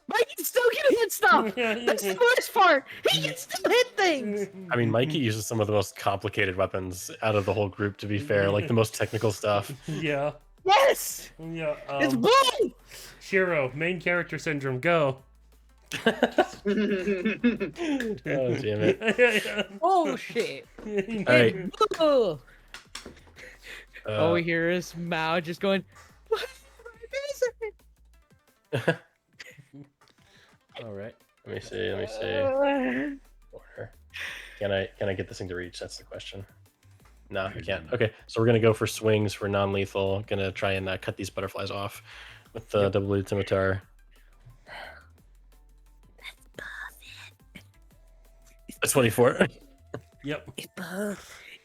Mike can still get hit stuff. That's the worst part. He can still hit things. I mean, Mikey uses some of the most complicated weapons out of the whole group, to be fair, like the most technical stuff. Yeah. Yes. Yeah. It's blue. Shiro, main character syndrome, go. Oh, damn it. Oh shit. All right. Oh. All we Uh, hear is Mao just going. What? All right. let me see. Order. Can I get this thing to reach? That's the question. No, I can't. Okay, so we're gonna go for swings for non-lethal. Gonna try and cut these butterflies off with the double-bladed scimitar. A 24. Yep. It's bull.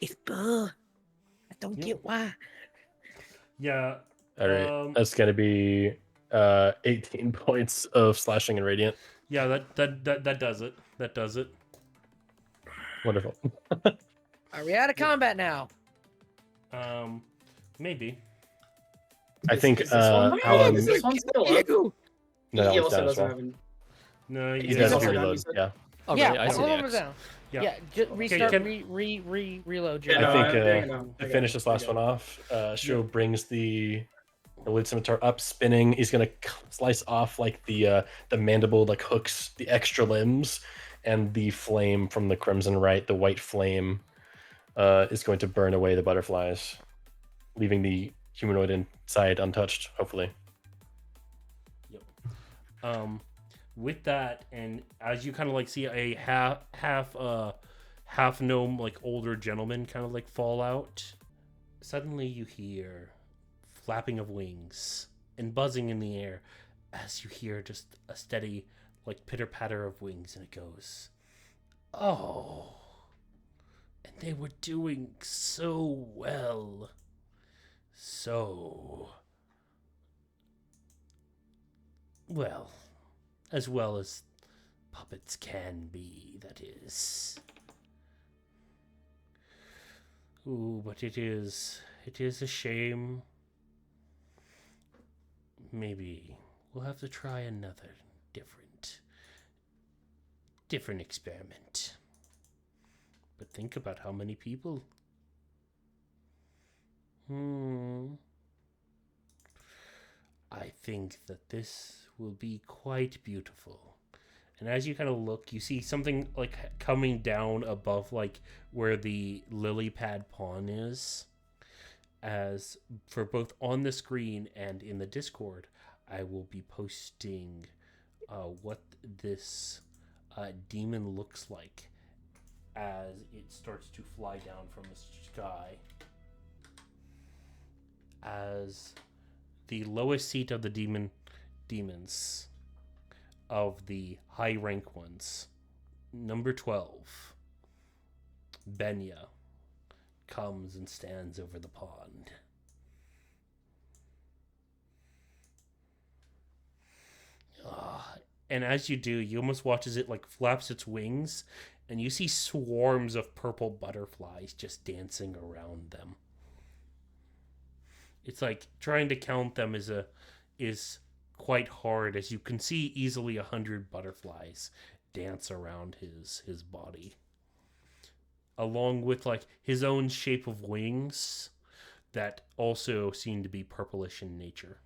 It's bull. I don't Yep. get why. Yeah. All right, that's gonna be 18 points of slashing and radiant. Yeah, that does it. That does it. Wonderful. Are we out of combat now? Maybe. I think is this one? Alan. Is this one still up? You. No, that He one's also down as doesn't well. have an. No, He He's does also if you down, reload. you said? Yeah. Oh, Yeah, really? I see all the of them are X. down. Yeah. Yeah, just Okay, restart, can- reload Yeah, your. no, I think I'm doing it now. to I finish got this it. last one off, Shiro brings the wood scimitar up, spinning. He's gonna slice off like the mandible, like hooks the extra limbs, and the flame from the crimson right, the white flame, is going to burn away the butterflies, leaving the humanoid inside untouched. Hopefully. Yep. With that, and as you kind of like see a half gnome, like older gentleman kind of like fall out, suddenly you hear flapping of wings and buzzing in the air as you hear just a steady like pitter patter of wings, and it goes, oh, and they were doing so well, so well as puppets can be, that is. Ooh, but it is a shame. Maybe we'll have to try another different experiment. But think about how many people. I think that this will be quite beautiful. And as you kind of look, you see something like coming down above like where the lily pad pawn is. As for both on the screen and in the Discord, I will be posting what this demon looks like as it starts to fly down from the sky. As the lowest seat of the demons of the high rank ones, number 12, Benya, comes and stands over the pond. And as you do, you almost watch as it like flaps its wings, and you see swarms of purple butterflies just dancing around them. It's like trying to count them is quite hard, as you can see easily 100 butterflies dance around his body, along with like his own shape of wings that also seem to be purplish in nature.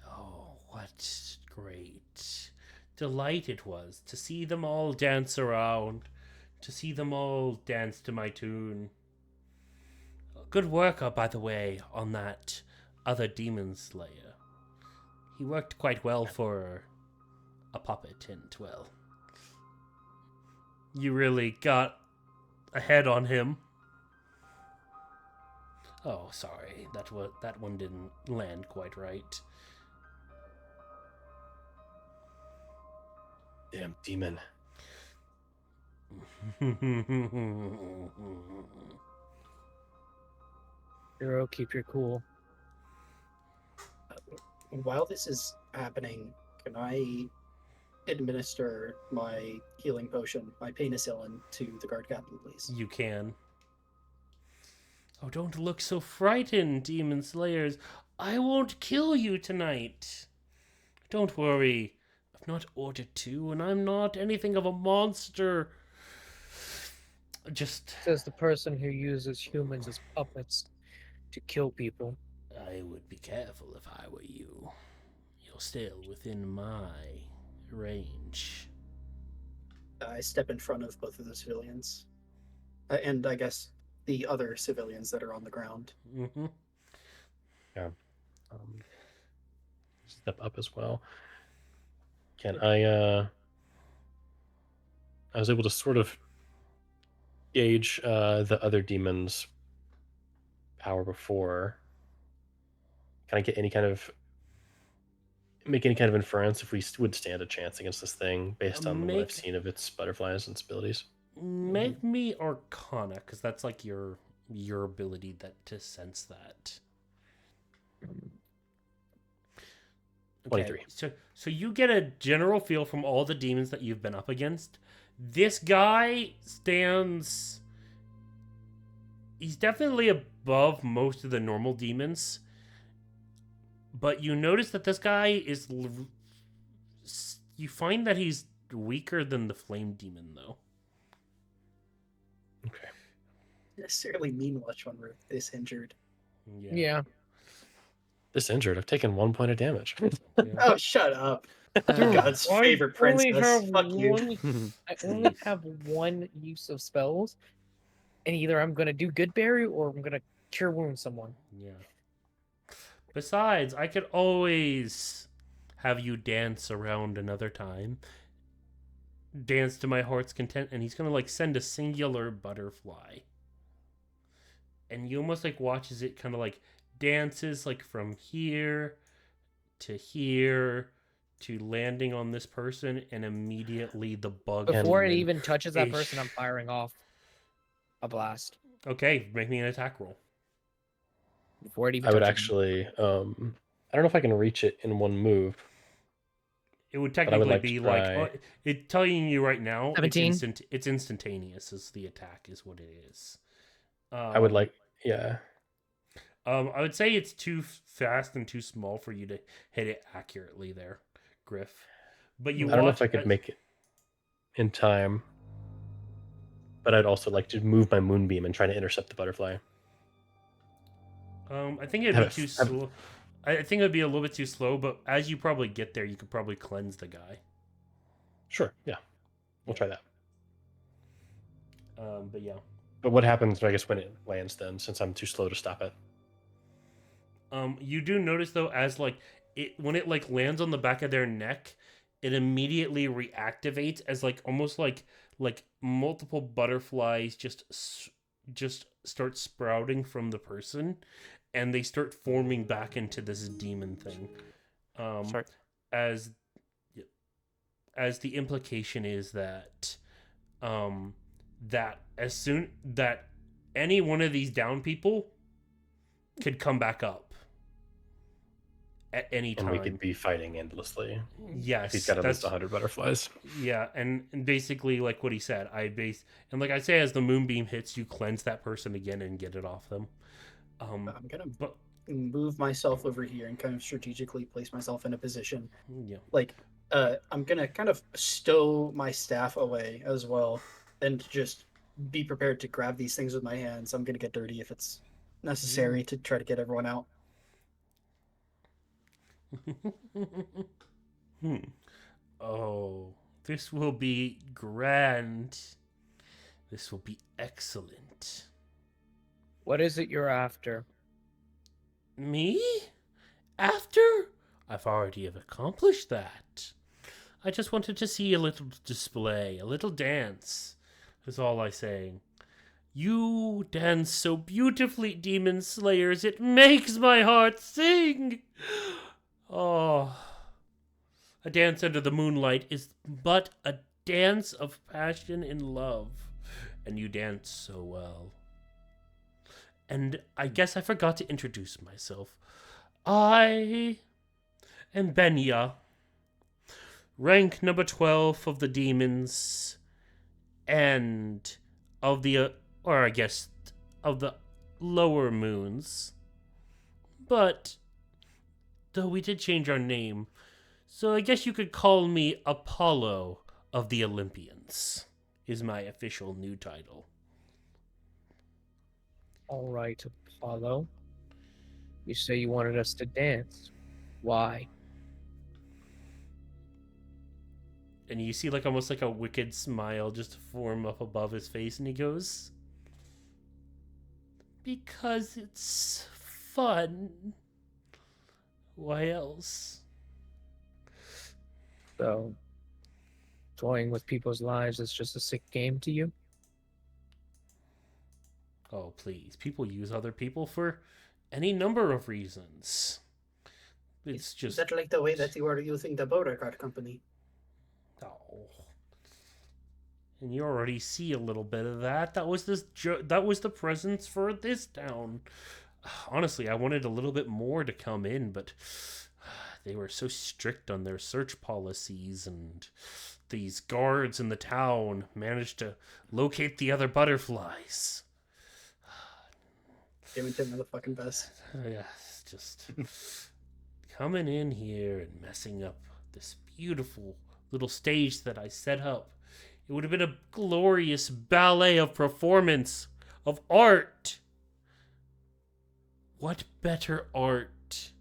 Oh, what great delight it was to see them all dance around, to see them all dance to my tune. Good work, by the way, on that other demon slayer. He worked quite well for a puppet, and well, you really got ahead on him. Oh, sorry, that one didn't land quite right. Damn demon. Hero, keep your cool. While this is happening, can I administer my healing potion, my penicillin, to the guard captain, please? You can. Oh, don't look so frightened, demon slayers. I won't kill you tonight. Don't worry. I've not ordered to, and I'm not anything of a monster. Just... Says the person who uses humans as puppets to kill people. I would be careful if I were you. You're still within my range. I step in front of both of the civilians. And I guess the other civilians that are on the ground. Mm-hmm. Yeah. Step up as well. Can I was able to sort of gauge the other demon's power before. Can I get make any kind of inference if we would stand a chance against this thing based on what I've seen of its butterflies and abilities? Make me Arcana, because that's like your your ability to sense that. 23. So you get a general feel from all the demons that you've been up against. This guy stands... He's definitely above most of the normal demons. But you notice that this guy is... You find that he's weaker than the flame demon, though. Okay. Necessarily mean much when we're this injured. Yeah. This injured. I've taken 1 point of damage. Oh, shut up. God's favorite princess. Fuck you. I only have one use of spells, and either I'm gonna do good berry or I'm gonna cure wound someone. Yeah. Besides, I could always have you dance around another time. Dance to my heart's content, and he's gonna like send a singular butterfly. And you almost like watch as it kind of like dances like from here to here to landing on this person, and immediately the bug Before it demon even touches that is- person, I'm firing off a blast. Okay, make me an attack roll. Before it even I would touches actually. I don't know if I can reach it in one move. It would I would technically like to be like try- it telling you right now. 17? It's instantaneous. Is the attack is what it is. I would like. Yeah. I would say it's too fast and too small for you to hit it accurately there, Griff. But you I don't know watch if I could as- make it in time. But I'd also like to move my moonbeam and try to intercept the butterfly. I think it'd be too slow. I think it'd be a little bit too slow. But as you probably get there, you could probably cleanse the guy. Sure. Yeah. We'll try that. But yeah. But what happens, I guess, when it lands then, since I'm too slow to stop it? You do notice though, as like it when it like lands on the back of their neck, it immediately reactivates as like almost like multiple butterflies just start sprouting from the person, and they start forming back into this demon thing. Sorry. As the implication is that that as soon that any one of these down people could come back up at any time. And we could be fighting endlessly. Yes, He's got at least 100 butterflies. Yeah, and basically like what he said, and like I say, as the moonbeam hits, you cleanse that person again and get it off them. I'm gonna But move myself over here and kind of strategically place myself in a position. yeah, Like, I'm gonna kind of stow my staff away as well, and just be prepared to grab these things with my hands. I'm gonna get dirty if it's necessary to try to get everyone out. Oh, this will be grand. This will be excellent. What is it you're after? Me? After? I've already have accomplished that. I just wanted to see a little display, a little dance. Is all I say. You dance so beautifully, demon slayers, it makes my heart sing. Oh, a dance under the moonlight is but a dance of passion and love, and you dance so well. And I guess I forgot to introduce myself. I am Benya, rank number 12 of the demons, and of the, or I guess, of the lower moons. But, though we did change our name, so I guess you could call me Apollo of the Olympians, is my official new title. All right, Apollo. You say you wanted us to dance. Why? And you see like almost like a wicked smile just form up above his face, and he goes, because it's fun. Why else? So, toying with people's lives is just a sick game to you? Oh, please. People use other people for any number of reasons. It's Is just... that like the way that you are using the Beauregard company? Oh. And you already see a little bit of that. That was that was the presence for this town. Honestly, I wanted a little bit more to come in, but they were so strict on their search policies, and these guards in the town managed to locate the other butterflies. Damon Tim are the fucking best. Yeah, just coming in here and messing up this beautiful little stage that I set up. It would have been a glorious ballet of performance, of art. What better art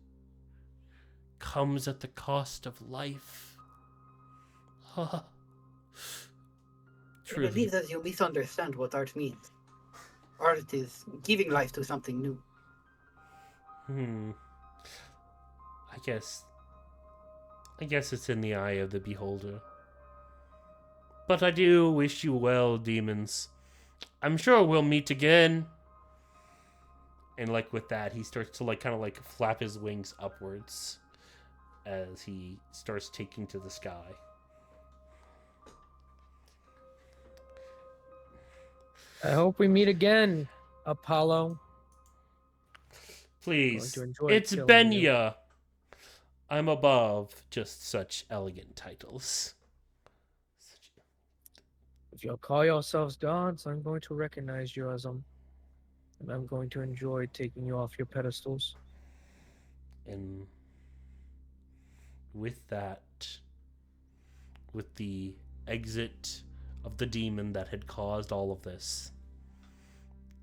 comes at the cost of life? I Truly. believe that you misunderstand what art means. Art is giving life to something new. I guess it's in the eye of the beholder. But I do wish you well, demons. I'm sure we'll meet again. And like with that, he starts to like kind of like flap his wings upwards as he starts taking to the sky. I hope we meet again, Apollo. Please, Going to enjoy it's killing you. Benya. I'm above just such elegant titles. If you'll call yourselves gods, I'm going to recognize you as them. And I'm going to enjoy taking you off your pedestals. And with that, with the exit of the demon that had caused all of this,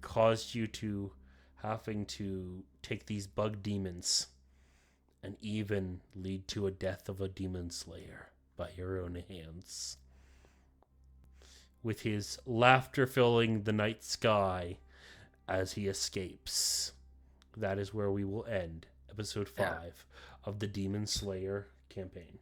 caused you to having to take these bug demons and even lead to a death of a demon slayer by your own hands. With his laughter filling the night sky as he escapes. That is where we will end episode 5 of the Demon Slayer campaign.